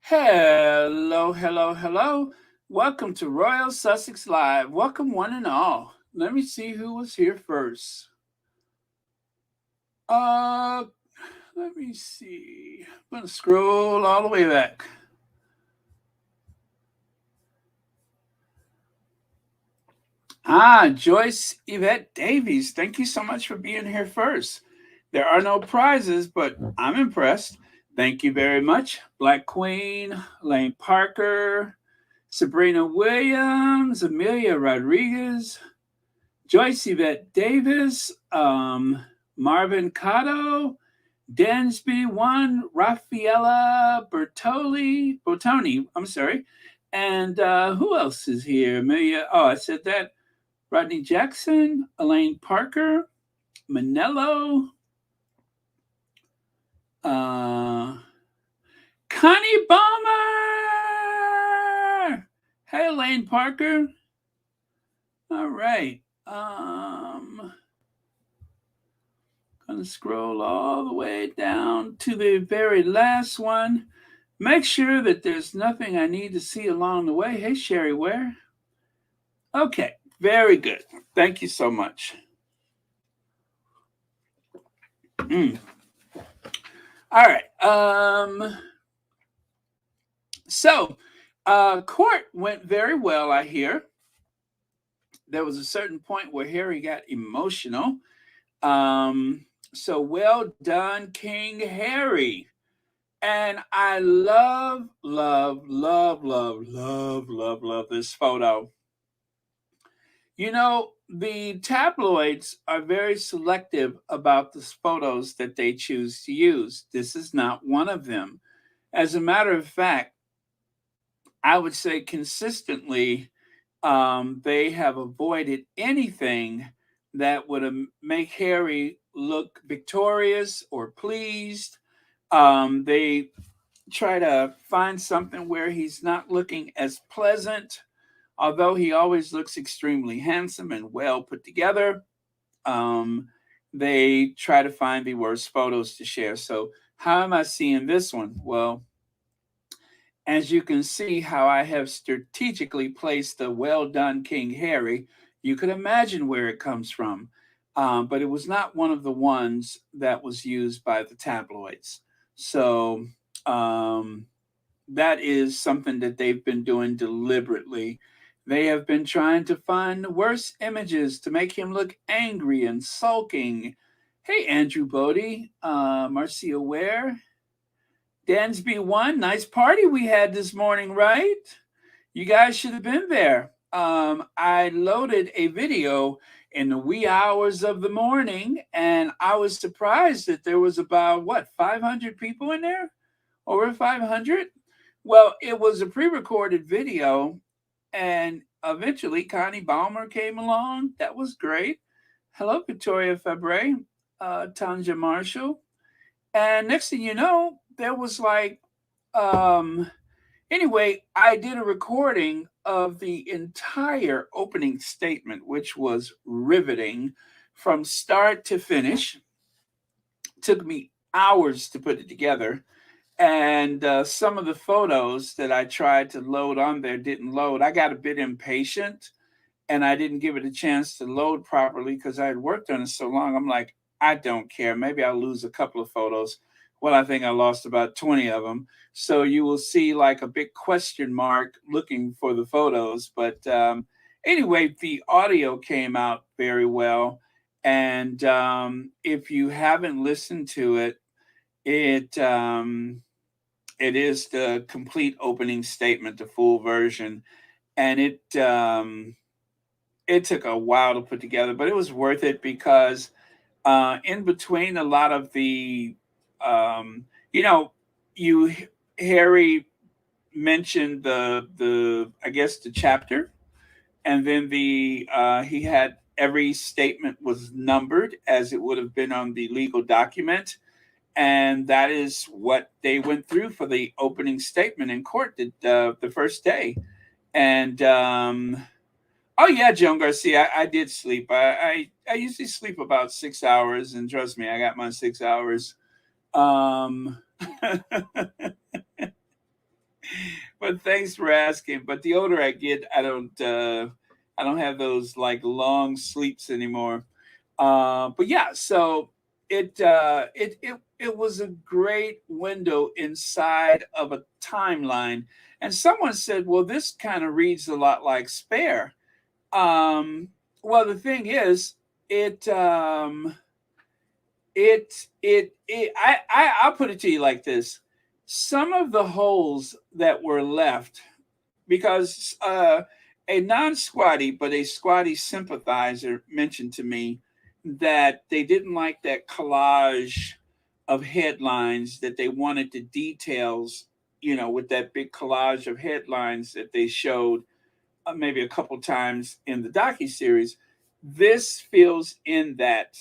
Hello, hello, hello. Welcome to Royal Sussex Live. Welcome, one and all. Let me see who was here first. Uh, Let me see. I'm going to scroll all the way back. Joyce Yvette Davies. Thank you so much for being here first. There are no prizes, but I'm impressed. Thank you very much. Black Queen, Lane Parker, Sabrina Williams, Amelia Rodriguez, Joyce Yvette Davis, Marvin Cotto, Dansby One, Raffaella Bertoni, I'm sorry. And who else is here? Amelia, oh, I said that. Rodney Jackson, Elaine Parker, Manello, uh, Connie Balmer. Hey, Elaine Parker. All right. Gonna scroll all the way down to the very last one. Make sure that there's nothing I need to see along the way. Hey, Sherry Ware. Okay, very good. Thank you so much. Mm. All right. Court went very well, I hear. There was a certain point where Harry got emotional. So well done, King Harry. And I love this photo. You know, the tabloids are very selective about the photos that they choose to use. This is not one of them. As a matter of fact, I would say consistently, they have avoided anything that would make Harry look victorious or pleased. They try to find something where he's not looking as pleasant, although he always looks extremely handsome and well put together. Um, they try to find the worst photos to share. So, how am I seeing this one? Well, as you can see how I have strategically placed the well done King Harry, you can imagine where it comes from. But it was not one of the ones that was used by the tabloids. So um, that is something that they've been doing deliberately. They have been trying to find the worst images to make him look angry and sulking. Hey, Andrew Bodie, Marcia Ware, Dansby One, nice party we had this morning, right? You guys should have been there. I loaded a video in the wee hours of the morning, and I was surprised that there was about, what, 500 people in there? Over 500? Well, it was a pre recorded video, and eventually Connie Balmer came along. That was great. Hello, Victoria Fabre, Tanja Marshall. And next thing you know, there was like, um, anyway, I did a recording of the entire opening statement, which was riveting from start to finish. Took me hours to put it together. And some of the photos that I tried to load on there didn't load. I got a bit impatient and I didn't give it a chance to load properly because I had worked on it so long. I'm like, I don't care. Maybe I'll lose a couple of photos. Well, I think I lost about 20 of them. So you will see like a big question mark looking for the photos. But anyway, the audio came out very well. And if you haven't listened to it, it it is the complete opening statement, the full version, and it took a while to put together, but it was worth it because in between a lot of the, um, you know, you Harry mentioned the I guess the chapter, and then the he had every statement was numbered as it would have been on the legal document, and that is what they went through for the opening statement in court the first day. And oh yeah, Joan Garcia, I did sleep. I usually sleep about 6 hours, and trust me, I got my 6 hours. Um, But thanks for asking. But the older I get, I don't have those like long sleeps anymore. But yeah, so it was a great window inside of a timeline. And someone said, "Well, this kind of reads a lot like Spare." Um, well, the thing is, it I'll put it to you like this: some of the holes that were left because a non-squatty but a squatty sympathizer mentioned to me that they didn't like that collage of headlines, that they wanted the details, with that big collage of headlines that they showed maybe a couple times in the docu-series. This fills in that,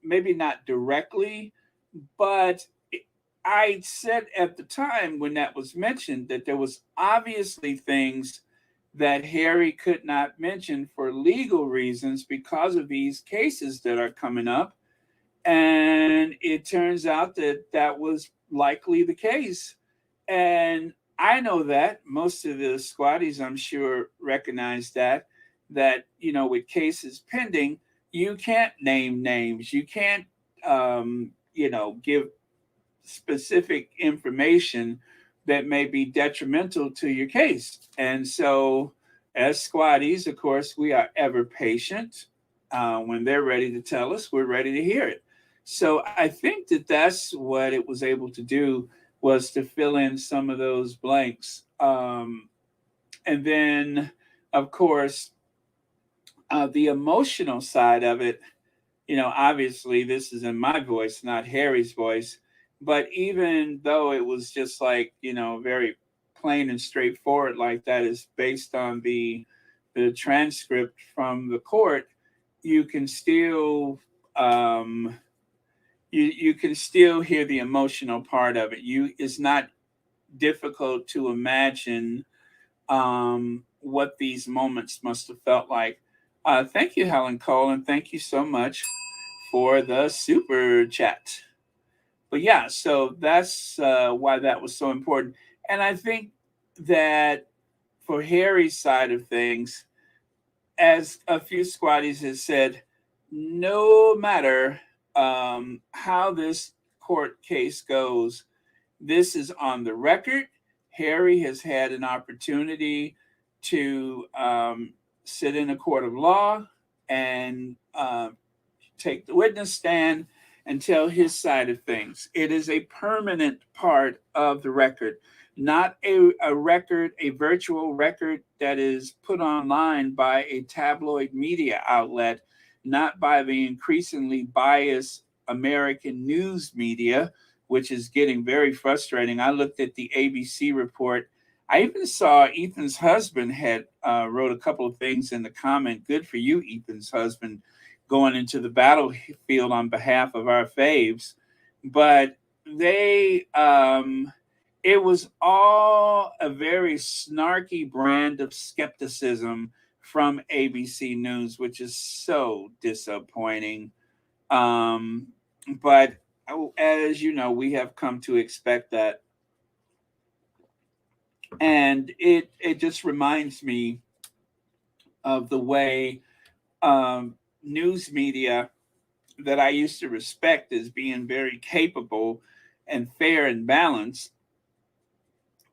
maybe not directly, but I said at the time when that was mentioned that there was obviously things that Harry could not mention for legal reasons because of these cases that are coming up. And it turns out that that was likely the case. And I know that most of the squatties, I'm sure, recognize that, with cases pending, you can't name names. You can't, give specific information that may be detrimental to your case. And so, as squatties, of course, we are ever patient. When they're ready to tell us, we're ready to hear it. So I think that that's what it was able to do, was to fill in some of those blanks. And then, of course, the emotional side of it, obviously this is in my voice, not Harry's voice, but even though it was just like, very plain and straightforward like that, is based on the transcript from the court, you can still um you can still hear the emotional part of it. It's not difficult to imagine what these moments must have felt like. Thank you, Helen Cole, and thank you so much for the super chat. But yeah, so that's why that was so important. And I think that for Harry's side of things, as a few squatties has said, no matter how this court case goes, this is on the record. Harry has had an opportunity to sit in a court of law and take the witness stand and tell his side of things. It is a permanent part of the record, not a record, a virtual record that is put online by a tabloid media outlet, not by the increasingly biased American news media, which is getting very frustrating. I looked at the ABC report. I even saw Ethan's husband had wrote a couple of things in the comment. Good for you, Ethan's husband, going into the battlefield on behalf of our faves. But it was all a very snarky brand of skepticism from ABC News, which is so disappointing. Um, but as you know, we have come to expect that. And it just reminds me of the way news media that I used to respect as being very capable and fair and balanced,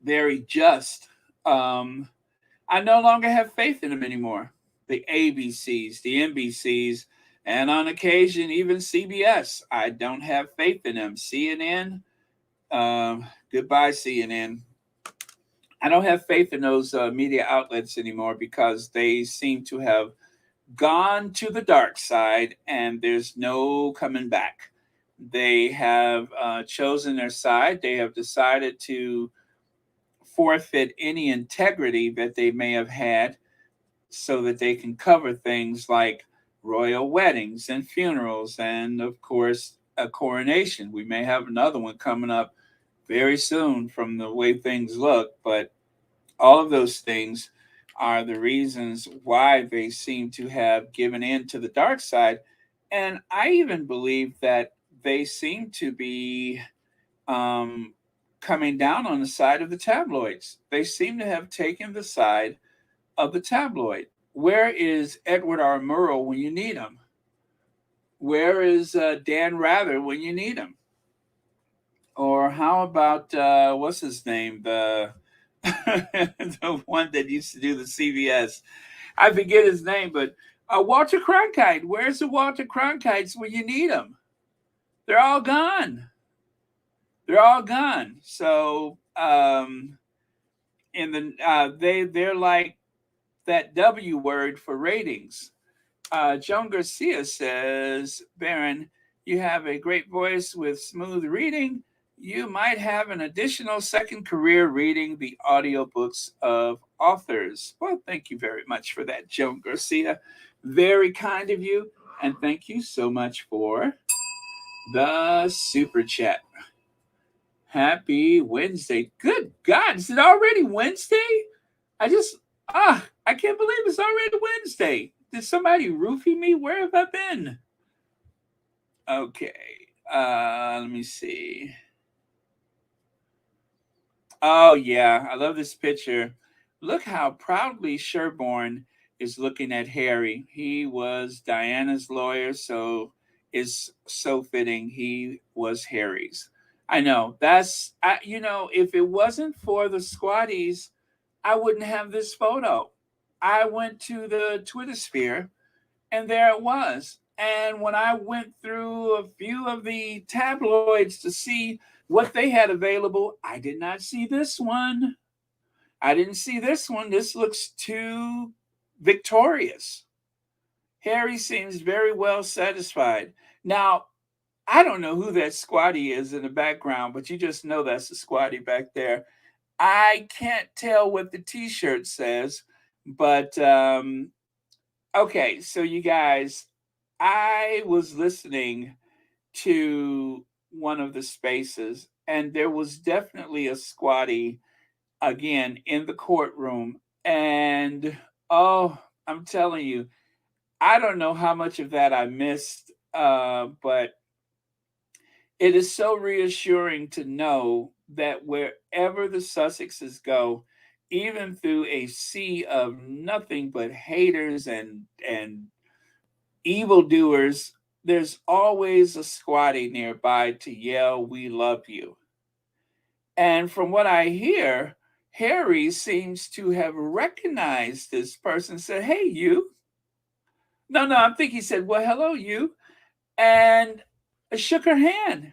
very just. Um, I no longer have faith in them anymore. The ABCs, the NBCs, and on occasion even CBS. I don't have faith in them. CNN, goodbye CNN. I don't have faith in those media outlets anymore because they seem to have gone to the dark side and there's no coming back. They have chosen their side. They have decided to forfeit any integrity that they may have had so that they can cover things like royal weddings and funerals and, of course, a coronation. We may have another one coming up very soon from the way things look, but all of those things are the reasons why they seem to have given in to the dark side. And I even believe that they seem to be um, coming down on the side of the tabloids. They seem to have taken the side of the tabloid. Where is Edward R. Murrow when you need him? Where is Dan Rather when you need him? Or how about what's his name? The the one that used to do the CBS. I forget his name, but Walter Cronkite. Where's the Walter Cronkites when you need them? They're all gone. They're all gone. So in the they're like that W word for ratings. Joan Garcia says, Baron, you have a great voice with smooth reading. You might have an additional second career reading the audiobooks of authors. Well, thank you very much for that, Joan Garcia. Very kind of you. And thank you so much for the super chat. Happy Wednesday. Good God, is it already Wednesday? I can't believe it's already Wednesday. Did somebody roofie me? Where have I been? Okay, let me see. Oh, yeah, I love this picture. Look how proudly Sherborne is looking at Harry. He was Diana's lawyer, so it's so fitting he was Harry's. I know, if it wasn't for the squatties, I wouldn't have this photo. I went to the Twitter sphere and there it was. And when I went through a few of the tabloids to see what they had available, I did not see this one. I didn't see this one. This looks too victorious. Harry seems very well satisfied. Now, I don't know who that squatty is in the background, but you just know that's the squatty back there. I can't tell what the t-shirt says, but okay, so you guys, I was listening to one of the spaces, and there was definitely a squatty again in the courtroom. And oh, I'm telling you, I don't know how much of that I missed, but it is so reassuring to know that wherever the Sussexes go, even through a sea of nothing but haters and evildoers, there's always a squatty nearby to yell, "We love you." And from what I hear, Harry seems to have recognized this person, said, "Hey, you." No, I think he said, "Well, hello, you," and shook her hand.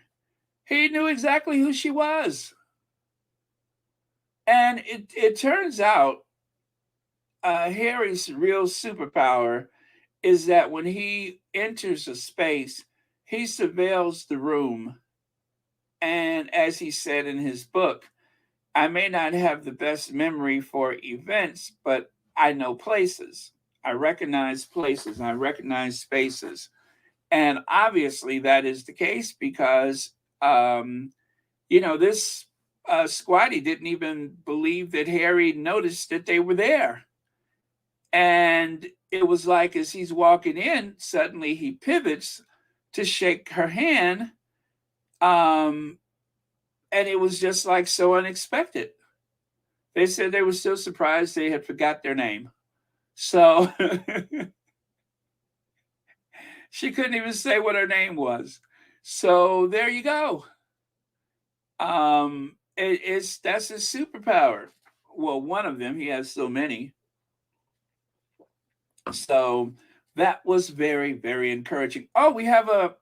He knew exactly who she was. And it turns out Harry's real superpower is that when he enters a space, he surveils the room. And as he said in his book, I may not have the best memory for events, but I know places. I recognize places. I recognize spaces. And obviously that is the case because, this squatty didn't even believe that Harry noticed that they were there. And it was like as he's walking in, suddenly he pivots to shake her hand. And it was just like so unexpected. They said they were so surprised they had forgot their name. So she couldn't even say what her name was. So there you go. That's his superpower. Well, one of them. He has so many. So that was very, very encouraging. Oh, I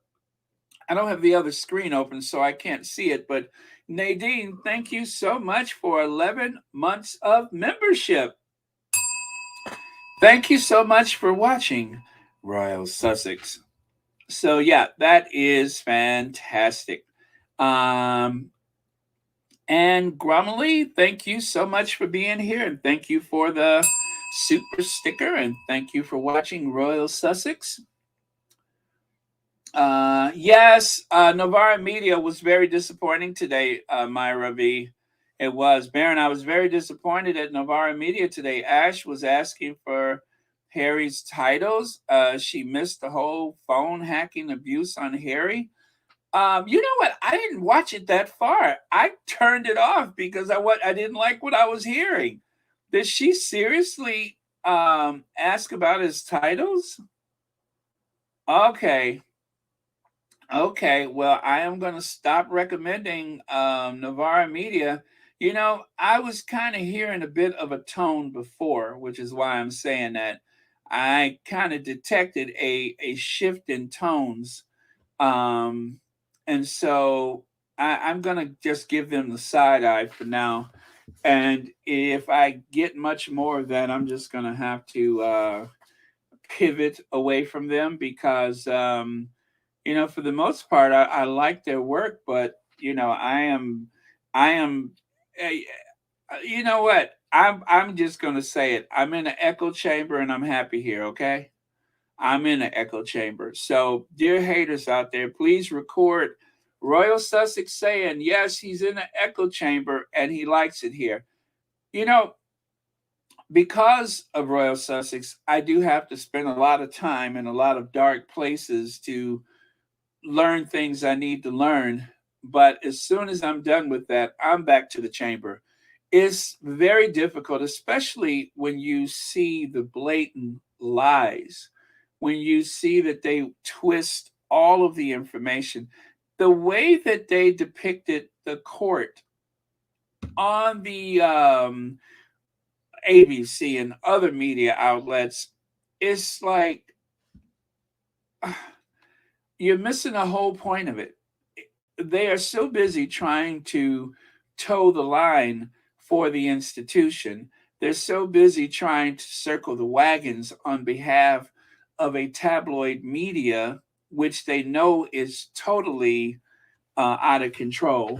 don't have the other screen open, so I can't see it. But Nadine, thank you so much for 11 months of membership. Thank you so much for watching Royal Sussex. So yeah, that is fantastic. And Grumley, thank you so much for being here, and thank you for the super sticker, and thank you for watching Royal Sussex. Yes, Novara Media was very disappointing today, Myra V. It was. Baron, I was very disappointed at Novara Media today. Ash was asking for Harry's titles. She missed the whole phone hacking abuse on Harry. You know what? I didn't watch it that far. I turned it off because I didn't like what I was hearing. Did she seriously ask about his titles? Okay. Okay, well, I am going to stop recommending Navarre Media. You know, I was kind of hearing a bit of a tone before, which is why I'm saying that. I kind of detected a shift in tones. Um, and so I'm going to just give them the side eye for now. And if I get much more of that, I'm just going to have to pivot away from them because. You know, for the most part, I like their work, but you know, I am, you know what? I'm just gonna say it. I'm in an echo chamber, and I'm happy here. Okay, I'm in an echo chamber. So, dear haters out there, please record Royal Sussex saying yes, he's in an echo chamber and he likes it here. You know, because of Royal Sussex, I do have to spend a lot of time in a lot of dark places to learn things I need to learn. But as soon as I'm done with that, I'm back to the chamber. It's very difficult, especially when you see the blatant lies, when you see that they twist all of the information. The way that they depicted the court on the ABC and other media outlets, it's like you're missing the whole point of it. They are so busy trying to toe the line for the institution. They're so busy trying to circle the wagons on behalf of a tabloid media, which they know is totally out of control.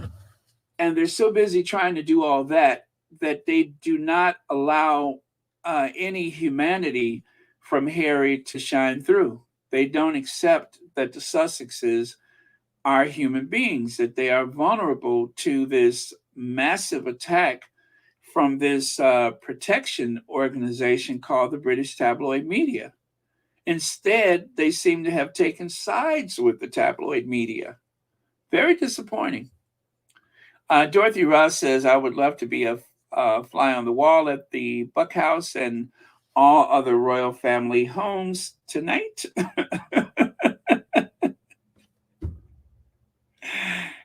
And they're so busy trying to do all that that they do not allow any humanity from Harry to shine through. They don't accept that the Sussexes are human beings, that they are vulnerable to this massive attack from this protection organization called the British tabloid media. Instead, they seem to have taken sides with the tabloid media. Very disappointing. Dorothy Ross says, I would love to be a fly on the wall at the Buck House and all other royal family homes tonight.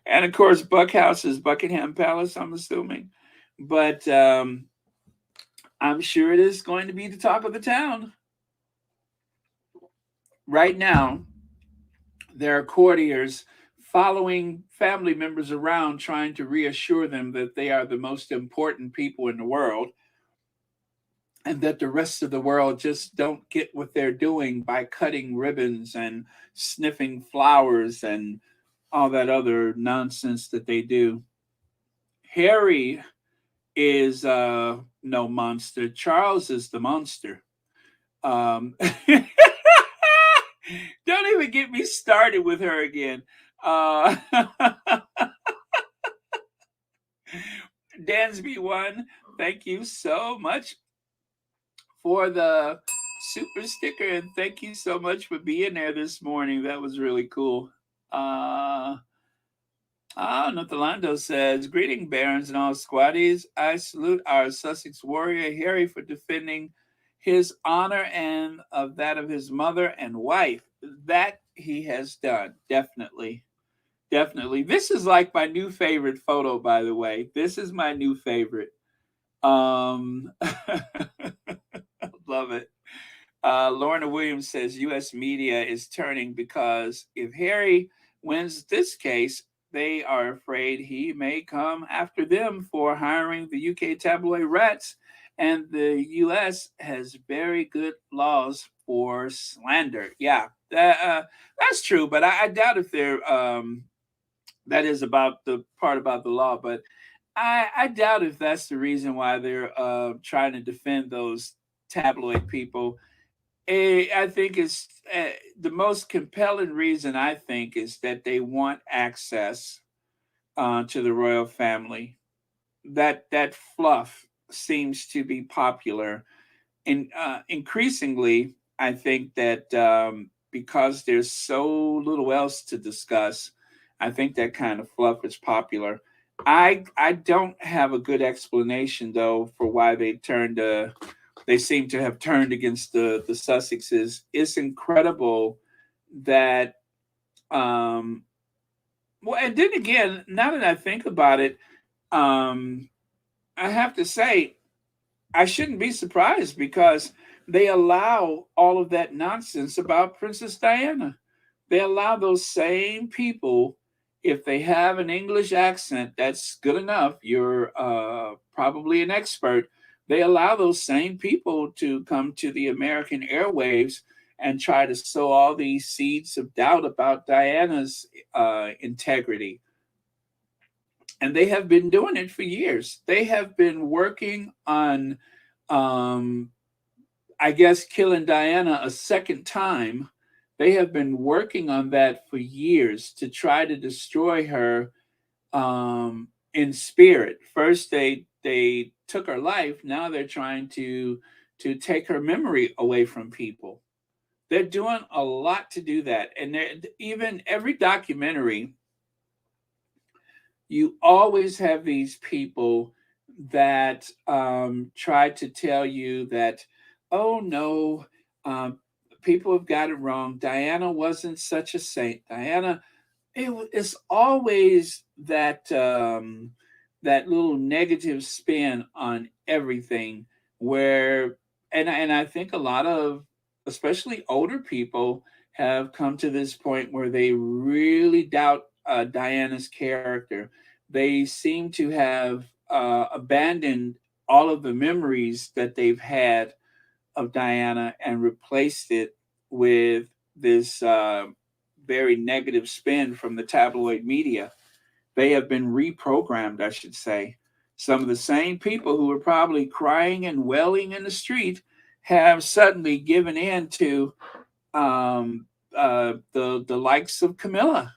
And of course, Buckhouse is Buckingham Palace, I'm assuming. But I'm sure it is going to be the talk of the town. Right now, there are courtiers following family members around trying to reassure them that they are the most important people in the world and that the rest of the world just don't get what they're doing by cutting ribbons and sniffing flowers and all that other nonsense that they do. Harry is no monster. Charles is the monster. Don't even get me started with her again. Uh, Dansby one, thank you so much for the super sticker, and thank you so much for being there this morning. That was really cool. Uh, Nathalando says, greeting barons and all squatties. I salute our Sussex warrior Harry for defending his honor and of that of his mother and wife. That he has done, definitely. Definitely. This is like my new favorite photo, by the way. This is my new favorite. Love it. Lorna Williams says U.S. media is turning because if Harry wins this case, they are afraid he may come after them for hiring the UK tabloid rats. And the U.S. has very good laws for slander. Yeah, that's true. But I doubt if they're that is about the part about the law. But I doubt if that's the reason why they're trying to defend those tabloid people. I think it's the most compelling reason. I think is that they want access to the royal family. That fluff seems to be popular, and increasingly, I think that because there's so little else to discuss, I think that kind of fluff is popular. I don't have a good explanation though for why they seem to have turned against the Sussexes. It's incredible that um well, and then again, now that I think about it, um I have to say I shouldn't be surprised because they allow all of that nonsense about Princess Diana. They allow those same people, if they have an English accent, that's good enough. You're probably an expert. They allow those same people to come to the American airwaves and try to sow all these seeds of doubt about Diana's integrity. And they have been doing it for years. They have been working on um, I guess killing Diana a second time. They have been working on that for years to try to destroy her in spirit. First, they took her life. Now they're trying to take her memory away from people. They're doing a lot to do that, and even every documentary you always have these people that try to tell you that, oh no, um, people have got it wrong. Diana wasn't such a saint. Diana, it's always that little negative spin on everything. Where and I think a lot of especially older people have come to this point where they really doubt Diana's character. They seem to have abandoned all of the memories that they've had of Diana and replaced it with this very negative spin from the tabloid media. They have been reprogrammed, I should say. Some of the same people who were probably crying and wailing in the street have suddenly given in to the likes of Camilla,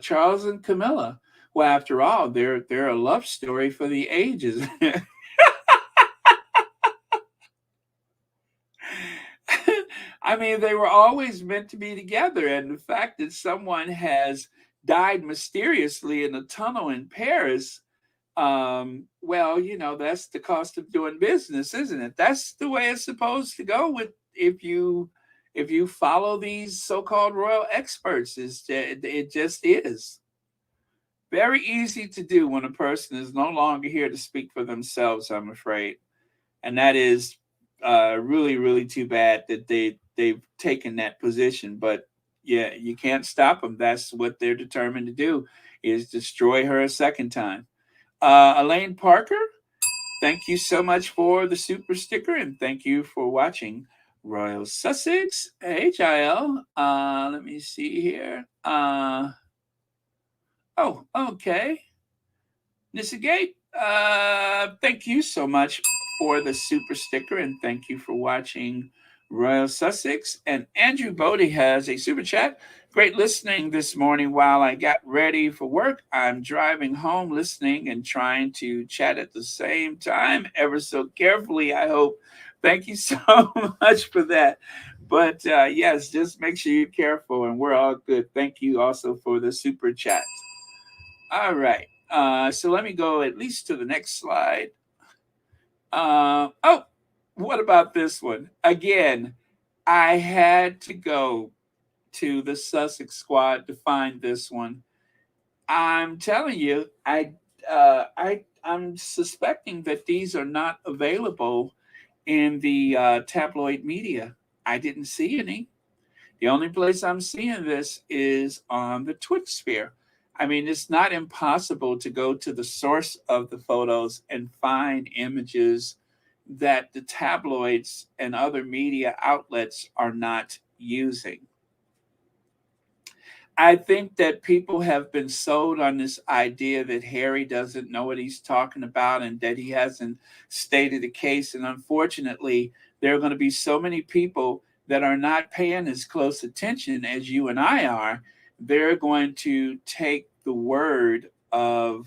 Charles and Camilla. Well, after all, they're a love story for the ages. I mean, they were always meant to be together, and the fact that someone has died mysteriously in a tunnel in Paris, well, that's the cost of doing business, isn't it? That's the way it's supposed to go with if you follow these so-called royal experts. It just is very easy to do when a person is no longer here to speak for themselves, I'm afraid. And that is really, really too bad that they've taken that position. But yeah, you can't stop them. That's what they're determined to do is destroy her a second time. Elaine Parker, thank you so much for the super sticker and thank you for watching Royal Sussex HIL. Let me see here. Oh, okay. Mr. Gate, thank you so much for the super sticker and thank you for watching Royal Sussex. And Andrew Bodie has a super chat. Great listening this morning while I got ready for work. I'm driving home listening and trying to chat at the same time, ever so carefully, I hope. Thank you so much for that. But yes, just make sure you're careful and we're all good. Thank you also for the super chat. All right. So let me go at least to the next slide. Oh, what about this one? Again, I had to go to the Sussex squad to find this one. I'm telling you, I'm suspecting that these are not available in the tabloid media. I didn't see any. The only place I'm seeing this is on the Twitch sphere. I mean, it's not impossible to go to the source of the photos and find images that the tabloids and other media outlets are not using. I think that people have been sold on this idea that Harry doesn't know what he's talking about and that he hasn't stated a case. And unfortunately, there are going to be so many people that are not paying as close attention as you and I are. They're going to take the word of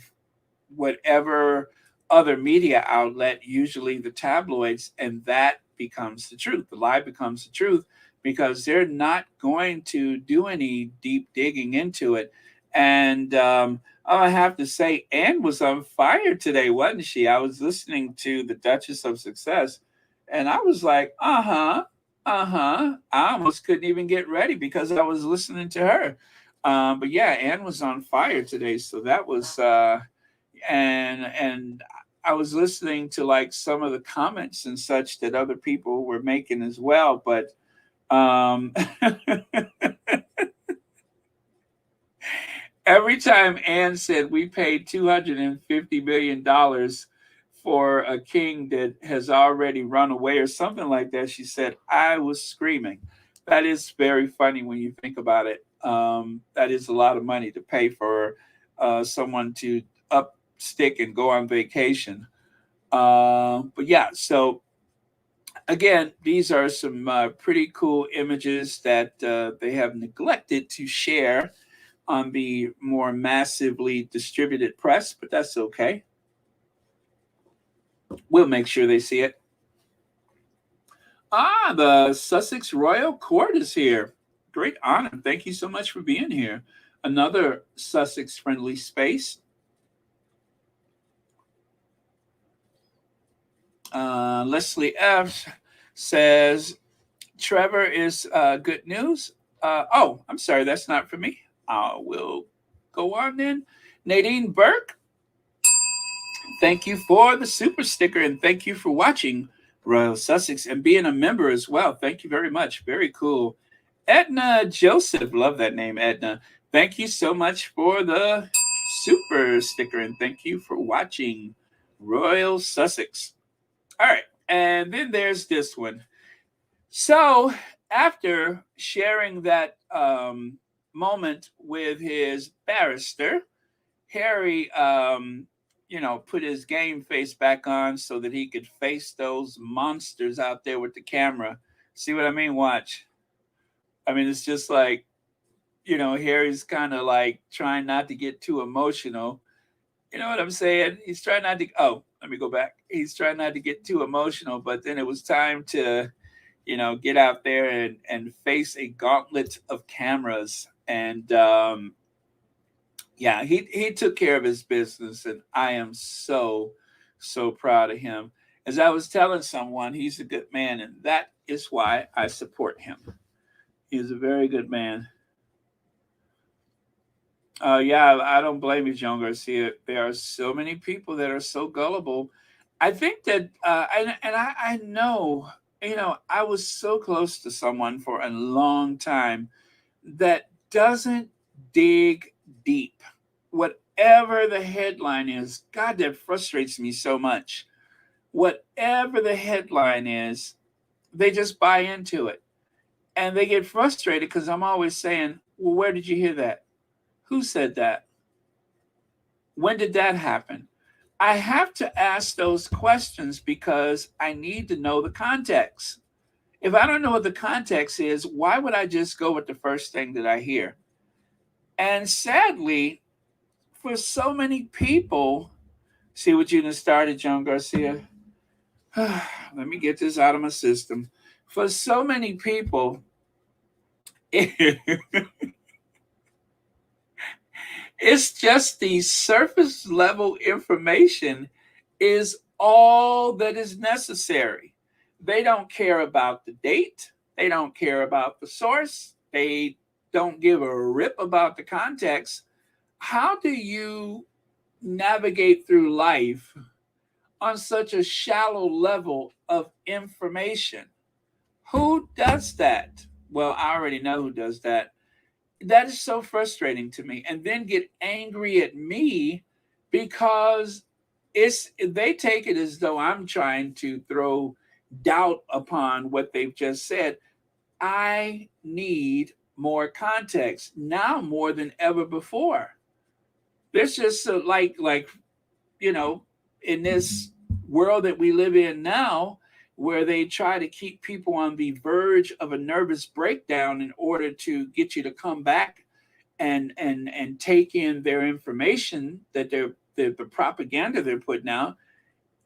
whatever other media outlet, usually the tabloids, and that becomes the truth. The lie becomes the truth because they're not going to do any deep digging into it. And I have to say, Anne was on fire today, wasn't she? I was listening to the Duchess of Success, and I was like, I almost couldn't even get ready because I was listening to her. But yeah, Anne was on fire today, so that was and I was listening to like some of the comments and such that other people were making as well. But um, every time Anne said we paid $250 million for a king that has already run away or something like that, she said, I was screaming. That is very funny when you think about it. That is a lot of money to pay for someone to up stick and go on vacation. But yeah, so again, these are some pretty cool images that they have neglected to share on the more massively distributed press, but that's okay. We'll make sure they see it. Ah, the Sussex Royal Court is here. Great honor. Thank you so much for being here. Another Sussex friendly space. Leslie F says, Trevor is good news. Oh, I'm sorry, that's not for me. I will go on then. Nadine Burke, thank you for the super sticker and thank you for watching Royal Sussex and being a member as well. Thank you very much. Very cool. Edna Joseph, love that name, Edna. Thank you so much for the super sticker and thank you for watching Royal Sussex. All right, and then there's this one. So after sharing that moment with his barrister, Harry, put his game face back on so that he could face those monsters out there with the camera. See what I mean? Watch. I mean, it's just like, Harry's kind of like trying not to get too emotional. You know what I'm saying? He's trying not to. Oh, let me go back. He's trying not to get too emotional, but then it was time to, get out there and face a gauntlet of cameras. And yeah, he took care of his business, and I am so proud of him. As I was telling someone, he's a good man, and that is why I support him. He's a very good man. Yeah, I don't blame you, John Garcia. There are so many people that are so gullible. I think that, I know, I was so close to someone for a long time that doesn't dig deep. Whatever the headline is, God, that frustrates me so much. Whatever the headline is, they just buy into it. And they get frustrated because I'm always saying, well, where did you hear that? Who said that? When did that happen? I have to ask those questions because I need to know the context. If I don't know what the context is, why would I just go with the first thing that I hear? And sadly, for so many people, see what you done started, John Garcia? Let me get this out of my system. For so many people, it's just the surface level information is all that is necessary. They don't care about the date. They don't care about the source. They don't give a rip about the context. How do you navigate through life on such a shallow level of information? Who does that? Well, I already know who does that. That is so frustrating to me. And then get angry at me because they take it as though I'm trying to throw doubt upon what they've just said. I need more context now more than ever before. There's just you know, in this world that we live in now, where they try to keep people on the verge of a nervous breakdown in order to get you to come back and take in their information that the propaganda they're putting out.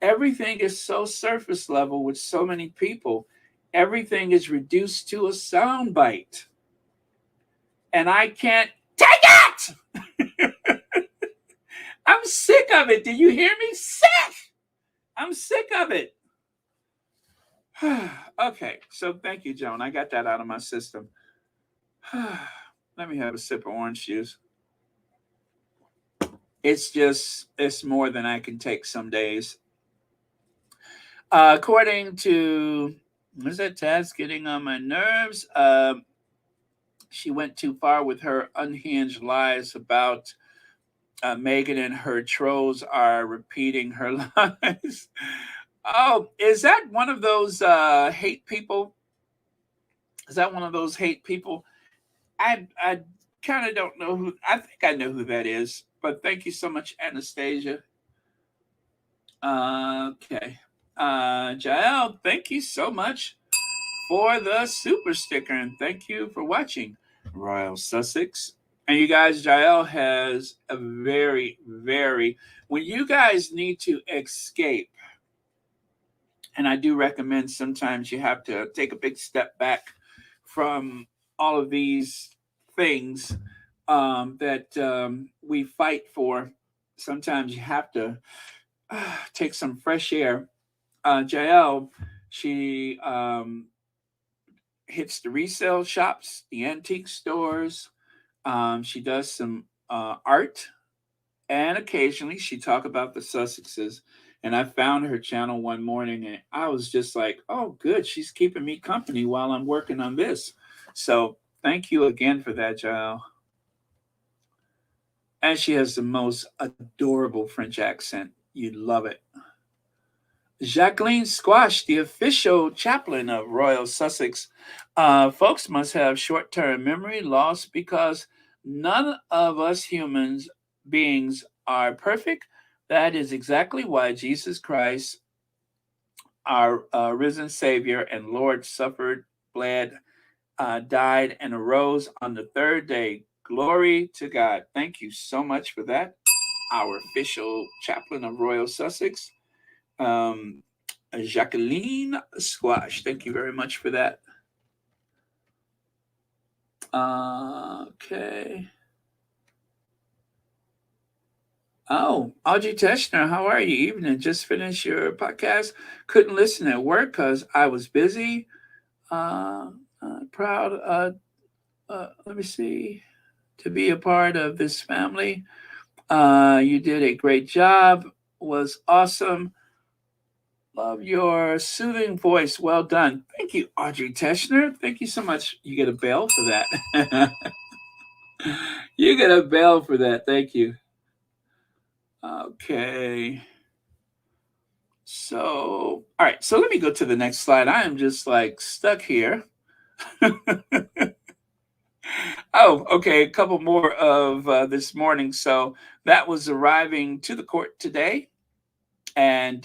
Everything is so surface level with so many people. Everything is reduced to a soundbite, and I can't take it. I'm sick of it. Do you hear me? Sick. I'm sick of it. Okay, so thank you, Joan. I got that out of my system. Let me have a sip of orange juice. It's more than I can take some days. According to, was that Taz getting on my nerves? She went too far with her unhinged lies about Megan and her trolls are repeating her lies. Oh, is that one of those hate people? Is that one of those hate people? I kind of don't know who. I think I know who that is. But thank you so much, Anastasia. Okay. Jael, thank you so much for the super sticker, and thank you for watching Royal Sussex. And you guys, Jael has a very, when you guys need to escape, and I do recommend sometimes you have to take a big step back from all of these things that we fight for. Sometimes you have to take some fresh air. Jael, she hits the resale shops, the antique stores. She does some art, and occasionally she talk about the Sussexes. And I found her channel one morning, and I was just like, "Oh, good, she's keeping me company while I'm working on this." So thank you again for that, Jael. And she has the most adorable French accent. You'd love it. Jacqueline Squash, the official chaplain of Royal Sussex. Folks must have short term memory loss because none of us humans beings are perfect. That is exactly why Jesus Christ, our risen Savior and Lord, suffered, bled, died, and arose on the third day. Glory to God. Thank you so much for that. Our official chaplain of Royal Sussex. Um, Jacqueline Squash. Thank you very much for that. Okay. Oh, Audrey Teschner, how are you? Evening. Just finished your podcast. Couldn't listen at work because I was busy. Proud. Let me see. To be a part of this family. You did a great job. Was awesome. Love your soothing voice. Well done. Thank you, Audrey Teschner. Thank you so much. You get a bell for that. You get a bell for that. Thank you. Okay. So, all right. So let me go to the next slide. I am just like stuck here. Oh, okay. A couple more of this morning. So that was arriving to the court today. And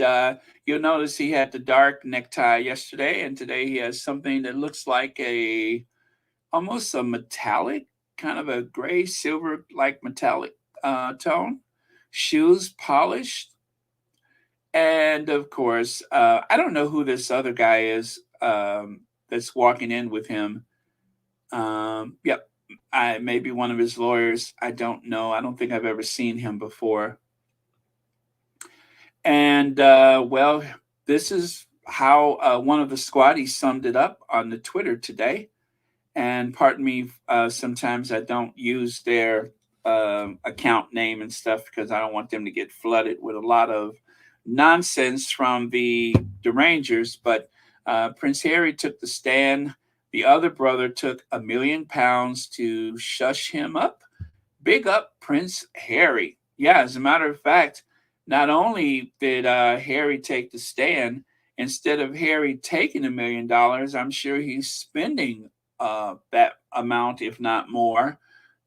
you'll notice he had the dark necktie yesterday, and today he has something that looks like a almost a metallic, kind of a gray silver like metallic tone. Shoes polished, and of course, I don't know who this other guy is that's walking in with him. Yep, I maybe one of his lawyers. I don't know. I don't think I've ever seen him before. And well, this is how one of the squatties summed it up on the Twitter today. And pardon me, sometimes I don't use their account name and stuff because I don't want them to get flooded with a lot of nonsense from the derangers. But Prince Harry took the stand. The other brother took £1 million to shush him up. Big up Prince Harry. Yeah, as a matter of fact, not only did Harry take the stand, instead of Harry taking $1 million, I'm sure he's spending that amount, if not more,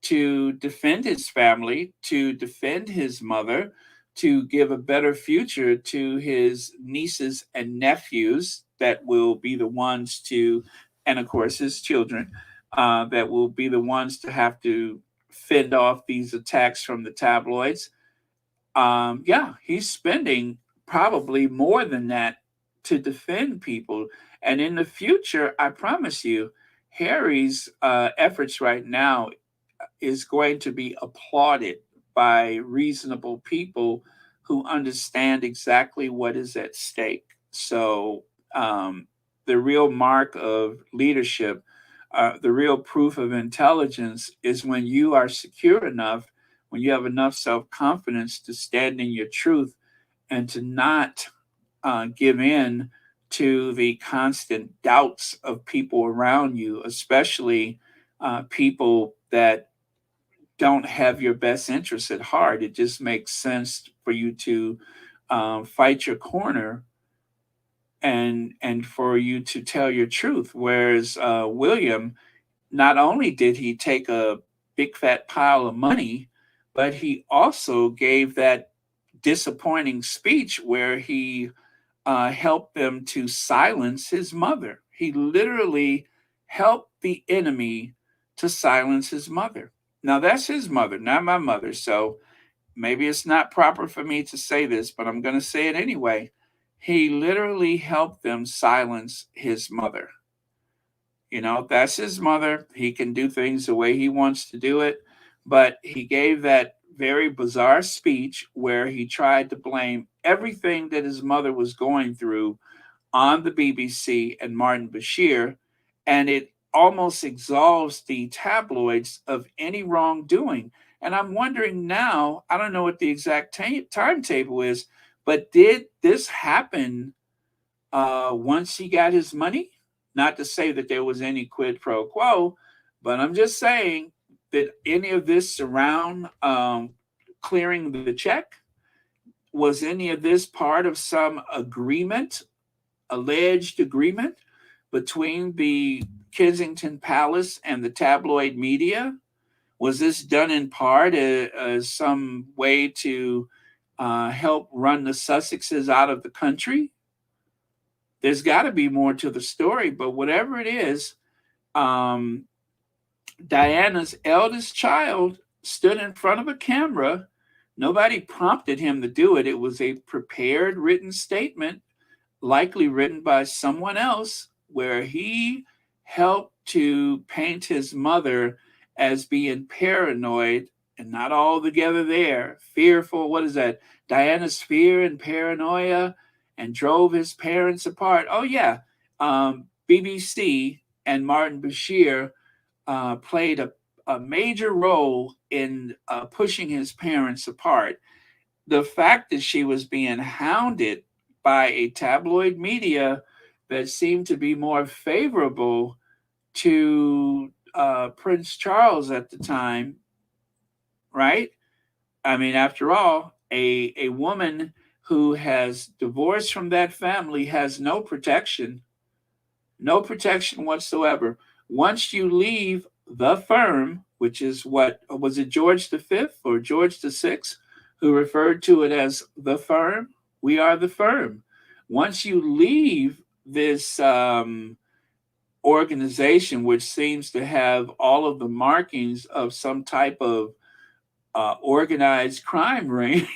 to defend his family, to defend his mother, to give a better future to his nieces and nephews that will be the ones to, and of course his children, that will be the ones to have to fend off these attacks from the tabloids. Yeah, he's spending probably more than that to defend people. And in the future, I promise you, Harry's efforts right now is going to be applauded by reasonable people who understand exactly what is at stake. So, the real mark of leadership, the real proof of intelligence is when you are secure enough, when you have enough self confidence to stand in your truth and to not give in to the constant doubts of people around you, especially people that don't have your best interests at heart. It just makes sense for you to fight your corner and for you to tell your truth. Whereas William, not only did he take a big fat pile of money, but he also gave that disappointing speech where he helped them to silence his mother. He literally helped the enemy to silence his mother. Now, that's his mother, not my mother. So maybe it's not proper for me to say this, but I'm going to say it anyway. He literally helped them silence his mother. You know, that's his mother. He can do things the way he wants to do it. But he gave that very bizarre speech where he tried to blame everything that his mother was going through on the BBC and Martin Bashir. And it almost absolves the tabloids of any wrongdoing. And I'm wondering now, I don't know what the exact timetable is, but did this happen once he got his money? Not to say that there was any quid pro quo, but I'm just saying that any of this around clearing the check, was any of this part of some agreement, alleged agreement between the Kensington Palace and the tabloid media? Was this done in part as some way to help run the Sussexes out of the country? There's got to be more to the story, but whatever it is, um, Diana's eldest child stood in front of a camera. Nobody prompted him to do it. It was a prepared written statement, likely written by someone else, where he helped to paint his mother as being paranoid and not altogether there, fearful. What is that? Diana's fear and paranoia and drove his parents apart. Oh, yeah. BBC and Martin Bashir played a major role in pushing his parents apart. The fact that she was being hounded by a tabloid media that seemed to be more favorable to Prince Charles at the time, right? I mean, after all, a woman who has divorced from that family has no protection, no protection whatsoever. Once you leave the firm, which is what was it, George the Fifth or George the Sixth, who referred to it as the firm? We are the firm. Once you leave this organization, which seems to have all of the markings of some type of organized crime ring,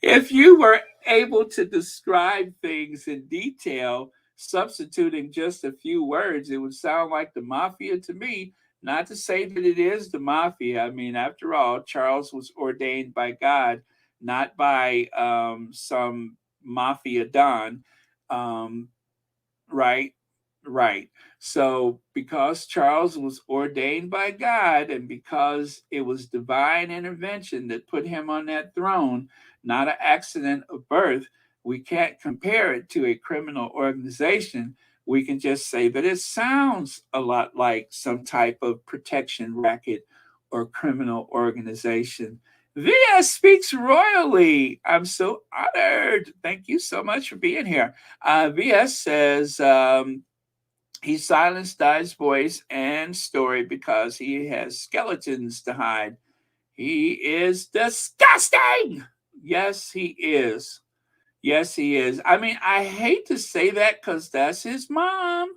if you were able to describe things in detail, substituting just a few words, it would sound like the mafia to me. Not to say that it is the mafia. I mean, after all, Charles was ordained by God, not by some mafia don. Um, right? Right. So, because Charles was ordained by God and because it was divine intervention that put him on that throne, not an accident of birth, we can't compare it to a criminal organization. We can just say that it sounds a lot like some type of protection racket or criminal organization. VS speaks royally. I'm so honored. Thank you so much for being here. VS says he silenced Di's voice and story because he has skeletons to hide. He is disgusting. Yes, he is. Yes, he is. I mean, I hate to say that because that's his mom.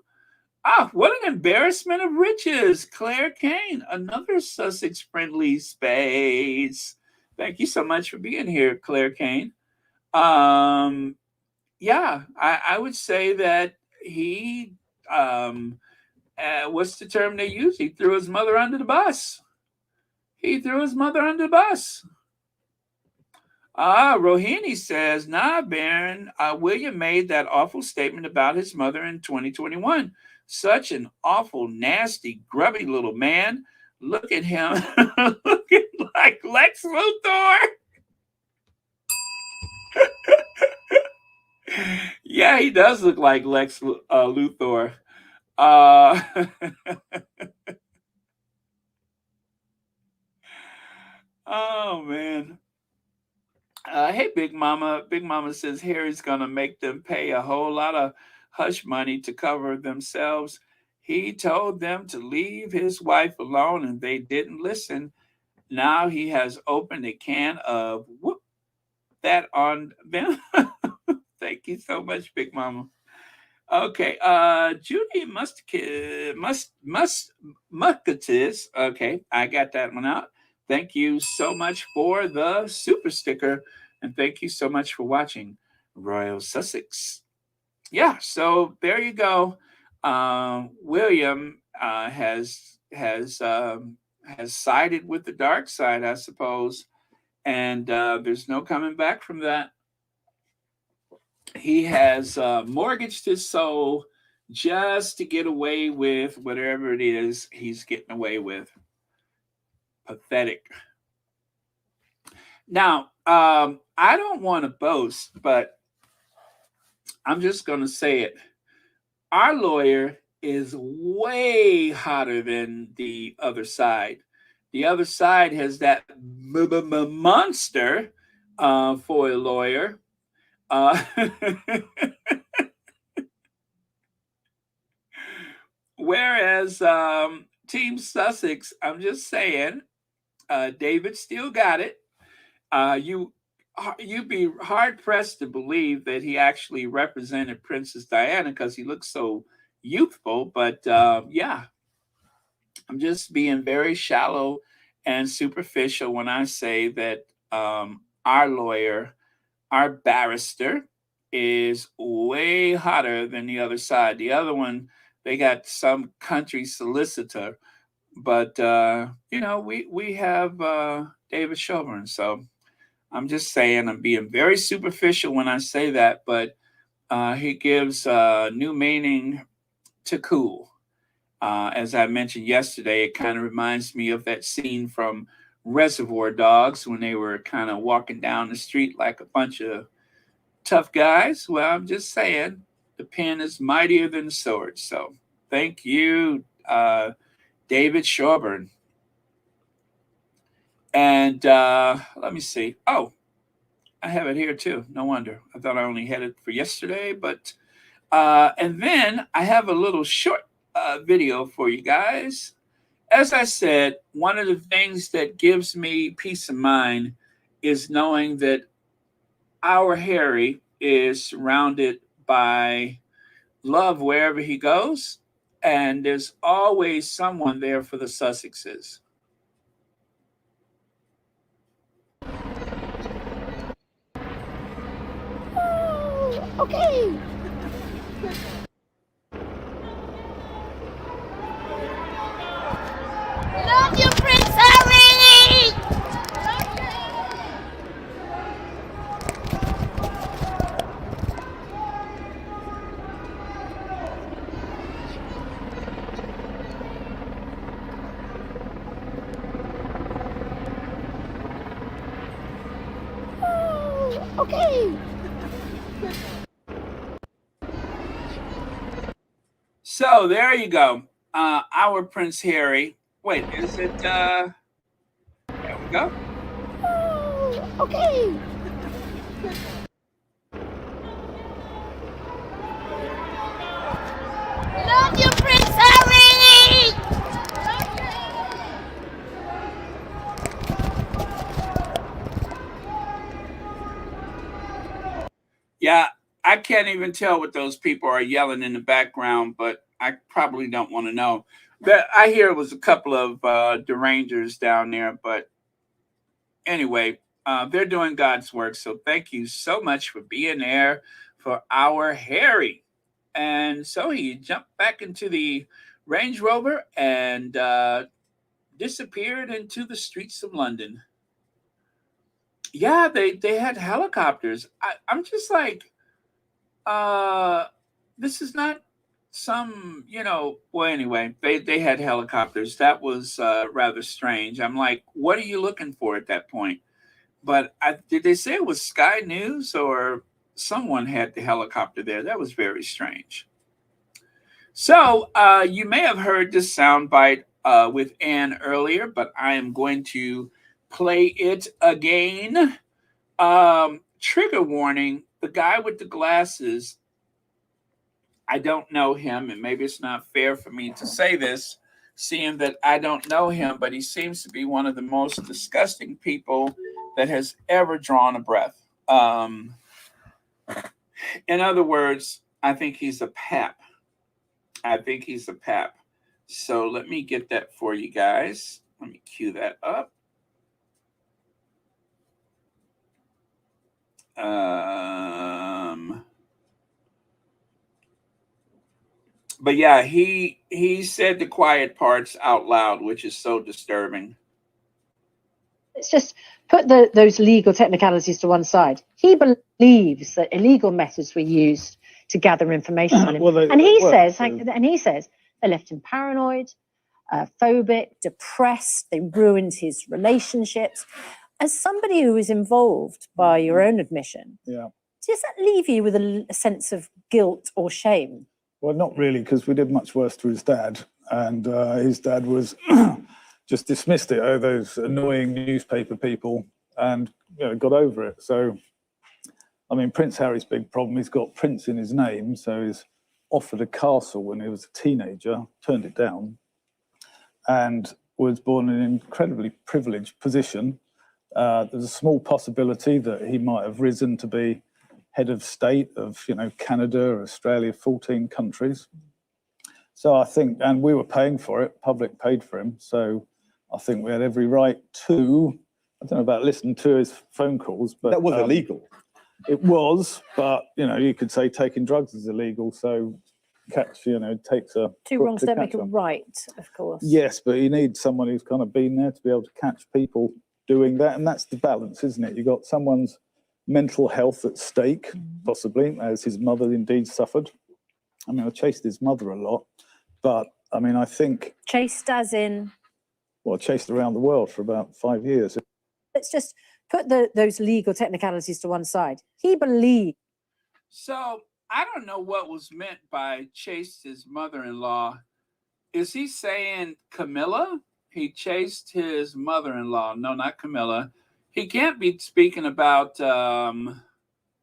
Ah, what an embarrassment of riches. Claire Kane, another Sussex friendly space. Thank you so much for being here, Claire Kane. Um, yeah, I would say that he, what's the term they use? He threw his mother under the bus. He threw his mother under the bus. Rohini says, nah, Baron, William made that awful statement about his mother in 2021. Such an awful, nasty, grubby little man. Look at him looking like Lex Luthor. Yeah, he does look like Lex Luthor. Uh, oh, man. Hey, Big Mama. Big Mama says Harry's gonna make them pay a whole lot of hush money to cover themselves. He told them to leave his wife alone, and they didn't listen. Now he has opened a can of whoop that on them. Thank you so much, Big Mama. Okay, Judy Muscatis. Okay, I got that one out. Thank you so much for the super sticker, and thank you so much for watching Royal Sussex. Yeah, so there you go. William has sided with the dark side, I suppose, and there's no coming back from that. He has mortgaged his soul just to get away with whatever it is he's getting away with. Pathetic. Now, I don't want to boast, but I'm just going to say it. Our lawyer is way hotter than the other side. The other side has that monster for a lawyer. Uh, Whereas Team Sussex, I'm just saying, David still got it. You'd be hard pressed to believe that he actually represented Princess Diana because he looks so youthful. But yeah, I'm just being very shallow and superficial when I say that our lawyer, our barrister, is way hotter than the other side. The other one, they got some country solicitor, but we have David Chauvin. So I'm just saying, I'm being very superficial when I say that, but he gives new meaning to cool. As I mentioned yesterday, it kind of reminds me of that scene from Reservoir Dogs when they were kind of walking down the street like a bunch of tough guys. Well, I'm just saying the pen is mightier than the sword. So thank you, David Shawburn. And let me see. Oh, I have it here too. No wonder. I thought I only had it for yesterday, but and then I have a little short video for you guys. As I said, one of the things that gives me peace of mind is knowing that our Harry is surrounded by love wherever he goes, and there's always someone there for the Sussexes. Okay. Love you, Prince Harry! Okay. So there you go. Our Prince Harry. Wait, is it there we go. Okay. Love you, Prince Harry! Yeah, I can't even tell what those people are yelling in the background, but I probably don't want to know. That I hear it was a couple of derangers down there, but anyway, they're doing God's work. So thank you so much for being there for our Harry. And so he jumped back into the Range Rover and disappeared into the streets of London. Yeah, they had helicopters. I'm just like, uh, this is not some, well, anyway, they had helicopters. That was rather strange. I'm like, what are you looking for at that point? But did they say it was Sky News or someone had the helicopter there? That was very strange. So you may have heard this soundbite with Anne earlier, but I am going to play it again. Trigger warning: the guy with the glasses. I don't know him, and maybe it's not fair for me to say this, seeing that I don't know him, but he seems to be one of the most disgusting people that has ever drawn a breath. In other words, I think he's a pap. I think he's a pap. So let me get that for you guys. Let me cue that up. But yeah, he said the quiet parts out loud, which is so disturbing. Let's just put those legal technicalities to one side. He believes that illegal methods were used to gather information on him, and he says they left him paranoid, phobic, depressed. They ruined his relationships. As somebody who is involved, by your own admission, does that leave you with a sense of guilt or shame? Well, not really, because we did much worse to his dad, and his dad was just dismissed it. Oh, those annoying newspaper people, and got over it. So, I mean, Prince Harry's big problem, he's got Prince in his name, so he's offered a castle when he was a teenager, turned it down, and was born in an incredibly privileged position. There's a small possibility that he might have risen to be head of state of, Canada, Australia, 14 countries. So I think, and we were paying for it, public paid for him. So I think we had every right to, I don't know about listening to his phone calls, but that was illegal. It was, but you could say taking drugs is illegal. So takes a two wrongs don't make a right, of course. Yes, but you need someone who's kind of been there to be able to catch people doing that, and that's the balance, isn't it? You got someone's mental health at stake, possibly, as his mother indeed suffered. I mean, I chased his mother a lot, but I mean, I think chased as in, well, chased around the world for about 5 years. Let's just put those legal technicalities to one side. He believed. So I don't know what was meant by chased his mother-in-law. Is he saying Camilla? He chased his mother-in-law. No, not Camilla. He can't be speaking about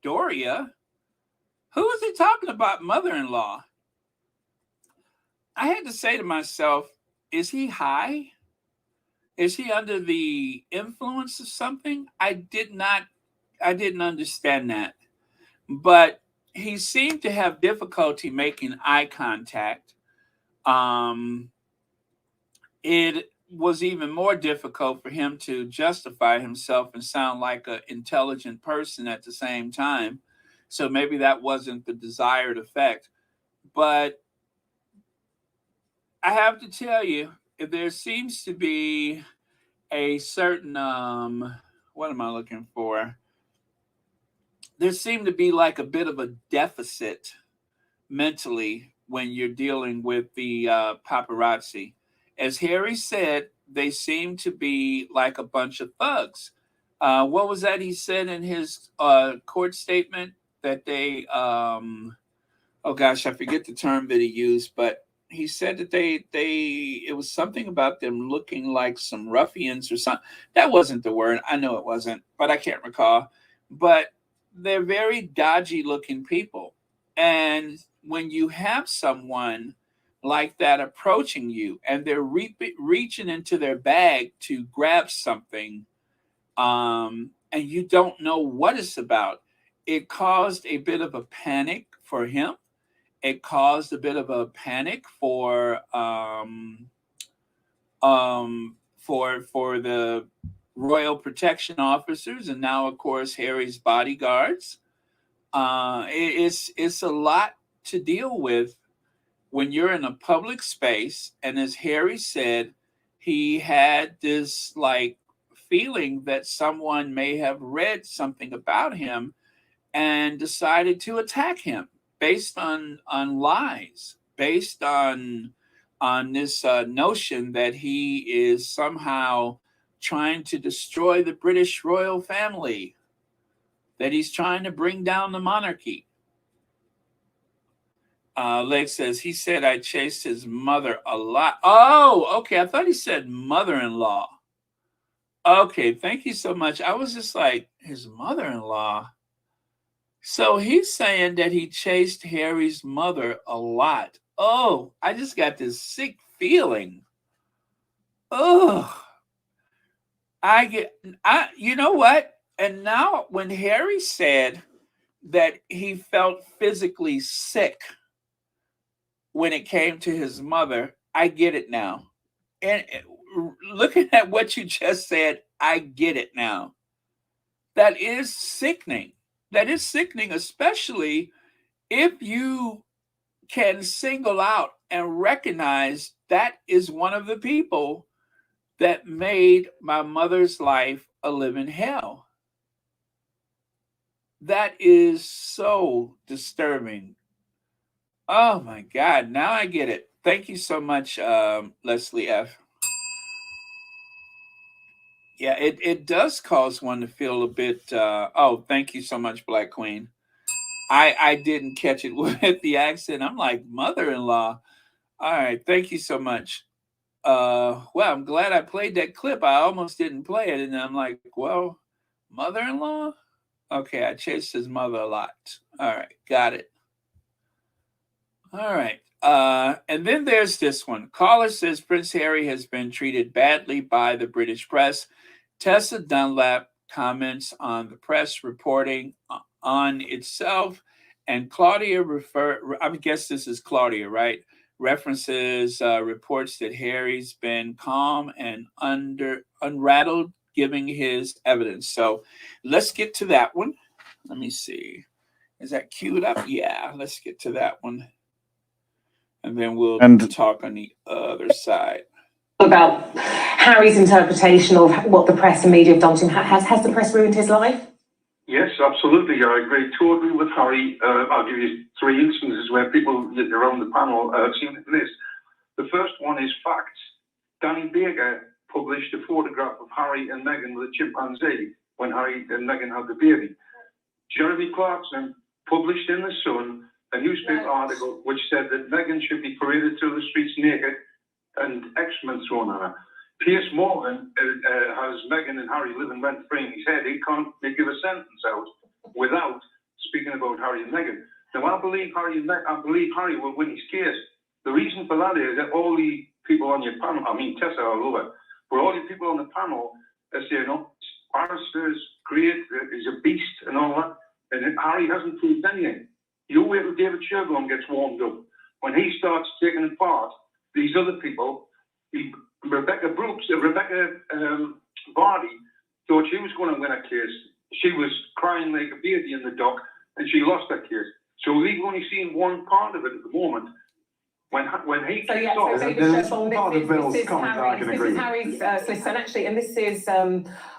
Doria. Who is he talking about, mother-in-law? I had to say to myself, is he high? Is he under the influence of something? I didn't understand that. But he seemed to have difficulty making eye contact. It was even more difficult for him to justify himself and sound like an intelligent person at the same time. So maybe that wasn't the desired effect. But I have to tell you, if there seems to be a certain, what am I looking for? There seemed to be like a bit of a deficit mentally when you're dealing with the paparazzi. As Harry said, they seem to be like a bunch of thugs. What was that he said in his court statement? That they, oh gosh, I forget the term that he used, but he said that it was something about them looking like some ruffians or something. That wasn't the word. I know it wasn't, but I can't recall. But they're very dodgy looking people. And when you have someone like that approaching you and they're reaching into their bag to grab something, and you don't know what it's about, it caused a bit of a panic for him. It caused a bit of a panic for the royal protection officers, and now of course Harry's bodyguards. It's a lot to deal with when you're in a public space, and as Harry said, he had this like feeling that someone may have read something about him and decided to attack him based on lies, based on this notion that he is somehow trying to destroy the British royal family, that he's trying to bring down the monarchy. Leg says, he said I chased his mother a lot. Oh, okay. I thought he said mother-in-law. Okay, thank you so much. I was just like, his mother-in-law. So he's saying that he chased Harry's mother a lot. Oh, I just got this sick feeling. Oh, you know what? And now when Harry said that he felt physically sick when it came to his mother, I get it now. And looking at what you just said, I get it now. That is sickening. That is sickening, especially if you can single out and recognize that is one of the people that made my mother's life a living hell. That is so disturbing. Oh my God, now I get it. Thank you so much, Leslie F. Yeah, it does cause one to feel a bit, oh, thank you so much, Black Queen. I didn't catch it with the accent. I'm like, mother-in-law. All right, thank you so much. Well, I'm glad I played that clip. I almost didn't play it, and I'm like, well, mother-in-law? Okay, I chased his mother a lot. All right, got it. All right. And then there's this one. Caller says Prince Harry has been treated badly by the British press. Tessa Dunlap comments on the press reporting on itself. And Claudia I guess this is Claudia, right? References reports that Harry's been calm and unrattled, giving his evidence. So let's get to that one. Let me see. Is that queued up? Yeah, let's get to that one. And then we'll talk on the other side. About Harry's interpretation of what the press and media have done to him. Has the press ruined his life? Yes, absolutely. I agree totally with Harry. I'll give you 3 instances where people around the panel have seen this. The first one is facts. Danny Baker published a photograph of Harry and Meghan with a chimpanzee when Harry and Meghan had the baby. Jeremy Clarkson published in The Sun a newspaper article which said that Meghan should be paraded through the streets naked and excrement thrown at her. Piers Morgan has Meghan and Harry living rent-free in his head. He can't give a sentence out without speaking about Harry and Meghan. Now, I believe Harry will win his case. The reason for that is that all the people on your panel, I mean, Tessa, I love it, but all the people on the panel are saying, no, Barrister is great, he's a beast and all that, and Harry hasn't proved anything. You wait till David Sherborne gets warmed up. When he starts taking apart these other people, Rebecca Vardy thought she was going to win a case. She was crying like a baby in the dock, and she lost that case. So we've only seen one part of it at the moment. When he This is Harry's solicitor, and actually, and this is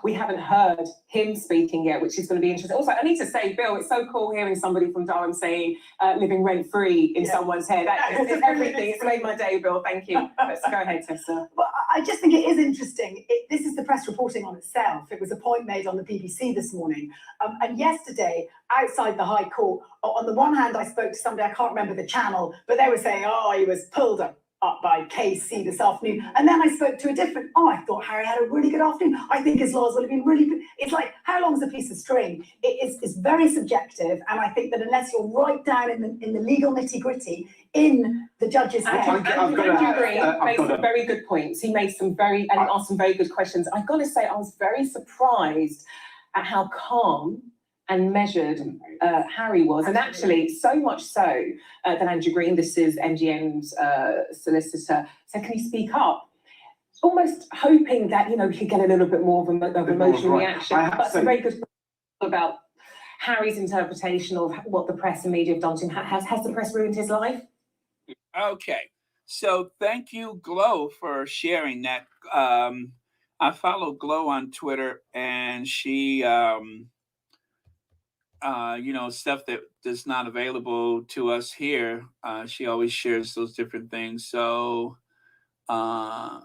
we haven't heard him speaking yet, which is going to be interesting. Also, I need to say, Bill, it's so cool hearing somebody from Durham saying living rent free in someone's head. It's everything. It's made my day, Bill. Thank you. Let's go ahead, Tessa. Well, I just think it is interesting. This is the press reporting on itself. It was a point made on the BBC this morning, and yesterday outside the High Court. On the one hand, I spoke to somebody, I can't remember the channel, but they were saying, oh, he was pulled up by KC this afternoon. And then I spoke to a different, I thought Harry had a really good afternoon. I think his laws would have been really good. It's like, how long's a piece of string? It's very subjective. And I think that unless you're right down in the legal nitty-gritty, in the judge's head. Andrew made some very good points. He made some asked some very good questions. I've got to say, I was very surprised at how calm and measured Harry was, and actually so much so that Andrew Green, this is MGM's solicitor, said, can you speak up? Almost hoping that, we could get a little bit more of an emotional reaction. But some very good about Harry's interpretation of what the press and media have done to him. Has the press ruined his life? Okay, So thank you, Glow, for sharing that. I follow Glow on Twitter, and she, stuff that is not available to us here. She always shares those different things. So, uh,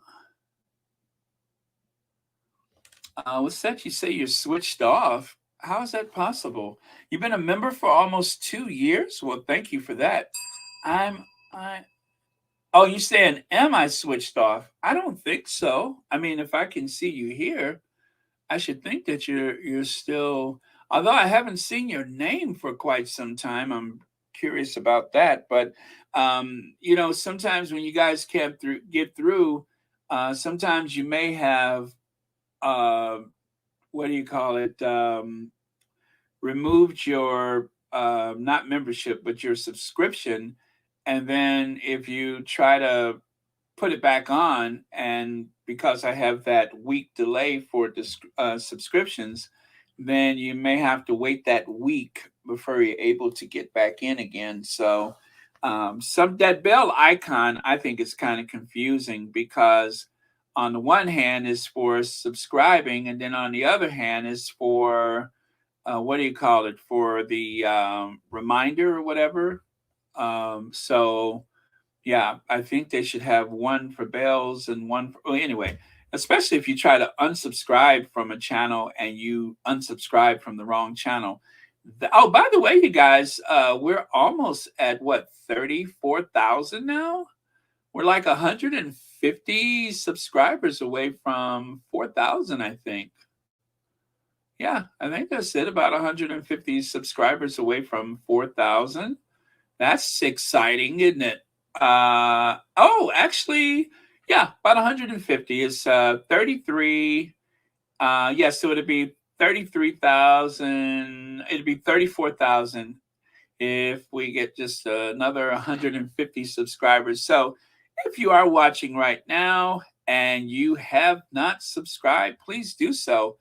what's that? You say you're switched off? How is that possible? You've been a member for almost 2 years. Well, thank you for that. I. Oh, you saying am I switched off? I don't think so. I mean, if I can see you here, I should think that you're still. Although I haven't seen your name for quite some time, I'm curious about that. But sometimes when you guys can't get through, sometimes you may have uh, what do you call it? Removed your not membership, but your subscription, and then if you try to put it back on, and because I have that week delay for subscriptions, then you may have to wait that week before you're able to get back in again. So some that bell icon I think is kind of confusing, because on the one hand is for subscribing, and then on the other hand is for what do you call it, for the reminder or whatever. So yeah, I think they should have one for bells and one for, well, anyway, especially if you try to unsubscribe from a channel and you unsubscribe from the wrong channel. Oh, by the way, you guys, we're almost at what, 34,000 now? We're like 150 subscribers away from 4,000, I think. Yeah, I think that's it, about 150 subscribers away from 4,000. That's exciting, isn't it? Actually, yeah, about 150 is 33. So it'd be 33,000. It'd be 34,000 if we get just another 150 subscribers. So if you are watching right now and you have not subscribed, please do so.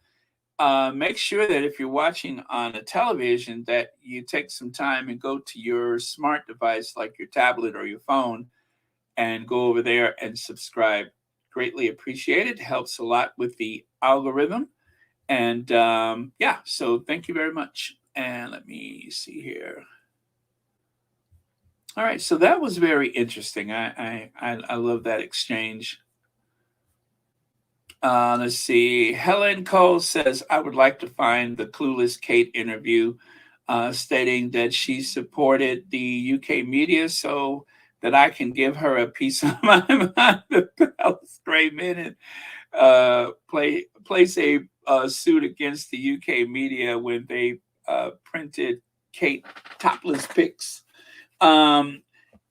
Make sure that if you're watching on a television, that you take some time and go to your smart device, like your tablet or your phone, and go over there and subscribe. Greatly appreciated. Helps a lot with the algorithm. And so thank you very much. And let me see here. All right, so that was very interesting. I love that exchange. Let's see. Helen Cole says, I would like to find the Clueless Kate interview, stating that she supported the UK media so that I can give her a piece of my mind. The Palace Grey Minute place a suit against the UK media when they printed Kate topless pics.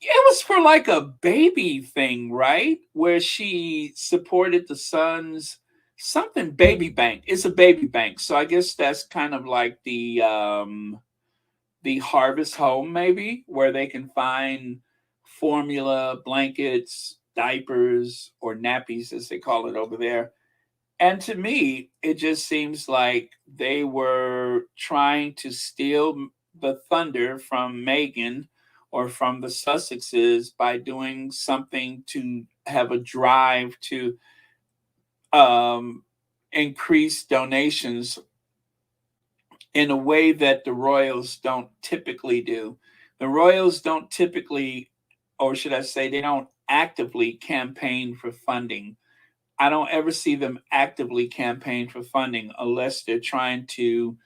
It was for like a baby thing, right? Where she supported the Sun's something baby bank. It's a baby bank. So I guess that's kind of like the harvest home, maybe, where they can find formula, blankets, diapers, or nappies, as they call it over there. And to me, it just seems like they were trying to steal the thunder from Meghan or from the Sussexes by doing something to have a drive to increase donations in a way that the royals don't typically do. The royals don't typically, or should I say, they don't actively campaign for funding. I don't ever see them actively campaign for funding unless they're trying to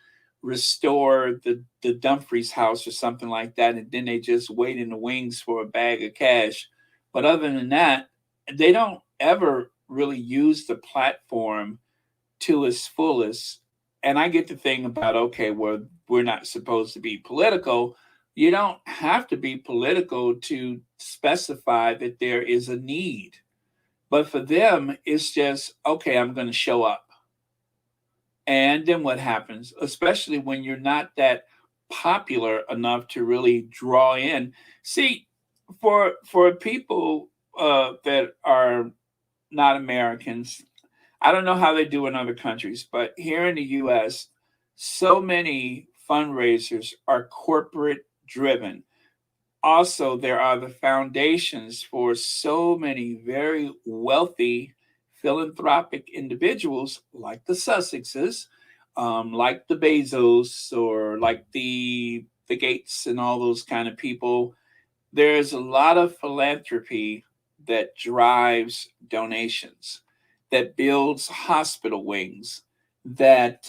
restore the Dumfries house or something like that, and then they just wait in the wings for a bag of cash. But other than that, they don't ever really use the platform to its fullest. And I get the thing about, okay, well, we're not supposed to be political. You don't have to be political to specify that there is a need. But for them, it's just, okay, I'm going to show up. And then what happens, especially when you're not that popular enough to really draw in. See, for people that are not Americans, I don't know how they do in other countries, but here in the US, so many fundraisers are corporate driven. Also, there are the foundations for so many very wealthy philanthropic individuals like the Sussexes, like the Bezos, or like the Gates and all those kind of people. There's a lot of philanthropy that drives donations, that builds hospital wings, that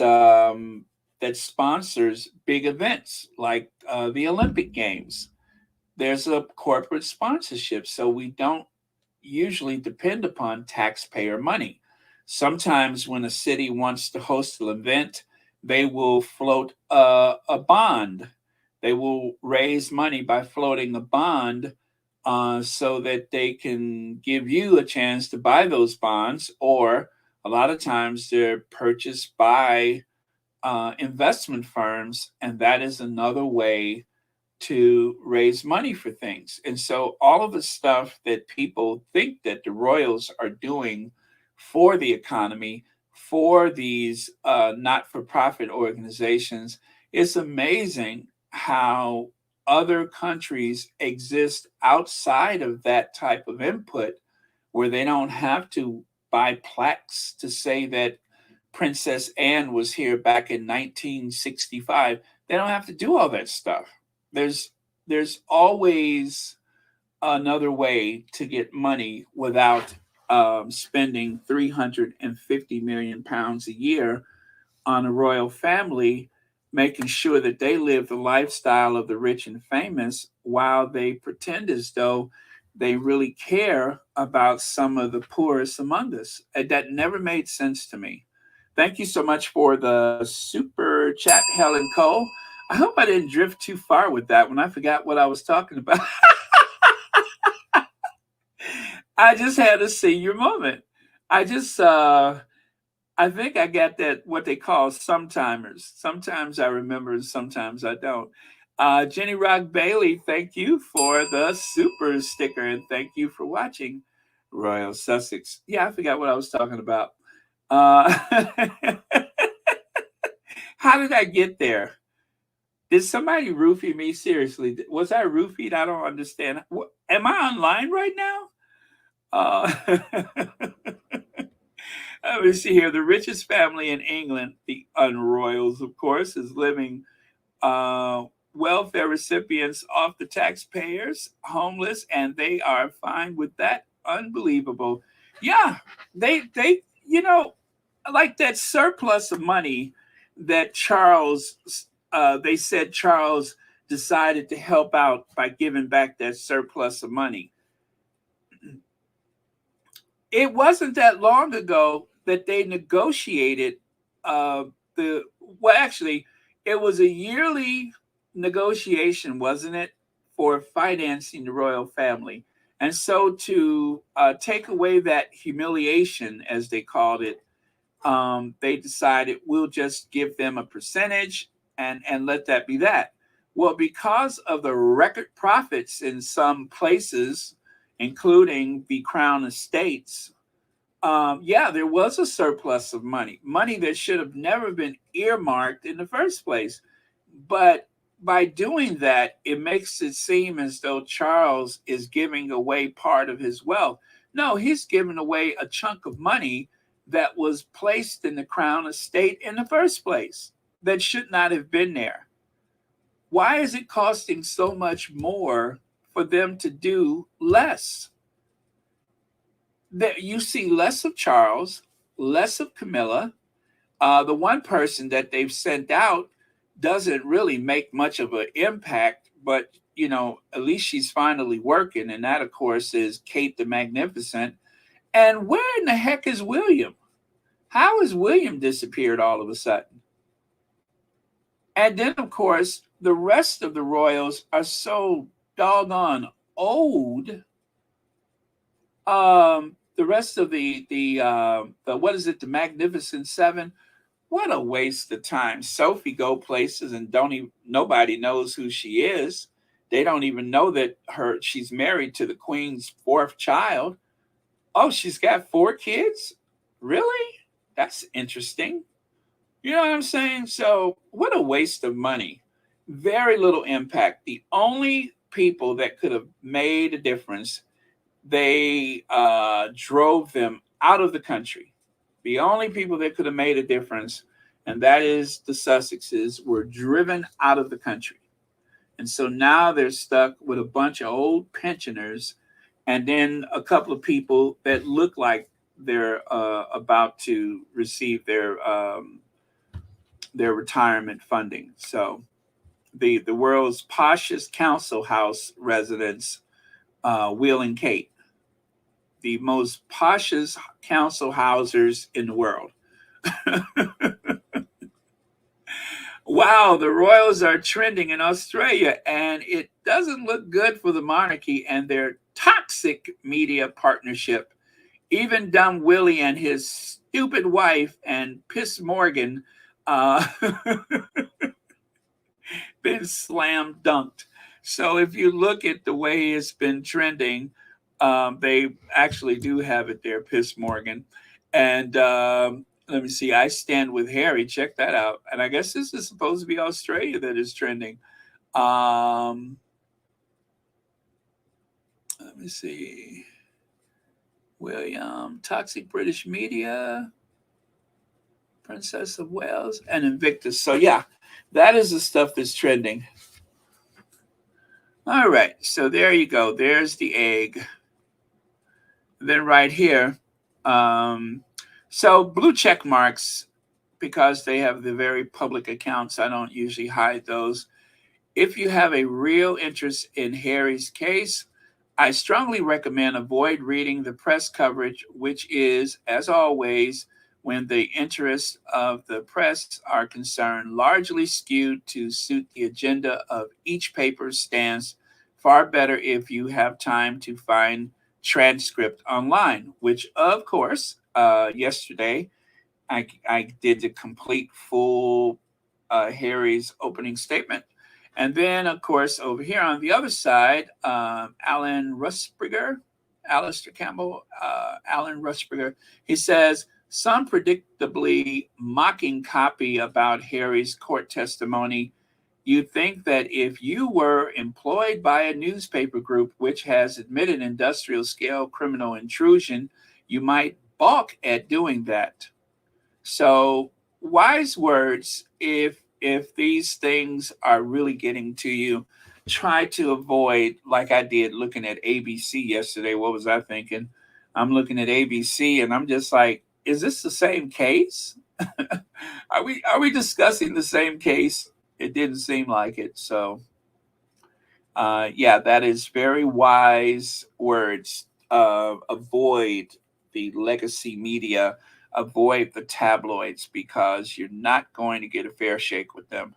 sponsors big events like the Olympic Games. There's a corporate sponsorship, so we don't usually depend upon taxpayer money. Sometimes, when a city wants to host an event, they will float a bond. They will raise money by floating a bond so that they can give you a chance to buy those bonds, or a lot of times they're purchased by investment firms, and that is another way to raise money for things. And so all of the stuff that people think that the Royals are doing for the economy, for these not-for-profit organizations, it's amazing how other countries exist outside of that type of input, where they don't have to buy plaques to say that Princess Anne was here back in 1965. They don't have to do all that stuff. There's always another way to get money without spending 350 million pounds a year on a royal family, making sure that they live the lifestyle of the rich and famous while they pretend as though they really care about some of the poorest among us. That never made sense to me. Thank you so much for the super chat, Helen Cole. I hope I didn't drift too far with that when I forgot what I was talking about. I just had a senior moment. I think I got that, what they call sometimers. Sometimes I remember and sometimes I don't. Jenny Rock Bailey, thank you for the super sticker, and thank you for watching Royal Sussex. Yeah, I forgot what I was talking about. How did I get there? Did somebody roofie me? Seriously, was I roofied? I don't understand. Am I online right now? Let me see here. The richest family in England, the Unroyals, of course, is living welfare recipients off the taxpayers, homeless, and they are fine with that. Unbelievable. Yeah, they like that surplus of money that they said Charles decided to help out by giving back that surplus of money. It wasn't that long ago that they negotiated actually, it was a yearly negotiation, wasn't it, for financing the royal family. And so to take away that humiliation, as they called it, they decided we'll just give them a percentage and let that be that. Well, because of the record profits in some places, including the Crown Estates, there was a surplus of money that should have never been earmarked in the first place. But by doing that, it makes it seem as though Charles is giving away part of his wealth. No, he's giving away a chunk of money that was placed in the Crown Estate in the first place that should not have been there. Why is it costing so much more for them to do less? That you see less of Charles, less of Camilla. The one person that they've sent out doesn't really make much of an impact, but at least she's finally working, and that, of course, is Kate the Magnificent. And where in the heck is William? How has William disappeared all of a sudden? And then, of course, the rest of the royals are so doggone old. The rest of the what is it, the Magnificent Seven? What a waste of time. Sophie go places and nobody knows who she is. They don't even know that she's married to the Queen's fourth child. Oh, she's got 4 kids? Really? That's interesting. You know what I'm saying? So what a waste of money. Very little impact. The only people that could have made a difference, they drove them out of the country. The only people that could have made a difference, and that is the Sussexes, were driven out of the country. And so now they're stuck with a bunch of old pensioners and then a couple of people that look like they're about to receive their retirement funding. So the world's poshest council house residents, Will and Kate, the most poshest council housers in the world. Wow, the royals are trending in Australia, and it doesn't look good for the monarchy and their toxic media partnership. Even Dumb Willie and his stupid wife and Piss Morgan been slam dunked. So if you look at the way it's been trending, they actually do have it there, Piss Morgan. And let me see, I Stand with Harry. Check that out. And I guess this is supposed to be Australia that is trending. Let me see. William, toxic British media, Princess of Wales, and Invictus. So yeah, that is the stuff that's trending. All right, so there you go. There's the egg. Then right here, so blue check marks, because they have the very public accounts. I don't usually hide those. If you have a real interest in Harry's case, I strongly recommend avoid reading the press coverage, which is, as always, when the interests of the press are concerned, largely skewed to suit the agenda of each paper's stance. Far better if you have time to find transcript online, which, of course, yesterday I did the complete full Harry's opening statement. And then, of course, over here on the other side, Alan Rusbriger, Alistair Campbell, Alan Rusbriger, he says, some predictably mocking copy about Harry's court testimony. You think that if you were employed by a newspaper group which has admitted industrial scale criminal intrusion, you might balk at doing that. So wise words. If these things are really getting to you, try to avoid, like I did looking at ABC yesterday. What was I thinking? I'm looking at ABC and I'm just like, is this the same case? Are we discussing the same case? It didn't seem like it. So yeah, that is very wise words. Avoid the legacy media, avoid the tabloids, because you're not going to get a fair shake with them.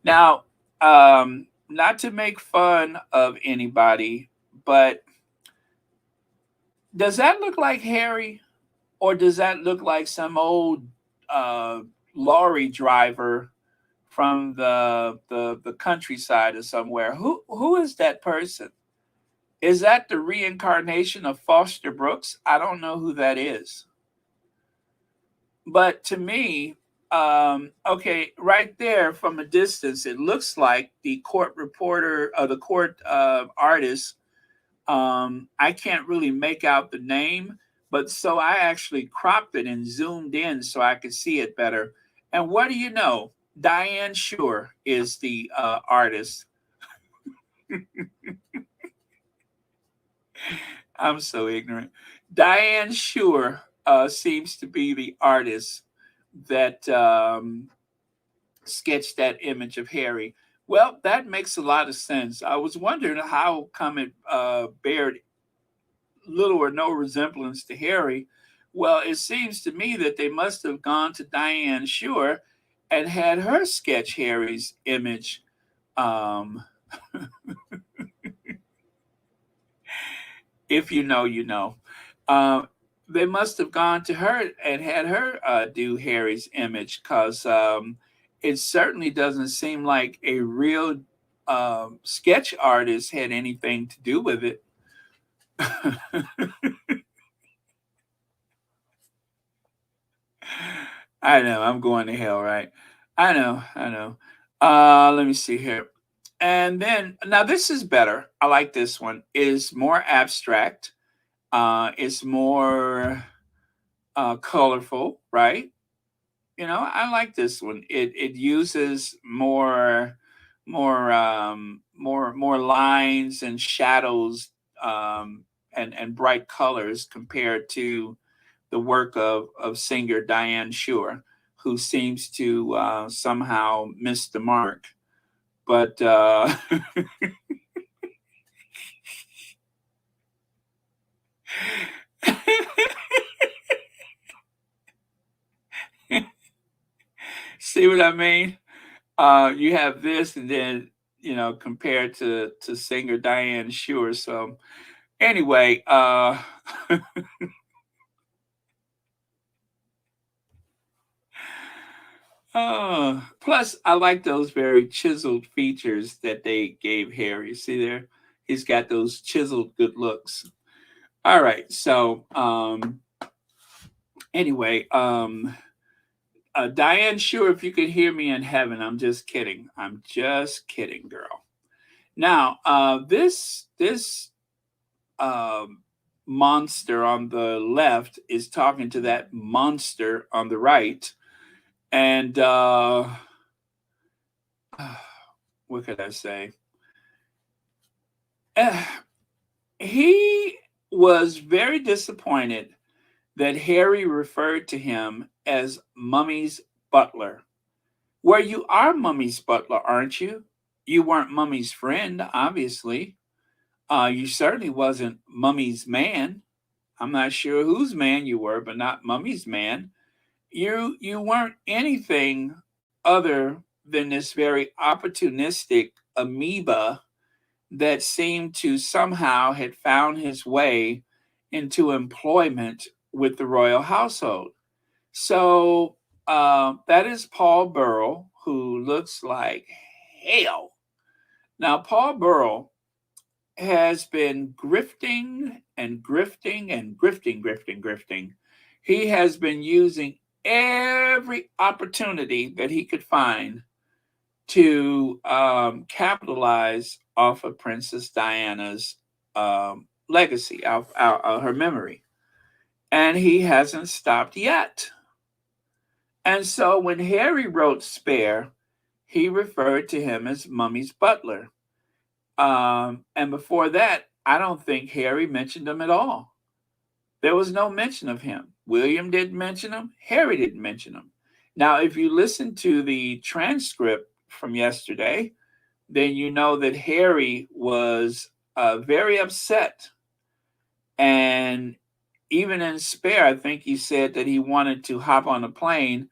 Now, not to make fun of anybody, but does that look like Harry, or does that look like some old lorry driver from the countryside or somewhere? Who is that person? Is that the reincarnation of Foster Brooks? I don't know who that is. But to me, okay, right there from a distance, it looks like the court reporter, the court artist. I can't really make out the name, but so I actually cropped it and zoomed in so I could see it better. And what do you know? Diane Shure is the artist. I'm so ignorant. Diane Shure seems to be the artist that sketched that image of Harry. Well, that makes a lot of sense. I was wondering how come it bared little or no resemblance to Harry. Well, it seems to me that they must have gone to Diane Shure and had her sketch Harry's image. If you know, you know. They must have gone to her and had her do Harry's image, because it certainly doesn't seem like a real sketch artist had anything to do with it. I know, I'm going to hell, right? I know. Let me see here. And then now this is better. I like this one. Is more abstract. It's more colorful, right? I like this one. It uses more lines and shadows, and bright colors compared to the work of singer Diane Shure, who seems to somehow miss the mark. But see what I mean? You have this, and then compared to singer Diane Shure. So anyway, plus I like those very chiseled features that they gave Harry. See there, he's got those chiseled good looks. All right, so anyway, Diane Shure, if you could hear me in heaven, I'm just kidding. I'm just kidding, girl. Now, this monster on the left is talking to that monster on the right, and what could I say? He was very disappointed that Harry referred to him as Mummy's butler. Well, you are Mummy's butler, aren't you? You weren't Mummy's friend, obviously. You certainly wasn't Mummy's man. I'm not sure whose man you were, but not Mummy's man. You weren't anything other than this very opportunistic amoeba that seemed to somehow had found his way into employment with the royal household. So that is Paul Burrell, who looks like hell. Now, Paul Burrell has been grifting and grifting and grifting. He has been using every opportunity that he could find to capitalize off of Princess Diana's legacy, her memory. And he hasn't stopped yet. And so when Harry wrote Spare, he referred to him as Mummy's butler. And before that, I don't think Harry mentioned him at all. There was no mention of him. William didn't mention him. Harry didn't mention him. Now, if you listen to the transcript from yesterday, then you know that Harry was very upset. And even in Spare, I think he said that he wanted to hop on a plane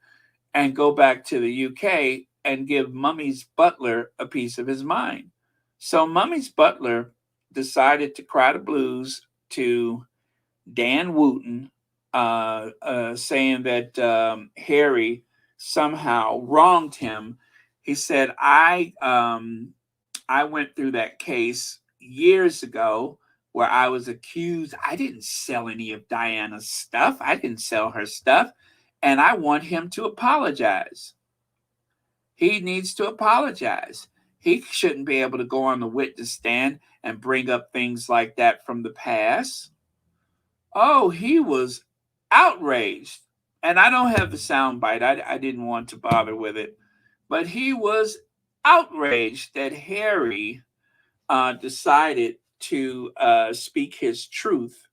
and go back to the UK and give Mummy's butler a piece of his mind. So Mummy's butler decided to cry the blues to Dan Wooten, saying that Harry somehow wronged him. He said, I went through that case years ago where I was accused. I didn't sell any of Diana's stuff. I didn't sell her stuff. And I want him to apologize. He needs to apologize. He shouldn't be able to go on the witness stand and bring up things like that from the past. Oh, he was outraged. And I don't have the sound bite. I didn't want to bother with it. But he was outraged that Harry decided to speak his truth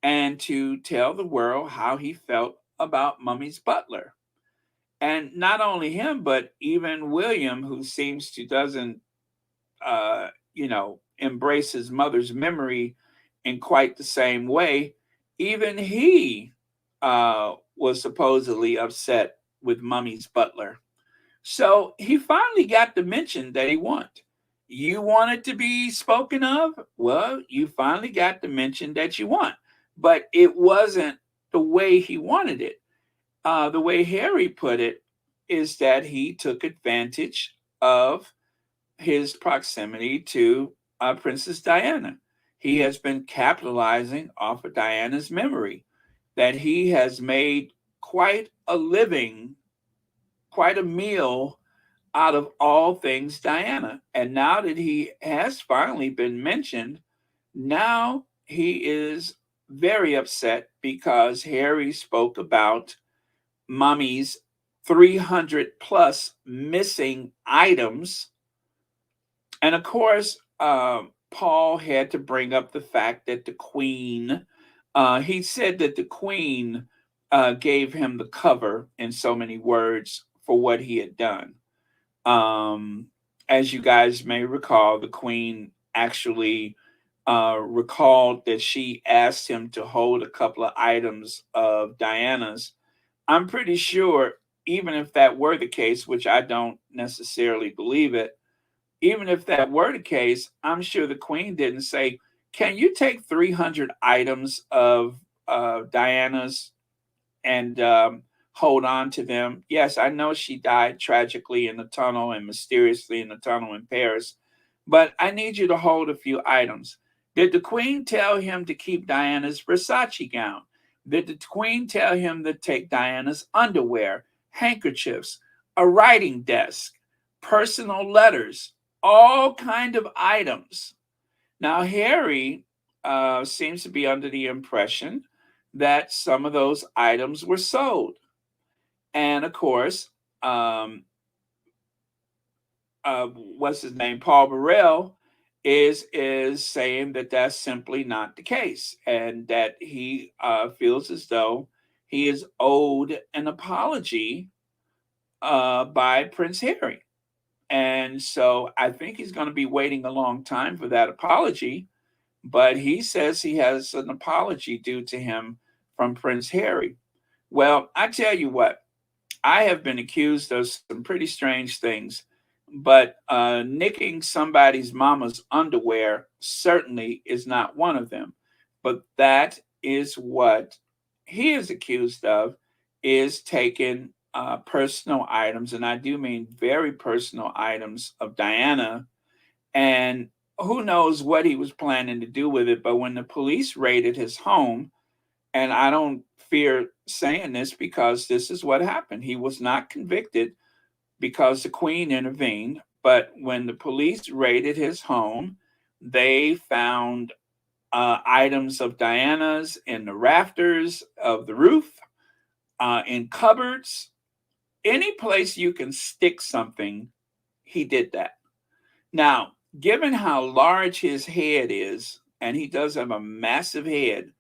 and to tell the world how he felt about Mummy's butler. And not only him, but even William, who seems to doesn't, embrace his mother's memory in quite the same way. Even he was supposedly upset with Mummy's butler. So he finally got the mention that he wanted. You wanted to be spoken of? Well, you finally got the mention that you want. But it wasn't the way he wanted it. The way Harry put it is that he took advantage of his proximity to Princess Diana. He has been capitalizing off of Diana's memory, that he has made quite a living, quite a meal out of all things Diana. And now that he has finally been mentioned, now he is very upset because Harry spoke about Mommy's 300 plus missing items. And of course, Paul had to bring up the fact that the Queen, he said that the Queen gave him the cover in so many words for what he had done. As you guys may recall, the Queen actually recalled that she asked him to hold a couple of items of Diana's. I'm pretty sure, even if that were the case, which I don't necessarily believe it, even if that were the case, I'm sure the Queen didn't say, can you take 300 items of Diana's and hold on to them? Yes, I know she died tragically in the tunnel and mysteriously in the tunnel in Paris, but I need you to hold a few items. Did the Queen tell him to keep Diana's Versace gown? Did the Queen tell him to take Diana's underwear, handkerchiefs, a writing desk, personal letters, all kind of items? Now, Harry seems to be under the impression that some of those items were sold. And of course, what's his name? Paul Burrell is saying that that's simply not the case, and that he feels as though he is owed an apology by Prince Harry. And so I think he's going to be waiting a long time for that apology, but he says he has an apology due to him from Prince Harry. Well, I tell you what, I have been accused of some pretty strange things, but nicking somebody's mama's underwear certainly is not one of them. But that is what he is accused of, is taking personal items, and I do mean very personal items of Diana. And who knows what he was planning to do with it. But when the police raided his home, and I don't fear saying this because this is what happened, he was not convicted because the Queen intervened. But when the police raided his home, they found items of Diana's in the rafters of the roof, in cupboards, any place you can stick something, he did that. Now, given how large his head is, and he does have a massive head,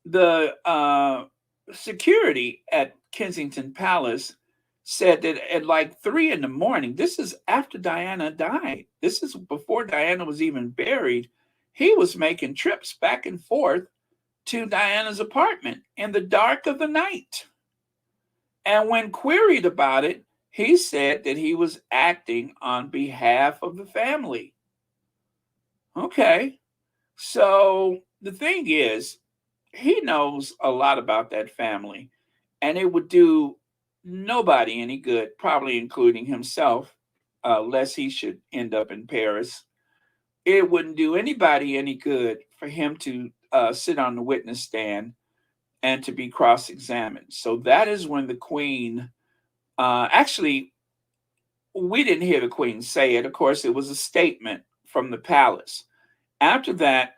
the security at Kensington Palace said that at like 3 a.m, this is after Diana died, this is before Diana was even buried, he was making trips back and forth to Diana's apartment in the dark of the night. And when queried about it, he said that he was acting on behalf of the family. Okay, so the thing is, he knows a lot about that family, and it would do nobody any good, probably including himself, lest he should end up in Paris. It wouldn't do anybody any good for him to sit on the witness stand and to be cross-examined. So that is when the Queen, actually, we didn't hear the Queen say it. Of course, it was a statement from the palace. After that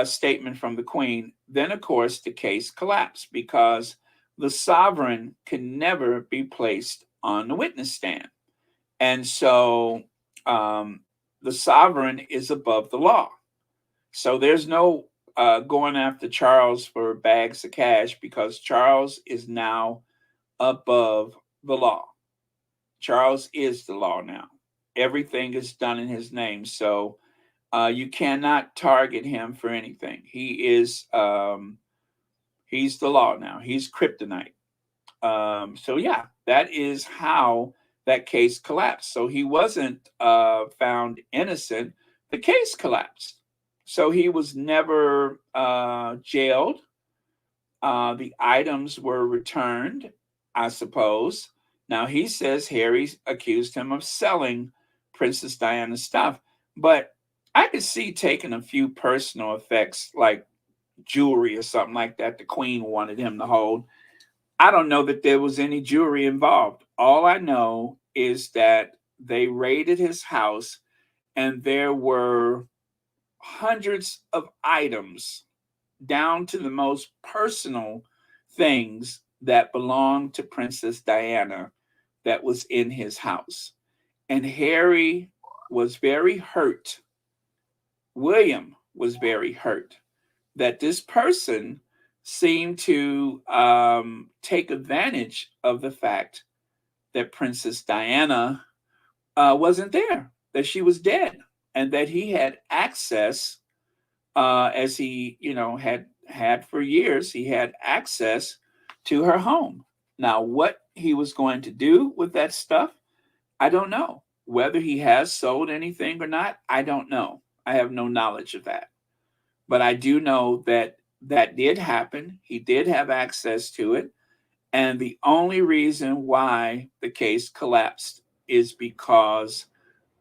statement from the Queen, then, of course, the case collapsed because the sovereign can never be placed on the witness stand. And so the sovereign is above the law. So there's no going after Charles for bags of cash because Charles is now above the law. Charles is the law now. Everything is done in his name. So you cannot target him for anything. He is, he's the law now. He's kryptonite. So yeah, that is how that case collapsed. So he wasn't found innocent. The case collapsed. So he was never jailed. The items were returned, I suppose. Now, he says Harry accused him of selling Princess Diana's stuff. But I could see taking a few personal effects like jewelry or something like that the Queen wanted him to hold. I don't know that there was any jewelry involved. All I know is that they raided his house and there were hundreds of items down to the most personal things that belonged to Princess Diana that was in his house. And Harry was very hurt. William was very hurt that this person seemed to take advantage of the fact that Princess Diana wasn't there, that she was dead, and that he had access, as he, had for years, he had access to her home. Now, what he was going to do with that stuff, I don't know. Whether he has sold anything or not, I don't know. I have no knowledge of that. But I do know that that did happen. He did have access to it. And the only reason why the case collapsed is because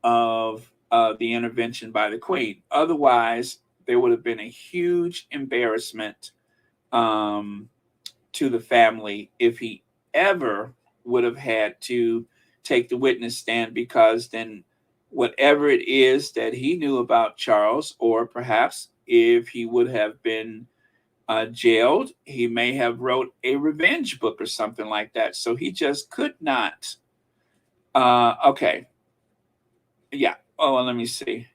of the intervention by the Queen. Otherwise, there would have been a huge embarrassment to the family if he ever would have had to take the witness stand, because then whatever it is that he knew about Charles, or perhaps if he would have been jailed, he may have wrote a revenge book or something like that. So he just could not. Okay. Yeah. Oh, well, let me see.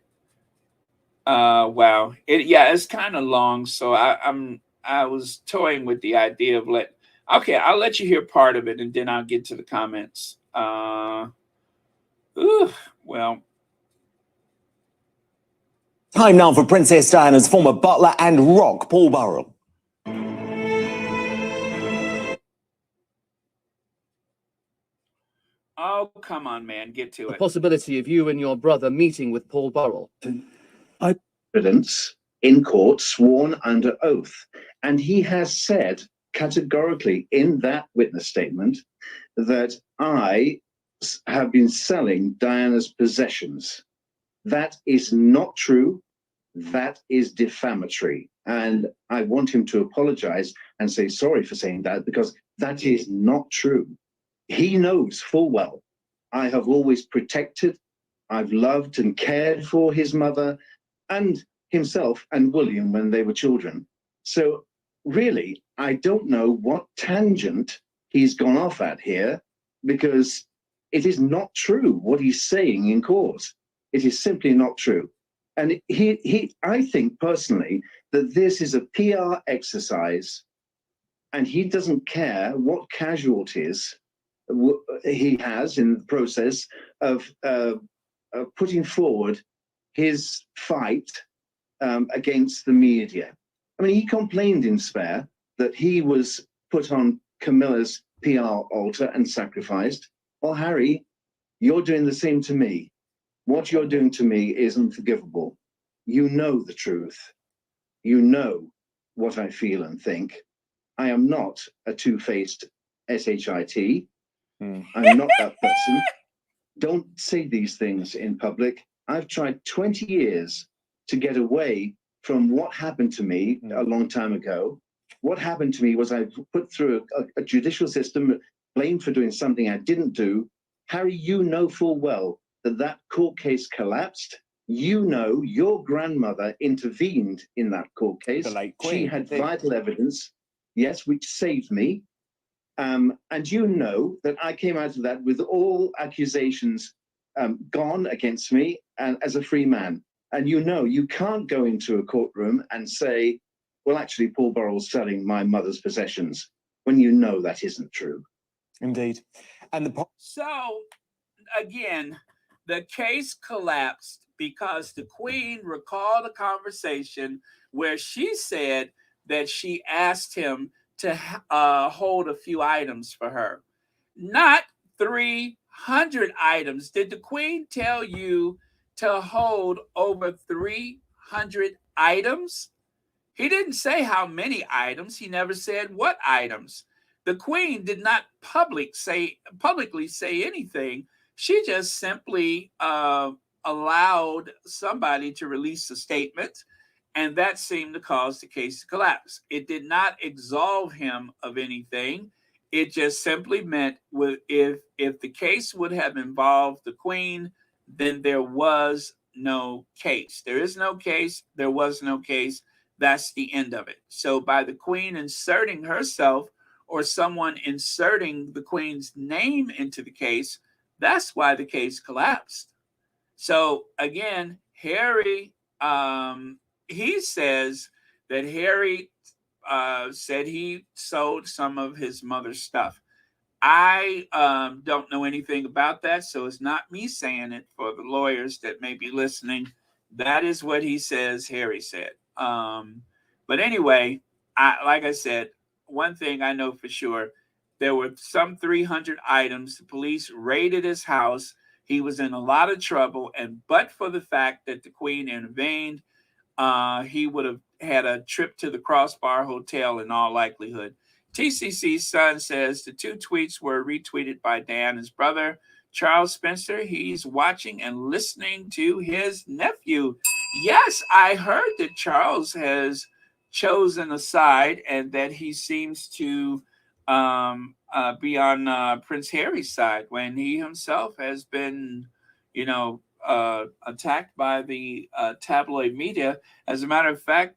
Wow. It's kind of long. So I was toying with the idea of I'll let you hear part of it and then I'll get to the comments. Well. Time now for Princess Diana's former butler and rock, Paul Burrell. Oh, come on, man. Get to it. The possibility of you and your brother meeting with Paul Burrell. Evidence in court, sworn under oath. And he has said categorically in that witness statement that I have been selling Diana's possessions. That is not true. That is defamatory. And I want him to apologize and say sorry for saying that, because that is not true. He knows full well I have always protected, I've loved and cared for his mother and himself and William when they were children. So really, I don't know what tangent he's gone off at here, because it is not true what he's saying in court. It is simply not true. And I think personally that this is a PR exercise, and he doesn't care what casualties he has in the process of putting forward his fight against the media. I mean, he complained in Spare that he was put on Camilla's PR altar and sacrificed. Well, Harry, you're doing the same to me. What you're doing to me is unforgivable. You know the truth. You know what I feel and think. I am not a two-faced SHIT. I'm not that person. Don't say these things in public. I've tried 20 years to get away from what happened to me a long time ago. What happened to me was I put through a judicial system, blamed for doing something I didn't do. Harry, you know full well that that court case collapsed. You know your grandmother intervened in that court case. She had vital evidence, yes, which saved me. And you know that I came out of that with all accusations gone against me and as a free man. And you know you can't go into a courtroom and say, well, actually, Paul Burrell's selling my mother's possessions, when you know that isn't true. Indeed. And So, again, the case collapsed because the Queen recalled a conversation where she said that she asked him to hold a few items for her. Not 300 items. Did the Queen tell you to hold over 300 items? He didn't say how many items. He never said what items. The Queen did not publicly say anything. She just simply allowed somebody to release a statement, and that seemed to cause the case to collapse. It did not absolve him of anything. It just simply meant if the case would have involved the Queen, then there was no case. There is no case. There was no case. That's the end of it. So by the Queen inserting herself or someone inserting the Queen's name into the case, that's why the case collapsed. So again, Harry, he says that Harry said he sold some of his mother's stuff. I don't know anything about that, so it's not me saying it. For the lawyers that may be listening, that is what he says Harry said. But anyway, like I said, one thing I know for sure, there were some 300 items. The police raided his house. He was in a lot of trouble, and but for the fact that the Queen intervened, he would have had a trip to the Crossbar Hotel in all likelihood. TCC's son says the two tweets were retweeted by Diana's brother, Charles Spencer. He's watching and listening to his nephew. Yes, I heard that Charles has chosen a side and that he seems to be on Prince Harry's side when he himself has been, attacked by the tabloid media. As a matter of fact,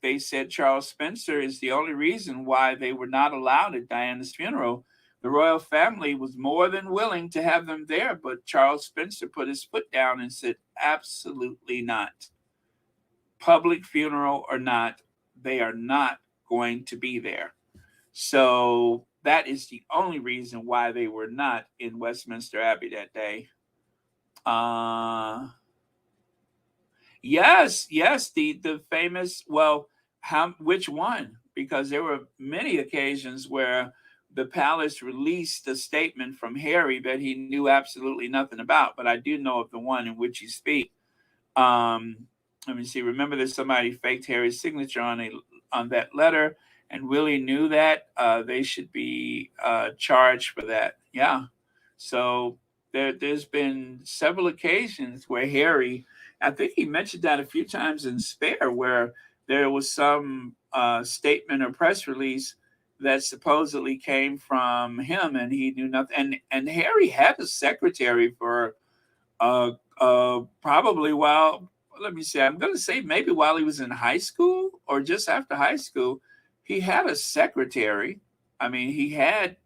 they said Charles Spencer is the only reason why they were not allowed at Diana's funeral. The royal family was more than willing to have them there, but Charles Spencer put his foot down and said, absolutely not. Public funeral or not, they are not going to be there. So that is the only reason why they were not in Westminster Abbey that day. Yes, the famous, which one? Because there were many occasions where the palace released a statement from Harry that he knew absolutely nothing about, but I do know of the one in which you speak. Let me see. Remember that somebody faked Harry's signature on that letter, and Willie knew that. They should be charged for that. Yeah. So there's been several occasions where Harry, I think he mentioned that a few times in Spare, where there was some statement or press release that supposedly came from him and he knew nothing. And Harry had a secretary for probably I'm going to say maybe while he was in high school or just after high school, he had a secretary. I mean, he had,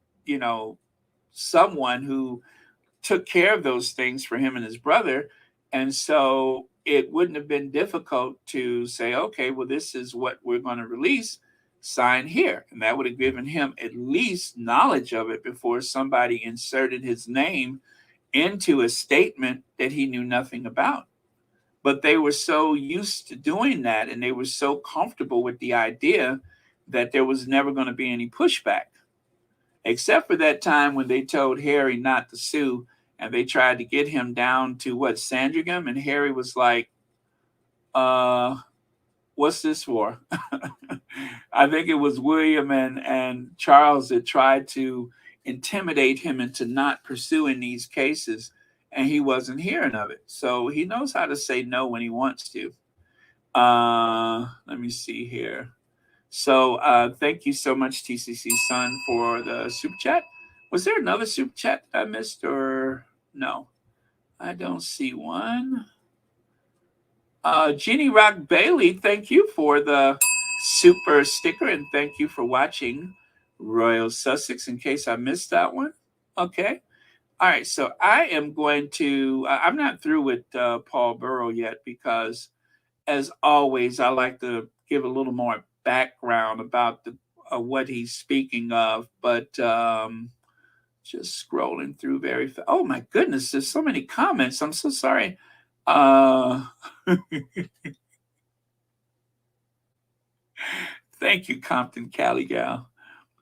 someone who took care of those things for him and his brother. And so it wouldn't have been difficult to say, okay, well, this is what we're going to release, sign here. And that would have given him at least knowledge of it before somebody inserted his name into a statement that he knew nothing about. But they were so used to doing that, and they were so comfortable with the idea that there was never going to be any pushback, except for that time when they told Harry not to sue, and they tried to get him down to Sandringham, and Harry was like, what's this for? I think it was William and Charles that tried to intimidate him into not pursuing these cases, and he wasn't hearing of it. So he knows how to say no when he wants to. Let me see here. So thank you so much, TCC Son, for the super chat. Was there another super chat that I missed, or no? I don't see one. Jeannie Rock Bailey, thank you for the super sticker, and thank you for watching Royal Sussex, in case I missed that one. Okay. All right, so I am going to, I'm not through with Paul Burrell yet, because as always, I like to give a little more background about what he's speaking of, but just scrolling through very fast. Oh my goodness, there's so many comments. I'm so sorry. Thank you, Compton Cali Gal.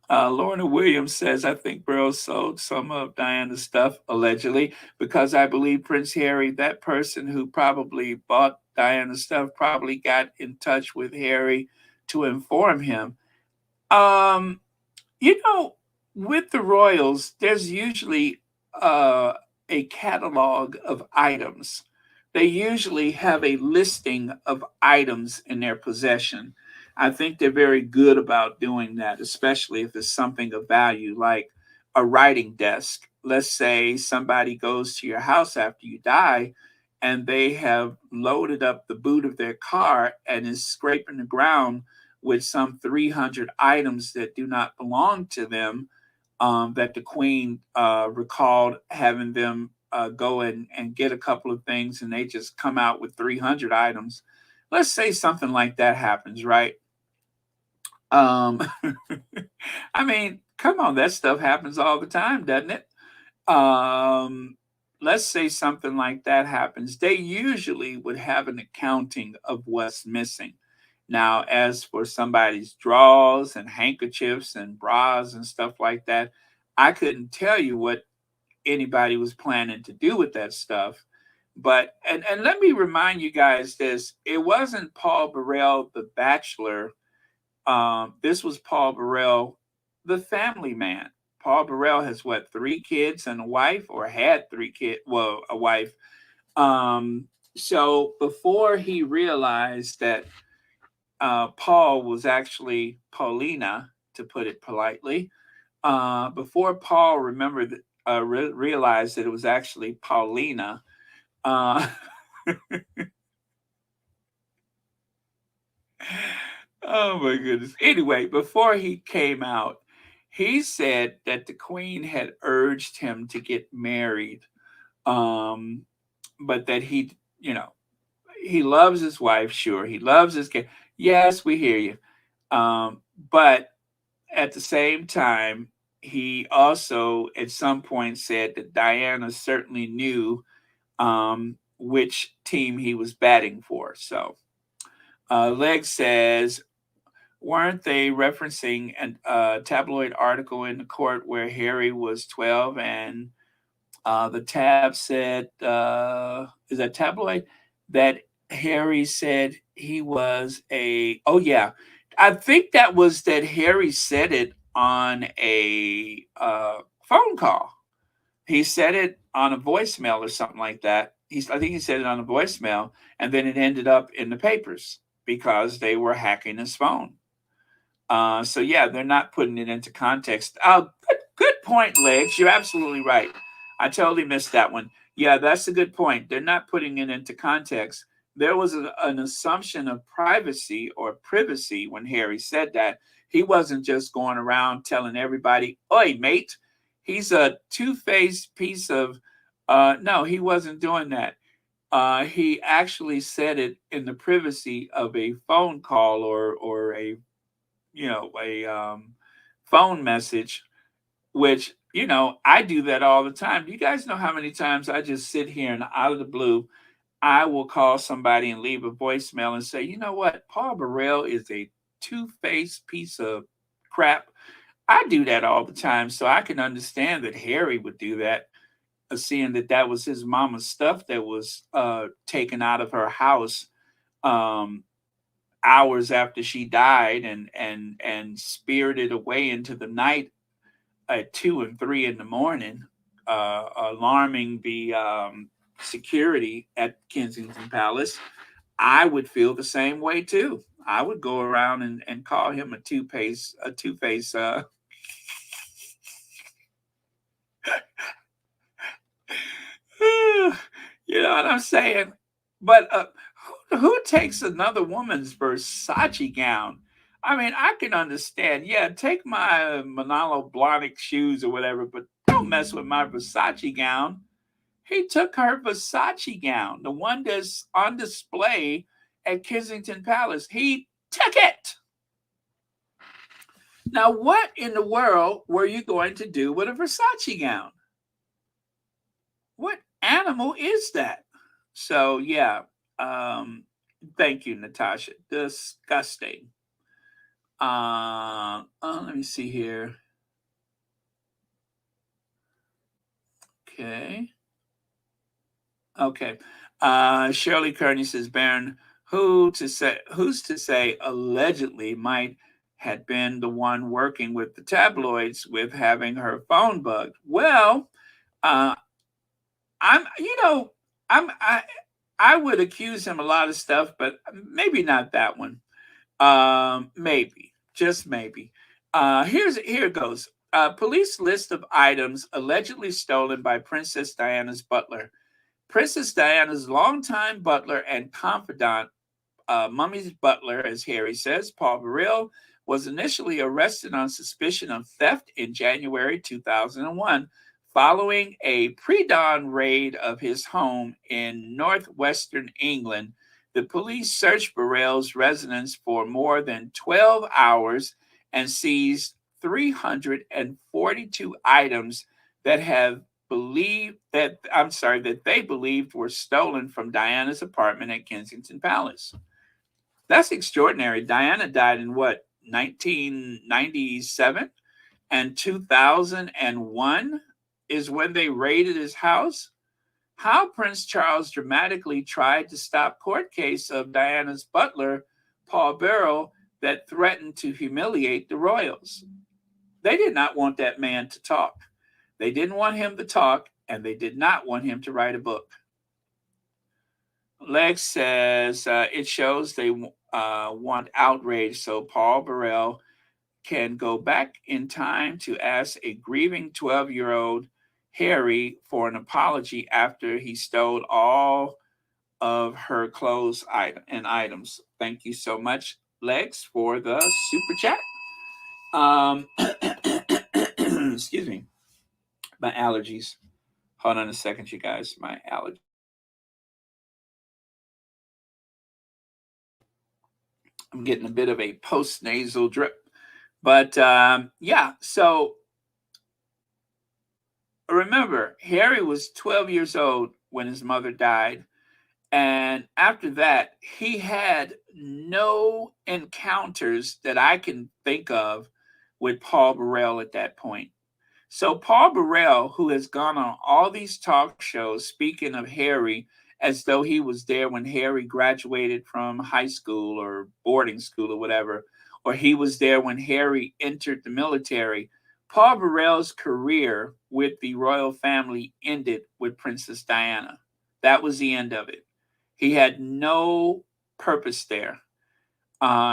Lorna Williams says, I think Burrell sold some of Diana's stuff, allegedly, because I believe Prince Harry, that person who probably bought Diana's stuff, probably got in touch with Harry to inform him. With the royals, there's usually a catalog of items. They usually have a listing of items in their possession. I think they're very good about doing that, especially if it's something of value, like a writing desk. Let's say somebody goes to your house after you die and they have loaded up the boot of their car and is scraping the ground with some 300 items that do not belong to them, that the Queen recalled having them go and get a couple of things, and they just come out with 300 items. Let's say something like that happens, right? I mean, come on, that stuff happens all the time, doesn't it? Let's say something like that happens. They usually would have an accounting of what's missing. Now, as for somebody's drawers and handkerchiefs and bras and stuff like that, I couldn't tell you what anybody was planning to do with that stuff. But and let me remind you guys this: it wasn't Paul Burrell, the bachelor. This was Paul Burrell, the family man. Paul Burrell has what, 3 kids and a wife, or had 3 kids, well, a wife. So before he realized that Paul was actually Paulina, to put it politely, before Paul realized that it was actually Paulina, oh my goodness. Anyway, before he came out, he said that the Queen had urged him to get married, but that he, he loves his wife, sure. He loves his kid. Yes, we hear you. But at the same time, he also at some point said that Diana certainly knew which team he was batting for. So Leg says, weren't they referencing a tabloid article in the court where Harry was 12 and the tab said, is that tabloid? That Harry said he was oh yeah. I think that was that Harry said it on a phone call. He said it on a voicemail or something like that. I think he said it on a voicemail, and then it ended up in the papers because they were hacking his phone. So yeah, they're not putting it into context. Good point, Legs. You're absolutely right. I totally missed that one. Yeah, that's a good point. They're not putting it into context. There was an assumption of privacy or privacy when Harry said that. He wasn't just going around telling everybody, "Oi, mate." He's a two-faced piece of. No, he wasn't doing that. He actually said it in the privacy of a phone call or a phone message, which, I do that all the time. Do you guys know how many times I just sit here and out of the blue, I will call somebody and leave a voicemail and say, you know what, Paul Burrell is a two-faced piece of crap. I do that all the time, so I can understand that Harry would do that, seeing that was his mama's stuff that was taken out of her house hours after she died and spirited away into the night at 2 and 3 in the morning, alarming the security at Kensington Palace. I would feel the same way too. I would go around and call him a two-face. You know what I'm saying? But who takes another woman's Versace gown? I mean, I can understand. Yeah, take my Manolo Blahnik shoes or whatever, but don't mess with my Versace gown. He took her Versace gown, the one that's on display at Kensington Palace. He took it. Now, what in the world were you going to do with a Versace gown? What animal is that? So, yeah. Thank you, Natasha. Disgusting. Let me see here. Okay. Shirley Kearney says, Baron, who's to say allegedly might had been the one working with the tabloids with having her phone bugged. Well, I would accuse him a lot of stuff, but maybe not that one. Maybe, just maybe. Here it goes. Police list of items allegedly stolen by Princess Diana's butler. Princess Diana's longtime butler and confidant, Mummy's butler, as Harry says, Paul Burrell, was initially arrested on suspicion of theft in January 2001, following a pre-dawn raid of his home in northwestern England. The police searched Burrell's residence for more than 12 hours and seized 342 items that they believed were stolen from Diana's apartment at Kensington Palace. That's extraordinary. Diana died in what, 1997? And 2001 is when they raided his house? How Prince Charles dramatically tried to stop court case of Diana's butler, Paul Burrell, that threatened to humiliate the royals. They did not want that man to talk. They didn't want him to talk, and they did not want him to write a book. Lex says it shows they want outrage so Paul Burrell can go back in time to ask a grieving 12-year-old Harry for an apology after he stole all of her clothes and items. Thank you so much, Lex, for the super chat. Excuse me. My allergies. Hold on a second, you guys. My allergies. I'm getting a bit of a post-nasal drip. But yeah, so remember, Harry was 12 years old when his mother died. And after that, he had no encounters that I can think of with Paul Burrell at that point. So Paul Burrell, who has gone on all these talk shows speaking of Harry as though he was there when Harry graduated from high school or boarding school or whatever, or he was there when Harry entered the military. Paul Burrell's career with the royal family ended with Princess Diana. That was the end of it. He had no purpose there.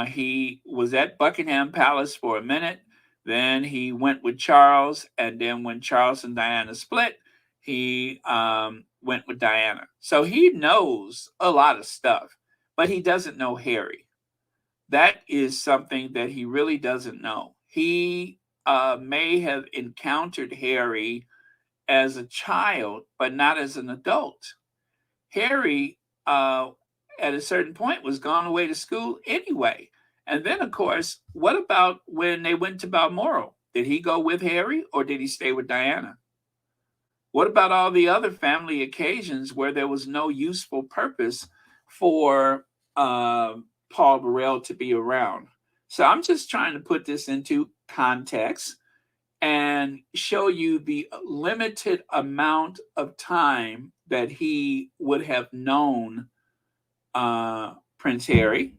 He was at Buckingham Palace for a minute. Then he went with Charles. And then when Charles and Diana split, he went with Diana. So he knows a lot of stuff, but he doesn't know Harry. That is something that he really doesn't know. He may have encountered Harry as a child, but not as an adult. Harry, at a certain point, was gone away to school anyway. And then, of course, what about when they went to Balmoral? Did he go with Harry or did he stay with Diana? What about all the other family occasions where there was no useful purpose for Paul Burrell to be around? So I'm just trying to put this into context and show you the limited amount of time that he would have known Prince Harry,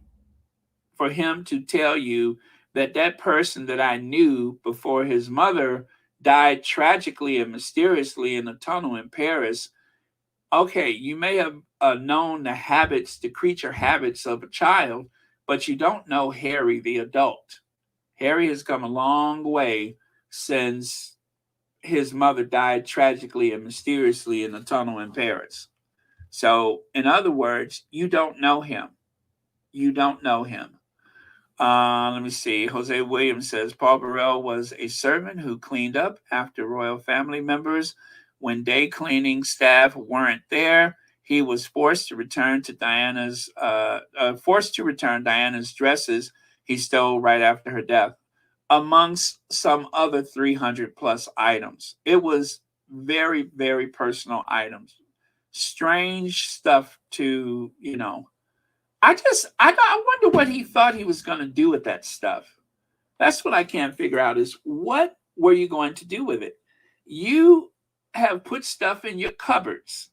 for him to tell you that that person that I knew before his mother died tragically and mysteriously in a tunnel in Paris. Okay, you may have known the creature habits of a child, but you don't know Harry the adult. Harry has come a long way since his mother died tragically and mysteriously in a tunnel in Paris. So, in other words, you don't know him. You don't know him. Let me see. Jose Williams says Paul Burrell was a servant who cleaned up after royal family members. When day cleaning staff weren't there, he was forced to return Diana's dresses he stole right after her death, amongst some other 300 plus items. It was very, very personal items. Strange stuff to, I wonder what he thought he was going to do with that stuff. That's what I can't figure out is what were you going to do with it? You have put stuff in your cupboards.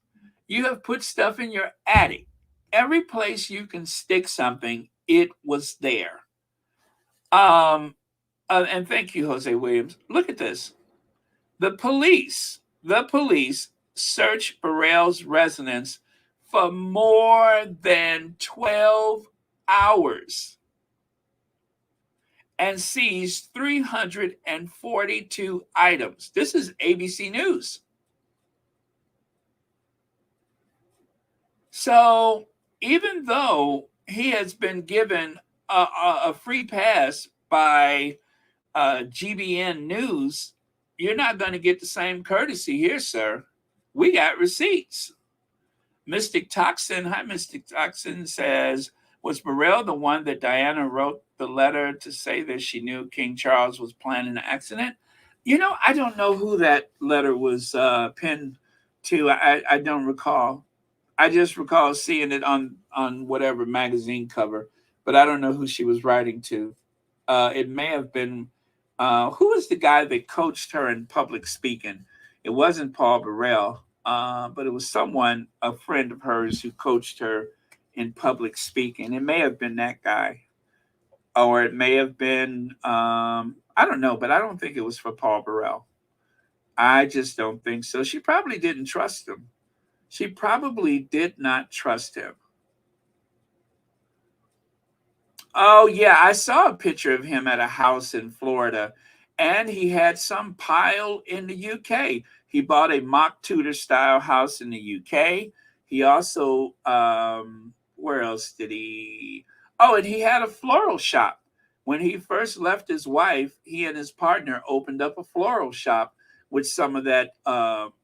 You have put stuff in your attic. Every place you can stick something, it was there. And thank you, Jose Williams. Look at this. The police searched Burrell's residence for more than 12 hours. and seized 342 items. This is ABC News. So even though he has been given a free pass by GBN News, you're not going to get the same courtesy here, sir. We got receipts. Mystic Toxin, hi Mystic Toxin, says, was Burrell the one that Diana wrote the letter to say that she knew King Charles was planning an accident? You know, I don't know who that letter was pinned to. I don't recall. I just recall seeing it on whatever magazine cover, but I don't know who she was writing to. It may have been, who was the guy that coached her in public speaking? It wasn't Paul Burrell. But it was someone, a friend of hers, who coached her in public speaking. It may have been that guy, or it may have been, I don't know, but I don't think it was for Paul Burrell. I just don't think so. She probably didn't trust him. She probably did not trust him. Oh, yeah, I saw a picture of him at a house in Florida, and he had some pile in the UK. He bought a mock Tudor style house in the UK. He also, where else did he? Oh, and he had a floral shop. When he first left his wife, he and his partner opened up a floral shop with some of that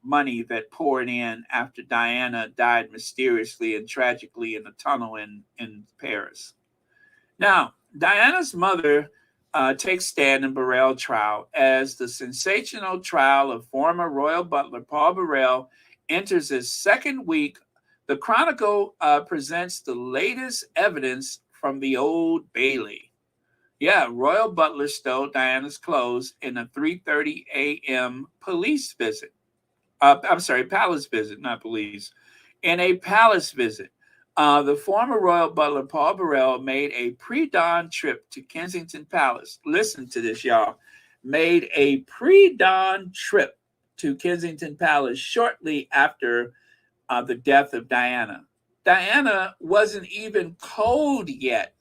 money that poured in after Diana died mysteriously and tragically in a tunnel in Paris. Now, Diana's mother takes stand in Burrell trial as the sensational trial of former royal butler Paul Burrell enters its second week. The Chronicle presents the latest evidence from the Old Bailey. Yeah, royal butler stole Diana's clothes in a 3:30 a.m. police visit. Palace visit, not police. In a palace visit. The former royal butler Paul Burrell made a pre-dawn trip to Kensington Palace. Listen to this, y'all. Made a pre-dawn trip to Kensington Palace shortly after the death of Diana. Diana wasn't even cold yet.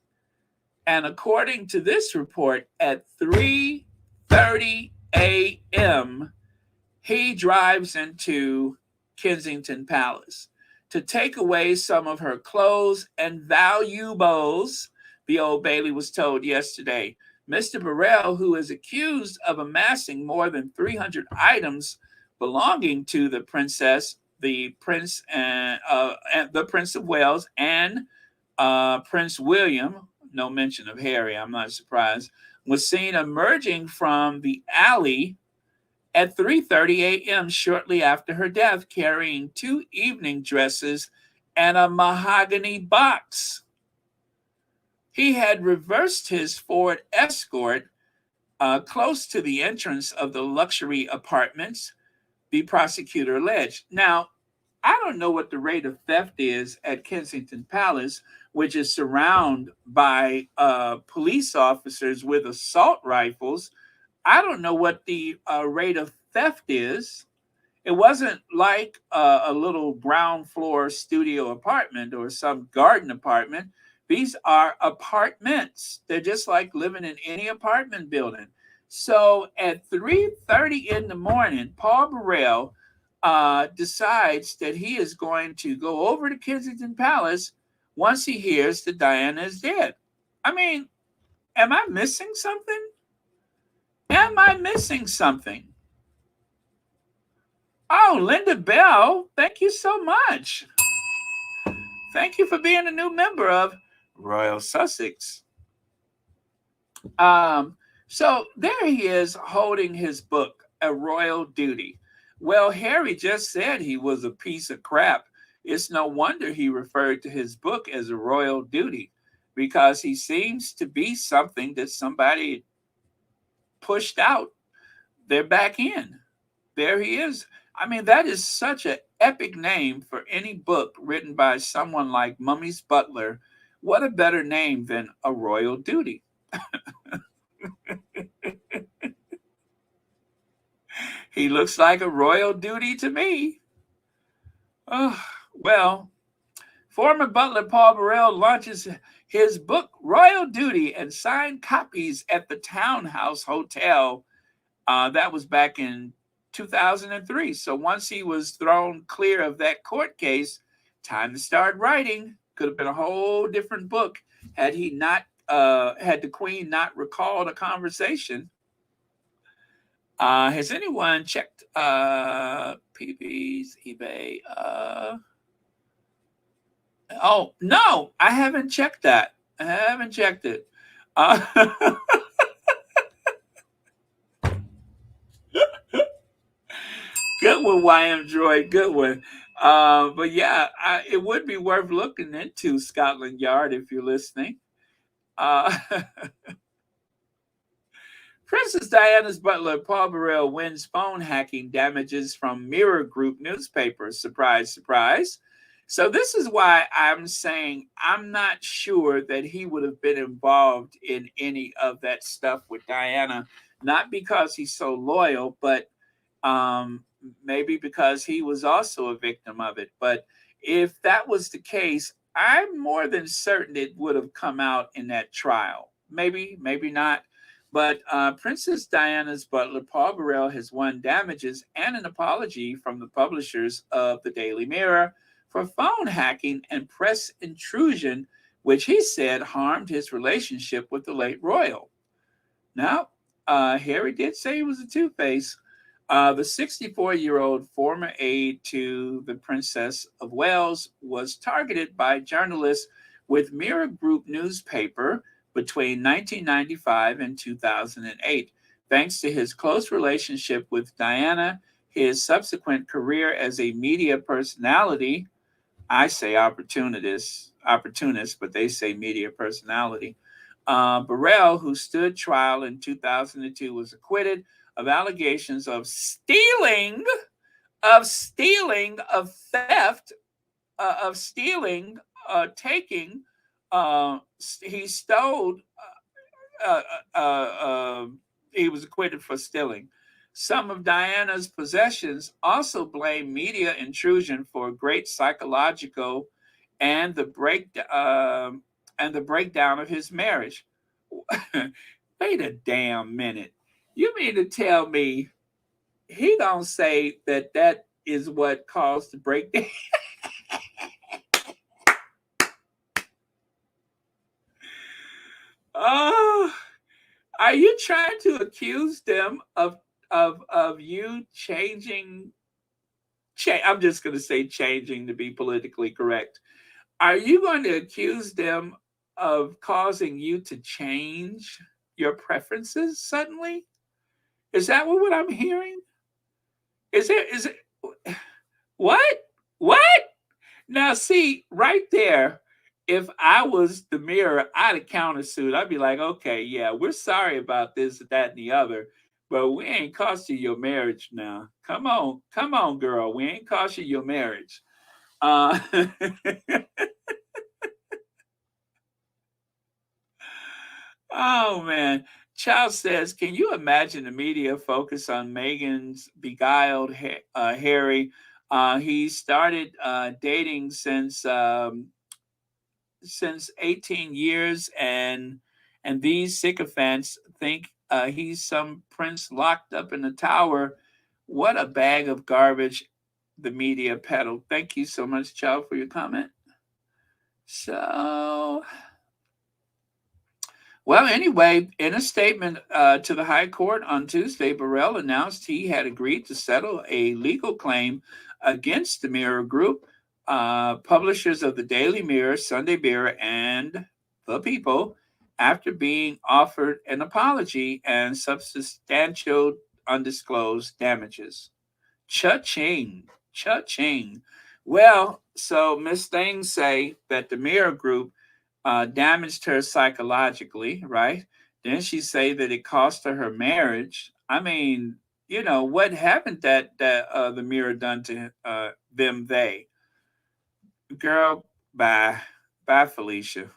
And according to this report, at 3:30 a.m., he drives into Kensington Palace to take away some of her clothes and valuables, the Old Bailey was told yesterday. Mr. Burrell, who is accused of amassing more than 300 items belonging to the princess, the Prince the Prince of Wales, and Prince William, no mention of Harry, I'm not surprised, was seen emerging from the alley at 3:30 a.m. shortly after her death, carrying 2 evening dresses and a mahogany box. He had reversed his Ford Escort close to the entrance of the luxury apartments, the prosecutor alleged. Now, I don't know what the rate of theft is at Kensington Palace, which is surrounded by police officers with assault rifles. I don't know what the rate of theft is. It wasn't like a little ground floor studio apartment or some garden apartment. These are apartments. They're just like living in any apartment building. So at 3:30 in the morning, Paul Burrell decides that he is going to go over to Kensington Palace once he hears that Diana is dead. I mean, am I missing something? Am I missing something? Oh, Linda Bell, thank you so much. Thank you for being a new member of Royal Sussex. So there he is holding his book, A Royal Duty. Well, Harry just said he was a piece of crap. It's no wonder he referred to his book as A Royal Duty, because he seems to be something that somebody pushed out. They're back in. There he is. I mean, that is such an epic name for any book written by someone like Mummy's Butler. What a better name than A Royal Duty. He looks like a royal duty to me. Oh, well, Former butler Paul Burrell launches his book Royal Duty and signed copies at the Townhouse Hotel. That was back in 2003. So once he was thrown clear of that court case, time to start writing. Could have been a whole different book had he not had the Queen not recalled a conversation. Has anyone checked PB's eBay? Oh no, I haven't checked that. I haven't checked it. Good one, YM Droid. Good one. But yeah, it would be worth looking into, Scotland Yard, if you're listening. Princess Diana's butler, Paul Burrell, wins phone hacking damages from Mirror Group newspaper. Surprise, surprise. So this is why I'm saying I'm not sure that he would have been involved in any of that stuff with Diana, not because he's so loyal, but maybe because he was also a victim of it. But if that was the case, I'm more than certain it would have come out in that trial. Maybe, maybe not. But Princess Diana's butler, Paul Burrell, has won damages and an apology from the publishers of the Daily Mirror for phone hacking and press intrusion, which he said harmed his relationship with the late royal. Now, Harry did say he was a two-face. The 64-year-old former aide to the Princess of Wales was targeted by journalists with Mirror Group newspaper between 1995 and 2008. Thanks to his close relationship with Diana, his subsequent career as a media personality, I say opportunist, but they say media personality. Burrell, who stood trial in 2002, was acquitted of allegations of stealing, of theft, of stealing, taking. He stole. He was acquitted for stealing. Some of Diana's possessions also blame media intrusion for great psychological and the breakdown of his marriage. Wait a damn minute. You mean to tell me he don't say that is what caused the breakdown? Oh, are you trying to accuse them of you changing? I'm just going to say changing to be politically correct. Are you going to accuse them of causing you to change your preferences suddenly? Is that what I'm hearing? Is it what? Now see, right there, if I was the Mirror, I'd have countersued. I'd be like, okay, yeah, we're sorry about this, that, and the other, but we ain't cost you your marriage now. Come on, girl. We ain't cost you your marriage. Oh, man. Charles says, can you imagine the media focus on Meghan's beguiled Harry? He started dating since 18 years, and these sycophants think he's some prince locked up in the tower. What a bag of garbage the media peddled. Thank you so much, Charles, for your comment. So, well, anyway, in a statement to the High Court on Tuesday, Burrell announced he had agreed to settle a legal claim against the Mirror Group, publishers of the Daily Mirror, Sunday Mirror, and The People, after being offered an apology and substantial undisclosed damages. Cha-ching. Well, so Ms. Things say that the Mirror Group damaged her psychologically, right? Then she say that it cost her marriage. I mean, you know, what happened that the Mirror done to them, they? Girl, bye, Felicia.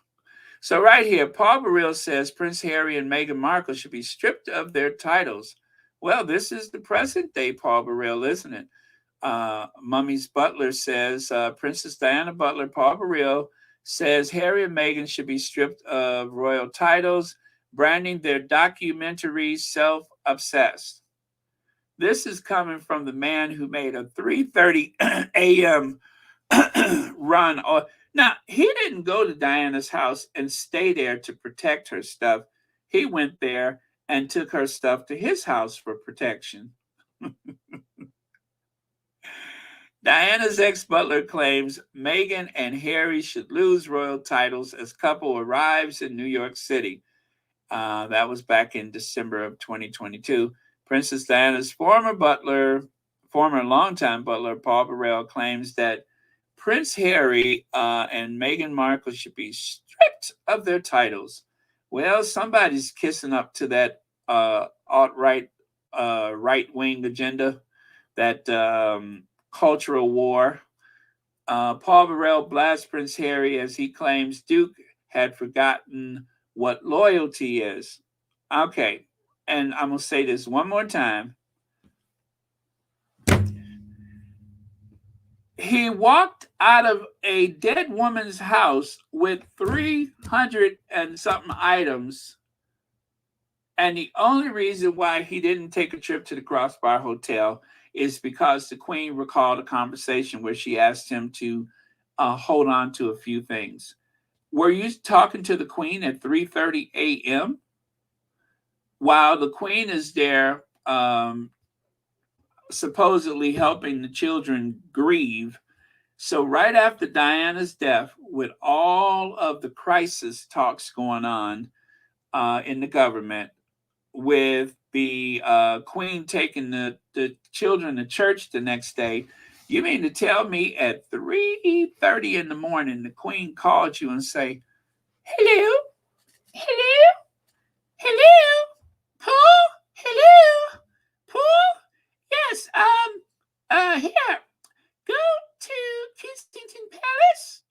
So right here, Paul Burrell says Prince Harry and Meghan Markle should be stripped of their titles. Well, this is the present day Paul Burrell, isn't it? Mummy's Butler says, Princess Diana Butler, Paul Burrell says Harry and Meghan should be stripped of royal titles, branding their documentary self-obsessed. This is coming from the man who made a 3:30 a.m. run. Now, he didn't go to Diana's house and stay there to protect her stuff. He went there and took her stuff to his house for protection. Diana's ex-butler claims Meghan and Harry should lose royal titles as couple arrives in New York City. That was back in December of 2022. Princess Diana's former longtime butler, Paul Burrell, claims that Prince Harry and Meghan Markle should be stripped of their titles. Well, somebody's kissing up to that alt-right, right-wing agenda, that cultural war. Paul Burrell blasts Prince Harry as he claims Duke had forgotten what loyalty is. Okay, and I'm going to say this one more time. He walked out of a dead woman's house with 300 and something items. And the only reason why he didn't take a trip to the Crossbar Hotel is because the Queen recalled a conversation where she asked him to hold on to a few things. Were you talking to the Queen at 3:30 a.m.? While the Queen is there supposedly helping the children grieve. So right after Diana's death, with all of the crisis talks going on in the government, with the Queen taking the children to church the next day, you mean to tell me at 3:30 in the morning, the Queen called you and say, hello, hello, hello, Paul, hello, Paul, yes, here, go to Kensington Palace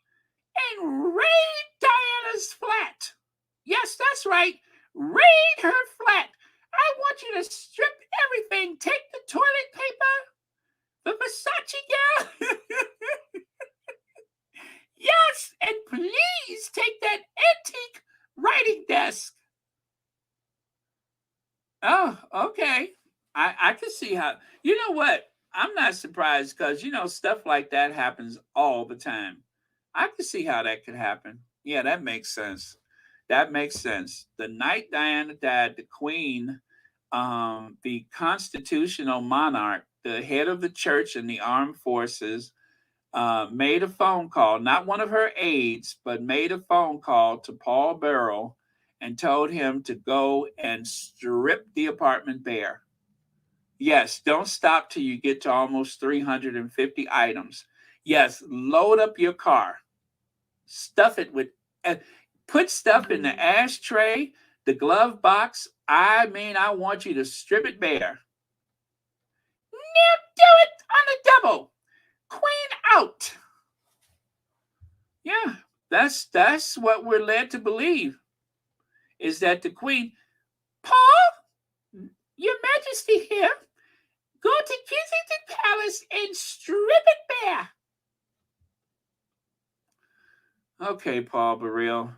and raid Diana's flat. Yes, that's right. Raid her flat. I want you to strip everything. Take the toilet paper, the Versace gown. Yes, and please take that antique writing desk. Oh, okay. I can see how. You know what? I'm not surprised because, stuff like that happens all the time. I can see how that could happen. Yeah, that makes sense. That makes sense. The night Diana died, the Queen, the constitutional monarch, the head of the church and the armed forces, made a phone call, not one of her aides, but made a phone call to Paul Burrell and told him to go and strip the apartment bare. Yes, don't stop till you get to almost 350 items. Yes, load up your car. Stuff it with, put stuff in the ashtray, the glove box. I want you to strip it bare. Now do it on the double. Queen out. Yeah, that's what we're led to believe, is that the Queen, Paul, Your Majesty here, go to Kensington Palace and strip it bare. Okay, Paul Burrell.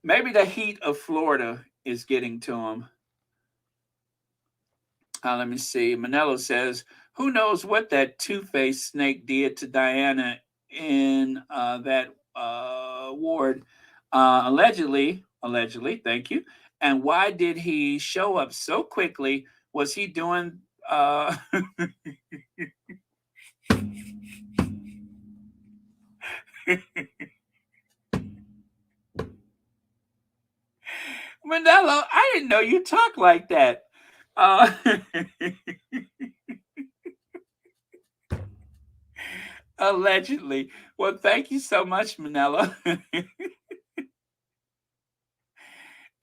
Maybe the heat of Florida is getting to him. Let me see. Manello says, who knows what that two-faced snake did to Diana in that ward? Allegedly, thank you. And why did he show up so quickly? Was he doing... Manello, I didn't know you talk like that. Allegedly. Well, thank you so much, Manello.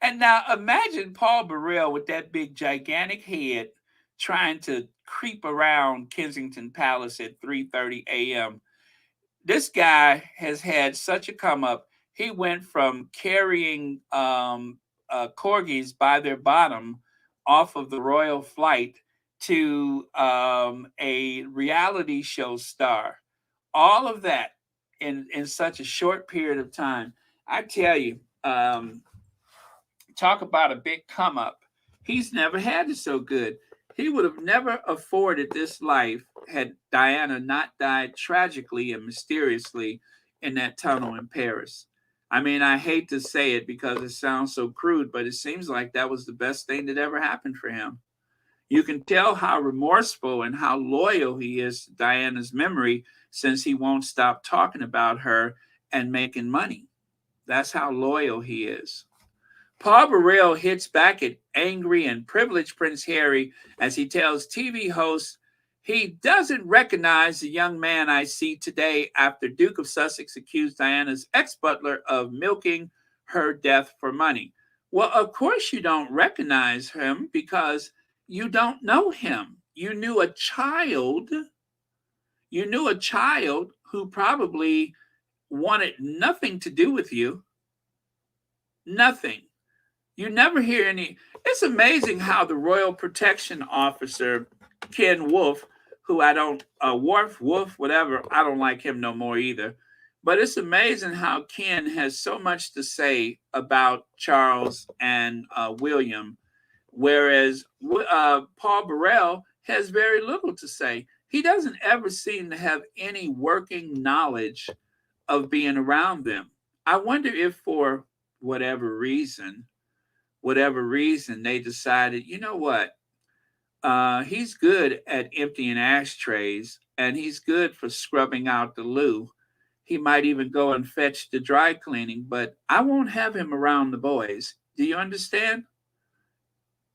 And now imagine Paul Burrell with that big gigantic head trying to creep around Kensington Palace at 3:30 a.m. This guy has had such a come up. He went from carrying corgis by their bottom off of the royal flight to a reality show star. All of that in such a short period of time. I tell you, talk about a big come up. He's never had it so good. He would have never afforded this life had Diana not died tragically and mysteriously in that tunnel in Paris. I mean, I hate to say it because it sounds so crude, but it seems like that was the best thing that ever happened for him. You can tell how remorseful and how loyal he is to Diana's memory since he won't stop talking about her and making money. That's how loyal he is. Paul Burrell hits back at angry and privileged Prince Harry as he tells TV hosts he doesn't recognize the young man I see today after Duke of Sussex accused Diana's ex-butler of milking her death for money. Well, of course you don't recognize him because you don't know him. You knew a child who probably wanted nothing to do with you. Nothing. You never hear any. It's amazing how the Royal Protection Officer, Ken Wolf, who I don't, Wolf, whatever, I don't like him no more either. But it's amazing how Ken has so much to say about Charles and William, whereas Paul Burrell has very little to say. He doesn't ever seem to have any working knowledge of being around them. I wonder if for whatever reason they decided, you know what, he's good at emptying ashtrays and he's good for scrubbing out the loo. He might even go and fetch the dry cleaning, but I won't have him around the boys. Do you understand?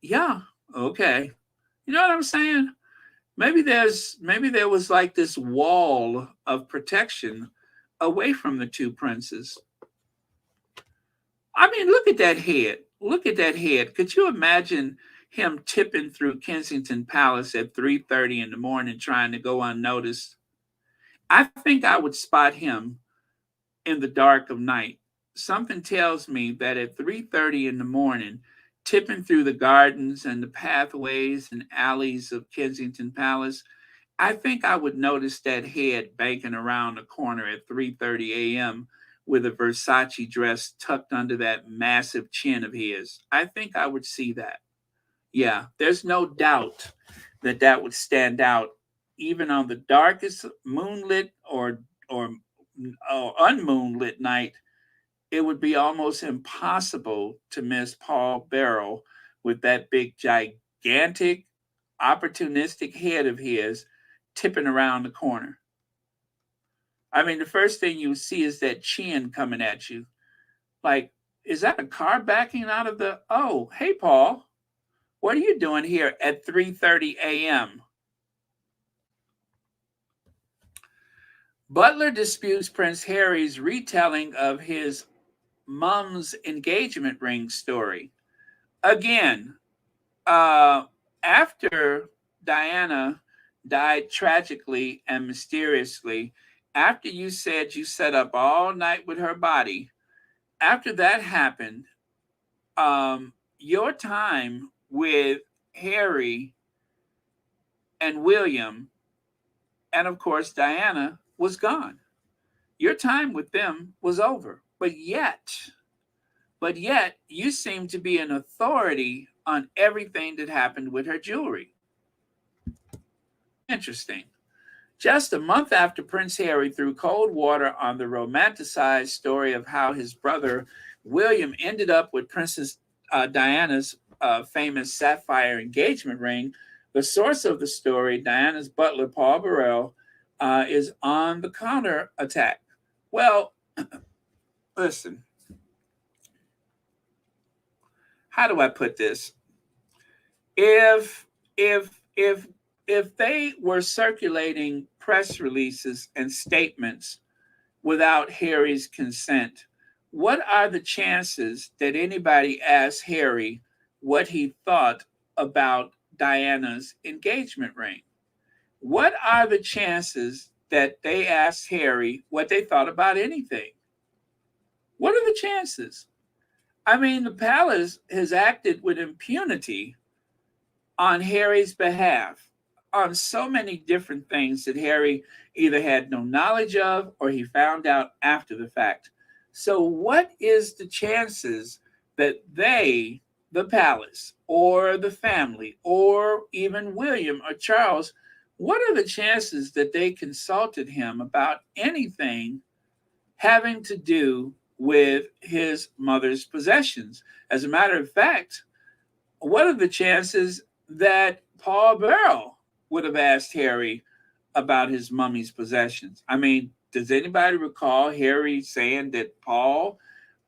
Yeah, okay. You know what I'm saying? Maybe there was like this wall of protection away from the two princes. I mean, look at that head. Look at that head. Could you imagine him tipping through Kensington Palace at 3:30 in the morning trying to go unnoticed? I think I would spot him in the dark of night. Something tells me that at 3:30 in the morning, tipping through the gardens and the pathways and alleys of Kensington Palace, I think I would notice that head banking around the corner at 3:30 a.m. with a Versace dress tucked under that massive chin of his. I think I would see that. Yeah, there's no doubt that that would stand out even on the darkest moonlit or unmoonlit night. It would be almost impossible to miss Paul Burrell with that big, gigantic, opportunistic head of his tipping around the corner. I mean, the first thing you see is that chin coming at you. Like, is that a car backing out of the... Oh, hey, Paul. What are you doing here at 3:30 a.m.? Butler disputes Prince Harry's retelling of his mom's engagement ring story. Again, after Diana died tragically and mysteriously, after you said you sat up all night with her body, after that happened, your time with Harry and William, and of course Diana, was gone. Your time with them was over. But yet, you seem to be an authority on everything that happened with her jewelry. Interesting. Just a month after Prince Harry threw cold water on the romanticized story of how his brother William ended up with Princess Diana's famous sapphire engagement ring, the source of the story, Diana's butler, Paul Burrell, is on the counter attack. Well, listen, how do I put this? If they were circulating press releases and statements without Harry's consent, what are the chances that anybody asked Harry what he thought about Diana's engagement ring? What are the chances that they asked Harry what they thought about anything? What are the chances? I mean, the palace has acted with impunity on Harry's behalf on so many different things that Harry either had no knowledge of or he found out after the fact. So, what is the chances that they, the palace, or the family, or even William or Charles, what are the chances that they consulted him about anything having to do with his mother's possessions? As a matter of fact, what are the chances that Paul Burrell would have asked Harry about his mummy's possessions? I mean, does anybody recall Harry saying that Paul,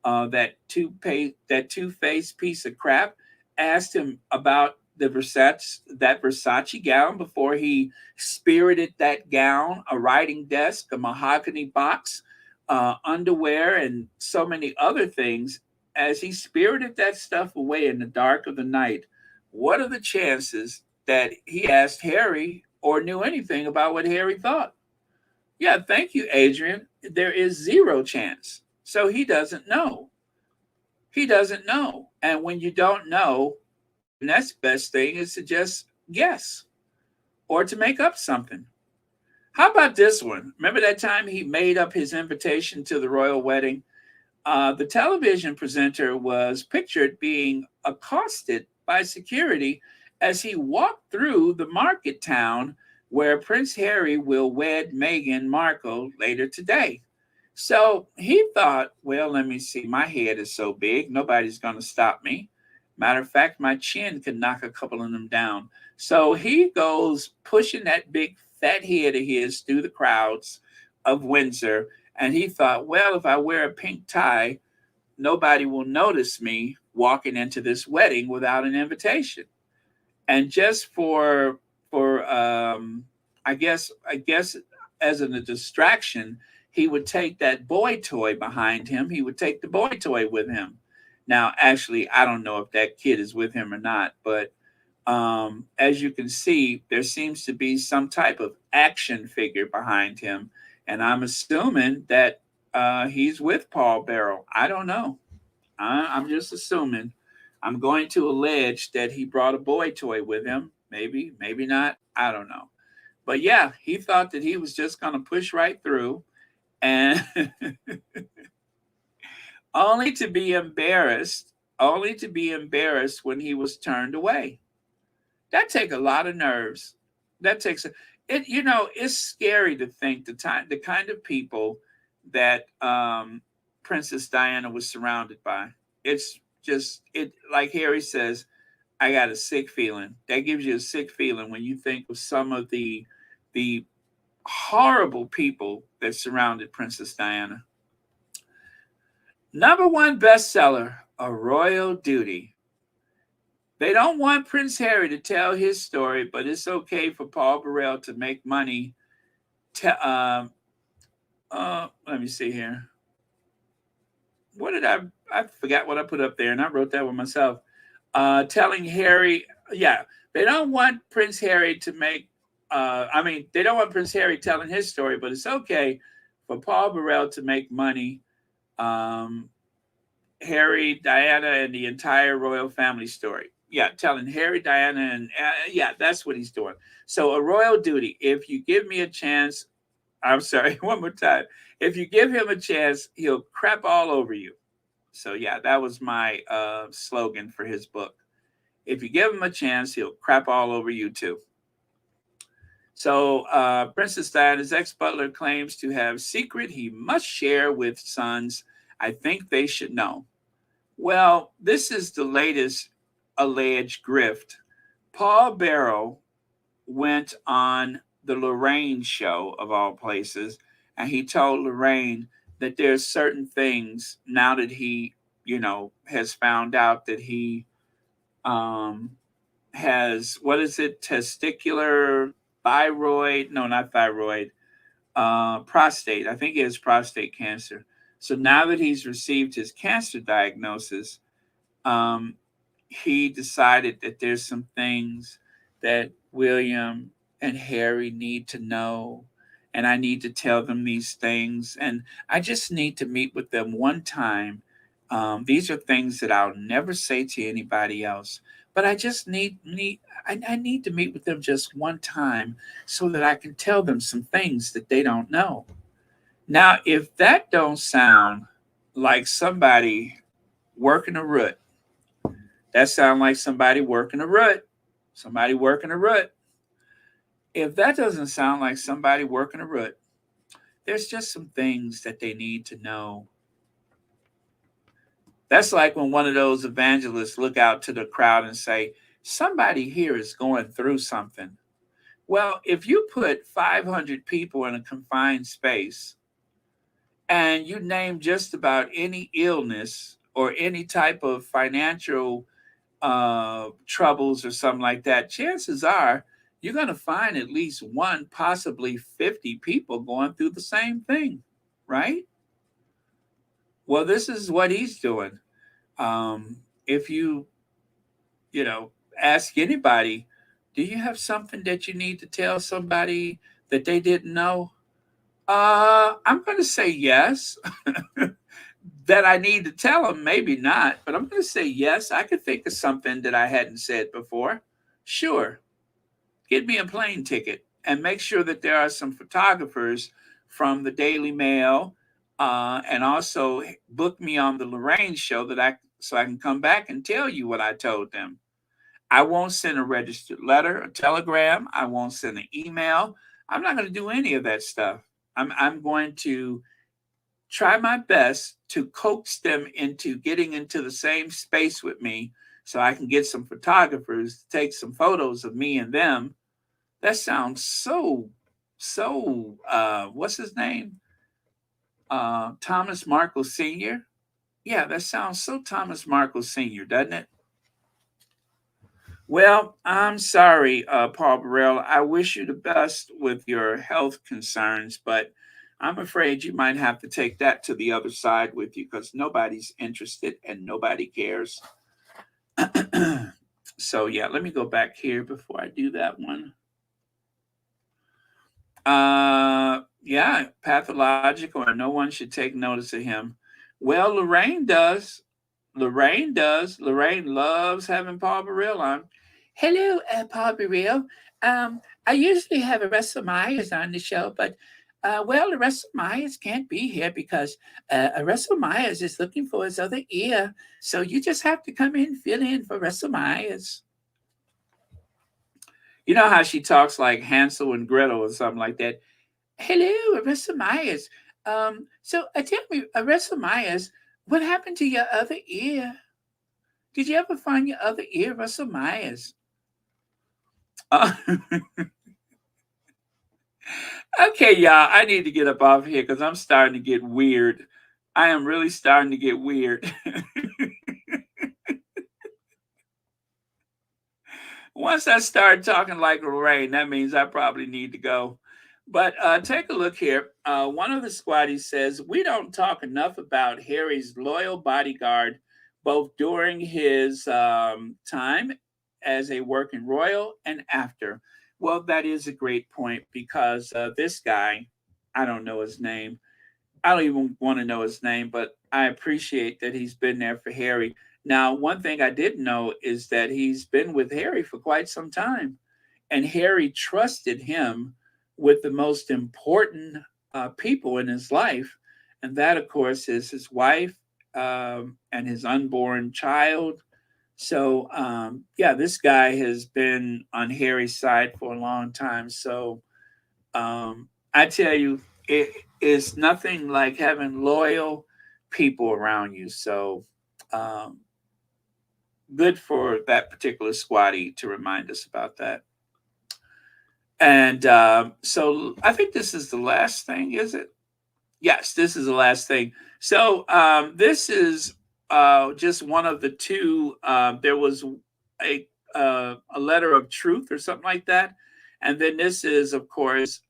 that two-faced piece of crap, asked him about that Versace gown before he spirited that gown, a writing desk, a mahogany box, underwear, and so many other things? As he spirited that stuff away in the dark of the night, what are the chances that he asked Harry or knew anything about what Harry thought? Yeah, thank you, Adrian. There is zero chance. So he doesn't know. He doesn't know. And when you don't know, the next best thing is to just guess or to make up something. How about this one? Remember that time he made up his invitation to the royal wedding? The television presenter was pictured being accosted by security as he walked through the market town where Prince Harry will wed Meghan Markle later today. So he thought, well, let me see, my head is so big, nobody's going to stop me. Matter of fact, my chin could knock a couple of them down. So he goes pushing that big fat head of his through the crowds of Windsor. And he thought, well, if I wear a pink tie, nobody will notice me walking into this wedding without an invitation. And just for I guess as a distraction, he would take that boy toy behind him. He would take the boy toy with him. Now, actually, I don't know if that kid is with him or not, but as you can see, there seems to be some type of action figure behind him. And I'm assuming that he's with Paul Burrell. I don't know. I'm just assuming. I'm going to allege that he brought a boy toy with him. Maybe, maybe not. I don't know. But yeah, he thought that he was just going to push right through and only to be embarrassed when he was turned away. That takes a lot of nerves. That takes it. You know, it's scary to think the kind of people that Princess Diana was surrounded by. It's just like Harry says, I got a sick feeling. That gives you a sick feeling when you think of some of the horrible people that surrounded Princess Diana. #1 bestseller, A Royal Duty. They don't want Prince Harry to tell his story, but it's okay for Paul Burrell to make money. Let me see here. What did I forgot what I put up there, and I wrote that one myself. Telling Harry, yeah, they don't want Prince Harry to make, they don't want Prince Harry telling his story, but it's okay for Paul Burrell to make money. Harry, Diana, and the entire royal family story. Yeah, telling Harry, Diana, and yeah, that's what he's doing. So A Royal Duty. If you give me a chance, I'm sorry, one more time. If you give him a chance, he'll crap all over you. So yeah, that was my slogan for his book. If you give him a chance, he'll crap all over you too. So Princess Diana's ex-butler claims to have secret he must share with sons. I think they should know. Well, this is the latest alleged grift. Paul Burrell went on the Lorraine show, of all places, and he told Lorraine that there's certain things now that he, has found out that he has, what is it, testicular thyroid? No, not thyroid, prostate. I think he has prostate cancer. So now that he's received his cancer diagnosis, he decided that there's some things that William and Harry need to know, and I need to tell them these things, and I just need to meet with them one time. These are things that I'll never say to anybody else. but I just I need to meet with them just one time so that I can tell them some things that they don't know. Now, if that don't sound like somebody working a root, that sound like somebody working a root, somebody working a root. If that doesn't sound like somebody working a root, there's just some things that they need to know. That's like when one of those evangelists look out to the crowd and say, somebody here is going through something. Well, if you put 500 people in a confined space and you name just about any illness or any type of financial troubles or something like that, chances are you're going to find at least one, possibly 50 people going through the same thing, right? Well, this is what he's doing. If you know, ask anybody, do you have something that you need to tell somebody that they didn't know? I'm going to say yes. That I need to tell them, maybe not, but I'm going to say yes. I could think of something that I hadn't said before. Sure. Get me a plane ticket and make sure that there are some photographers from the Daily Mail, and also book me on the Lorraine show so I can come back and tell you what I told them. I won't send a registered letter, a telegram. I won't send an email. I'm not going to do any of that stuff. I'm going to try my best to coax them into getting into the same space with me so I can get some photographers to take some photos of me and them. That sounds what's his name? Thomas Markle Sr. Yeah, that sounds so Thomas Markle Sr., doesn't it? Well, I'm sorry, Paul Burrell. I wish you the best with your health concerns, but I'm afraid you might have to take that to the other side with you because nobody's interested and nobody cares. So, yeah, let me go back here before I do that one. Yeah, pathological, and no one should take notice of him. Well, Lorraine does. Lorraine does. Lorraine loves having Paul Burrell on. Hello, Paul Burrell. I usually have Russell Myers on the show, but well, Russell Myers can't be here because Russell Myers is looking for his other ear. So you just have to come in, fill in for Russell Myers. You know how she talks like Hansel and Gretel or something like that. Hello, Russell Myers. So tell me, Russell Myers, what happened to your other ear? Did you ever find your other ear, Russell Myers? Okay, y'all, I need to get up off here because I'm starting to get weird. I am really starting to get weird. Once I start talking like Lorraine, that means I probably need to go. But take a look here. One of the squaddies says, we don't talk enough about Harry's loyal bodyguard, both during his time as a working royal and after. Well, that is a great point because this guy, I don't know his name. I don't even want to know his name, but I appreciate that he's been there for Harry. Now, one thing I didn't know is that he's been with Harry for quite some time, and Harry trusted him with the most important people in his life, and that, of course, is his wife and his unborn child. So, yeah, this guy has been on Harry's side for a long time. So, I tell you, it is nothing like having loyal people around you. So, good for that particular squatty to remind us about that. And so I think this is the last thing, is it? Yes, this is the last thing. So this is just one of the two. There was a letter of truth or something like that. And then this is, of course,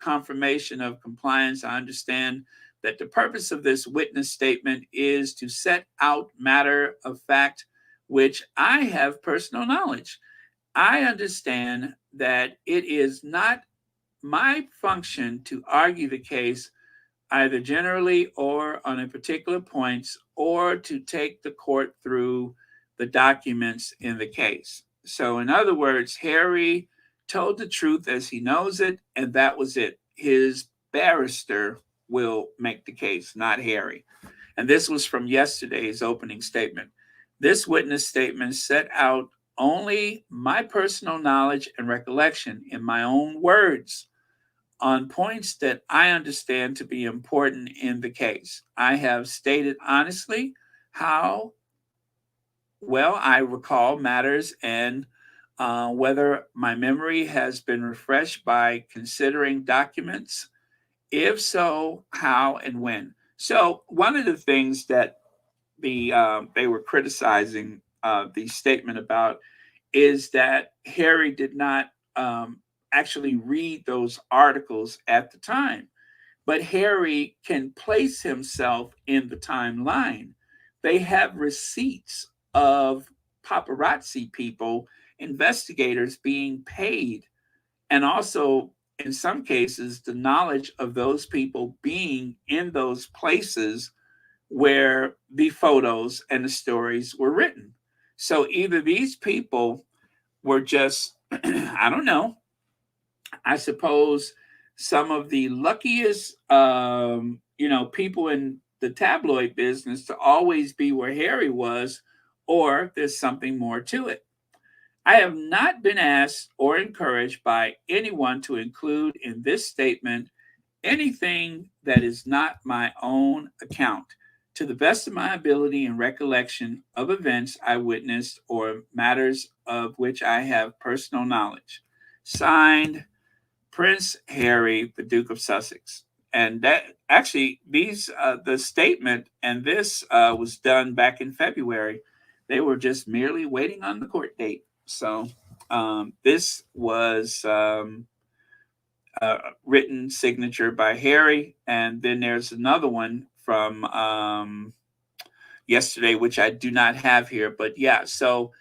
confirmation of compliance. I understand that the purpose of this witness statement is to set out matter of fact, which I have personal knowledge. I understand that it is not my function to argue the case either generally or on a particular points, or to take the court through the documents in the case. So, in other words, Harry told the truth as he knows it, and that was it. His barrister will make the case, not Harry. And this was from yesterday's opening statement. This witness statement set out only my personal knowledge and recollection in my own words on points that I understand to be important in the case. I have stated honestly how well I recall matters and whether my memory has been refreshed by considering documents. If so, how and when. So one of the things that they were criticizing the statement about is that Harry did not actually read those articles at the time, but Harry can place himself in the timeline. They have receipts of paparazzi people, investigators being paid, and also in some cases the knowledge of those people being in those places where the photos and the stories were written. So either these people were just, I don't know, I suppose some of the luckiest, people in the tabloid business to always be where Harry was, or there's something more to it. I have not been asked or encouraged by anyone to include in this statement anything that is not my own account, to the best of my ability and recollection of events I witnessed or matters of which I have personal knowledge. Signed, Prince Harry, the Duke of Sussex. And that actually, the statement and this was done back in February. They were just merely waiting on the court date. So this was written signature by Harry, and then there's another one from yesterday, which I do not have here. But yeah, so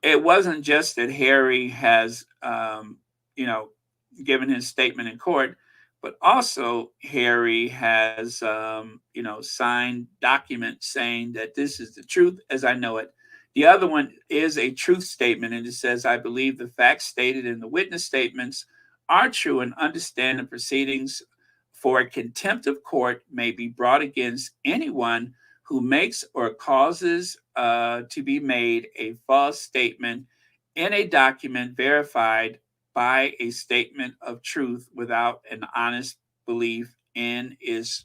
it wasn't just that Harry has, given his statement in court, but also Harry has, signed documents saying that this is the truth as I know it. The other one is a truth statement, and it says, I believe the facts stated in the witness statements are true and understand the proceedings for a contempt of court may be brought against anyone who makes or causes to be made a false statement in a document verified by a statement of truth without an honest belief in its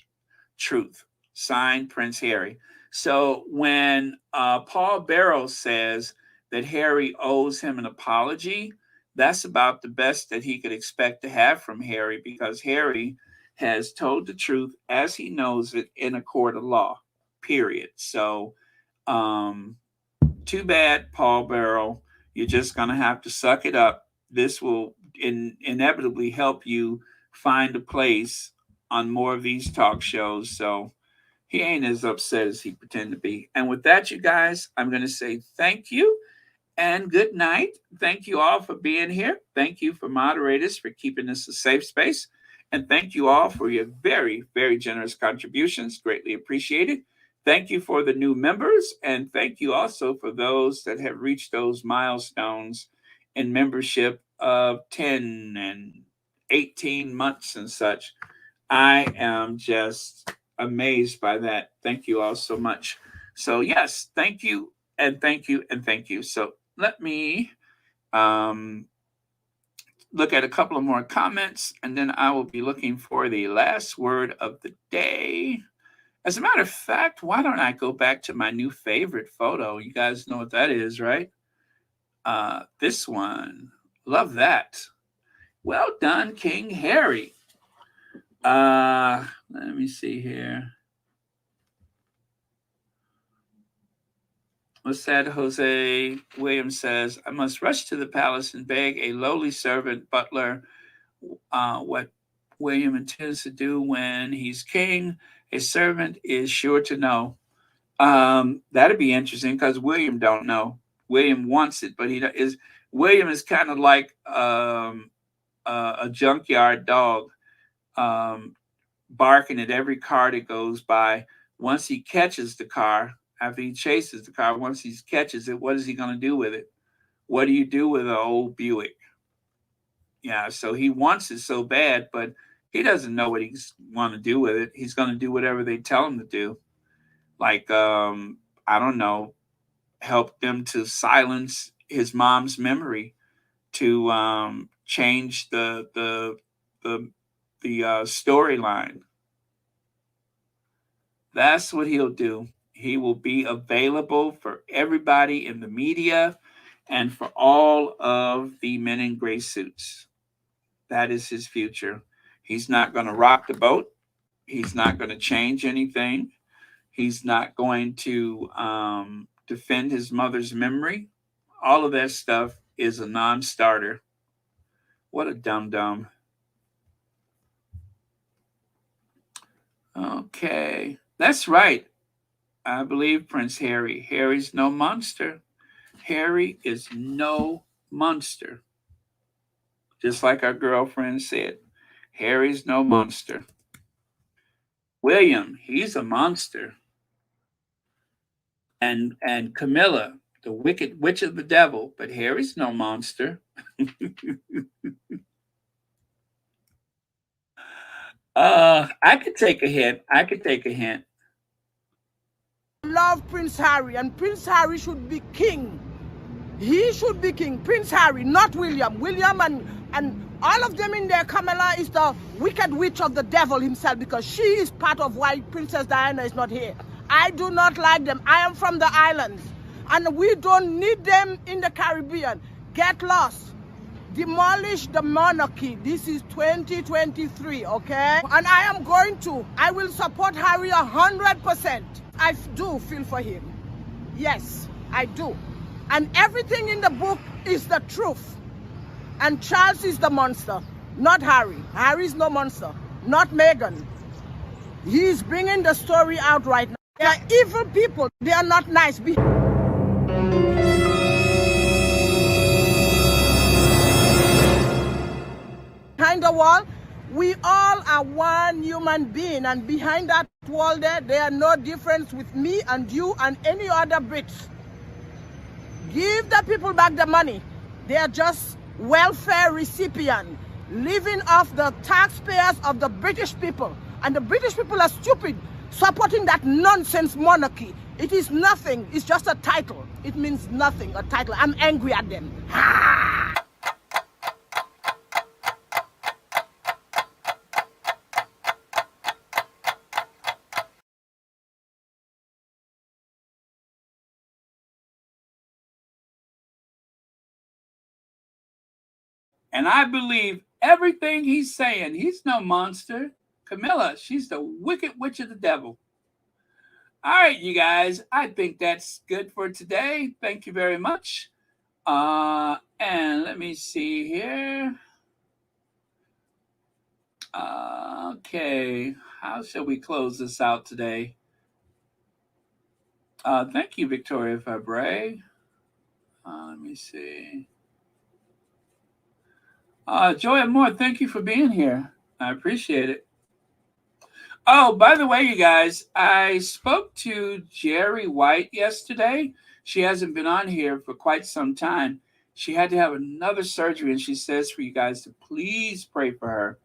truth. Signed, Prince Harry. So when Paul Burrell says that Harry owes him an apology, that's about the best that he could expect to have from Harry, because Harry has told the truth as he knows it in a court of law, period. So too bad, Paul Burrell. You're just going to have to suck it up. This will inevitably help you find a place on more of these talk shows. So he ain't as upset as he pretend to be. And with that, you guys, I'm going to say thank you and good night. Thank you all for being here. Thank you for moderators for keeping this a safe space. And thank you all for your very, very generous contributions. Greatly appreciated. Thank you for the new members. And thank you also for those that have reached those milestones in membership of 10 and 18 months and such. I am just amazed by that. Thank you all so much. So yes, thank you and thank you and thank you. So let me look at a couple of more comments, and then I will be looking for the last word of the day. As a matter of fact, why don't I go back to my new favorite photo? You guys know what that is, right? This one. Love that. Well done, King Harry. Let me see here. What's that? Jose Williams says, I must rush to the palace and beg a lowly servant butler what William intends to do when he's king. A servant is sure to know. That'd be interesting because William don't know. William wants it, but William is kind of like a junkyard dog, barking at every car that goes by. Once he catches the car, after he chases the car. Once he catches it, what is he going to do with it? What do you do with an old Buick? Yeah, so he wants it so bad, but he doesn't know what he's want to do with it. He's going to do whatever they tell him to do. Like, I don't know, help them to silence his mom's memory, to change the storyline. That's what he'll do. He will be available for everybody in the media and for all of the men in gray suits. That is his future. He's not going to rock the boat. He's not going to change anything. He's not going to defend his mother's memory. All of that stuff is a non-starter. What a dum-dum. Okay, that's right. I believe Prince Harry. Harry's no monster. Harry is no monster. Just like our girlfriend said, Harry's no monster. William, he's a monster. And Camilla, the wicked witch of the devil, but Harry's no monster. I could take a hint. Love Prince Harry, and Prince Harry should be king. He should be king. Prince Harry, not William. William and all of them in there, Camilla is the wicked witch of the devil himself, because she is part of why Princess Diana is not here. I do not like them. I am from the islands, and we don't need them in the Caribbean. Get lost. Demolish the monarchy. This is 2023, okay? And I will support Harry 100%. I do feel for him. Yes, I do. And everything in the book is the truth. And Charles is the monster, not Harry. Harry is no monster, not Meghan. He's bringing the story out right now. They are evil people. They are not nice. Behind the wall, we all are one human being, and behind that wall there are no difference with me and you and any other Brits. Give the people back the money. They are just welfare recipients, living off the taxpayers of the British people. And the British people are stupid, supporting that nonsense monarchy. It is nothing. It's just a title. It means nothing, a title. I'm angry at them. And I believe everything he's saying. He's no monster. Camilla, she's the wicked witch of the devil. All right, you guys, I think that's good for today. Thank you very much. And let me see here. Okay, how shall we close this out today? Thank you, Victoria Fabre. Let me see. Joy Moore, thank you for being here. I appreciate it. Oh, by the way, you guys, I spoke to Jerry White yesterday. She hasn't been on here for quite some time. She had to have another surgery, and she says for you guys to please pray for her.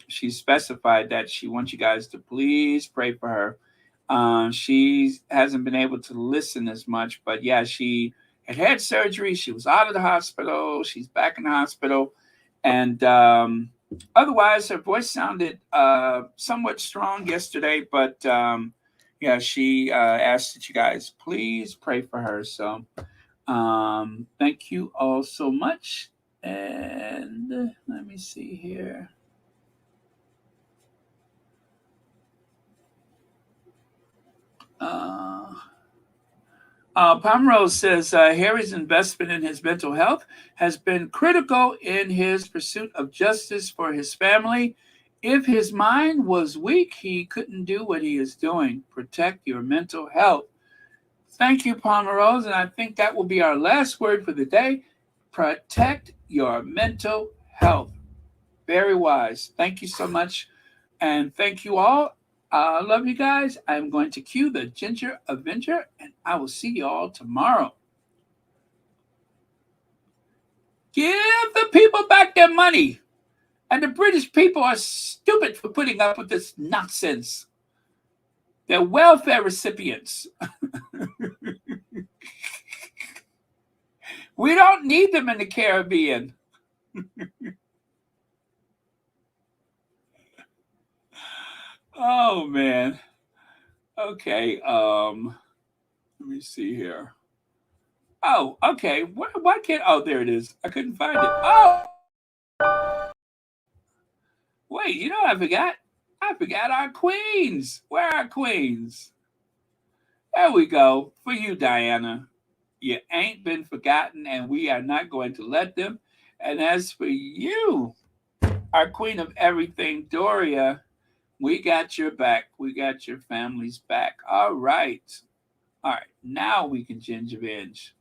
She specified that she wants you guys to please pray for her. She hasn't been able to listen as much, but yeah, she had surgery. She was out of the hospital. She's back in the hospital. And otherwise, her voice sounded somewhat strong yesterday. But yeah, she asked that you guys please pray for her. So thank you all so much. And let me see here. Pomerose says Harry's investment in his mental health has been critical in his pursuit of justice for his family. If his mind was weak, he couldn't do what he is doing. Protect your mental health. Thank you, Pomerose, and I think that will be our last word for the day. Protect your mental health. Very wise. Thank you so much, and thank you all. I love you guys. I'm going to cue the Ginger Avenger, and I will see you all tomorrow. Give the people back their money. And the British people are stupid for putting up with this nonsense. They're welfare recipients. We don't need them in the Caribbean. Oh, man. Okay. Let me see here. Oh, okay. Why can't... Oh, there it is. I couldn't find it. Oh! Wait, you know what I forgot? I forgot our queens. Where are our queens? There we go. For you, Diana. You ain't been forgotten, and we are not going to let them. And as for you, our queen of everything, Doria, we got your back. We got your family's back. All right. All right. Now we can ginger binge.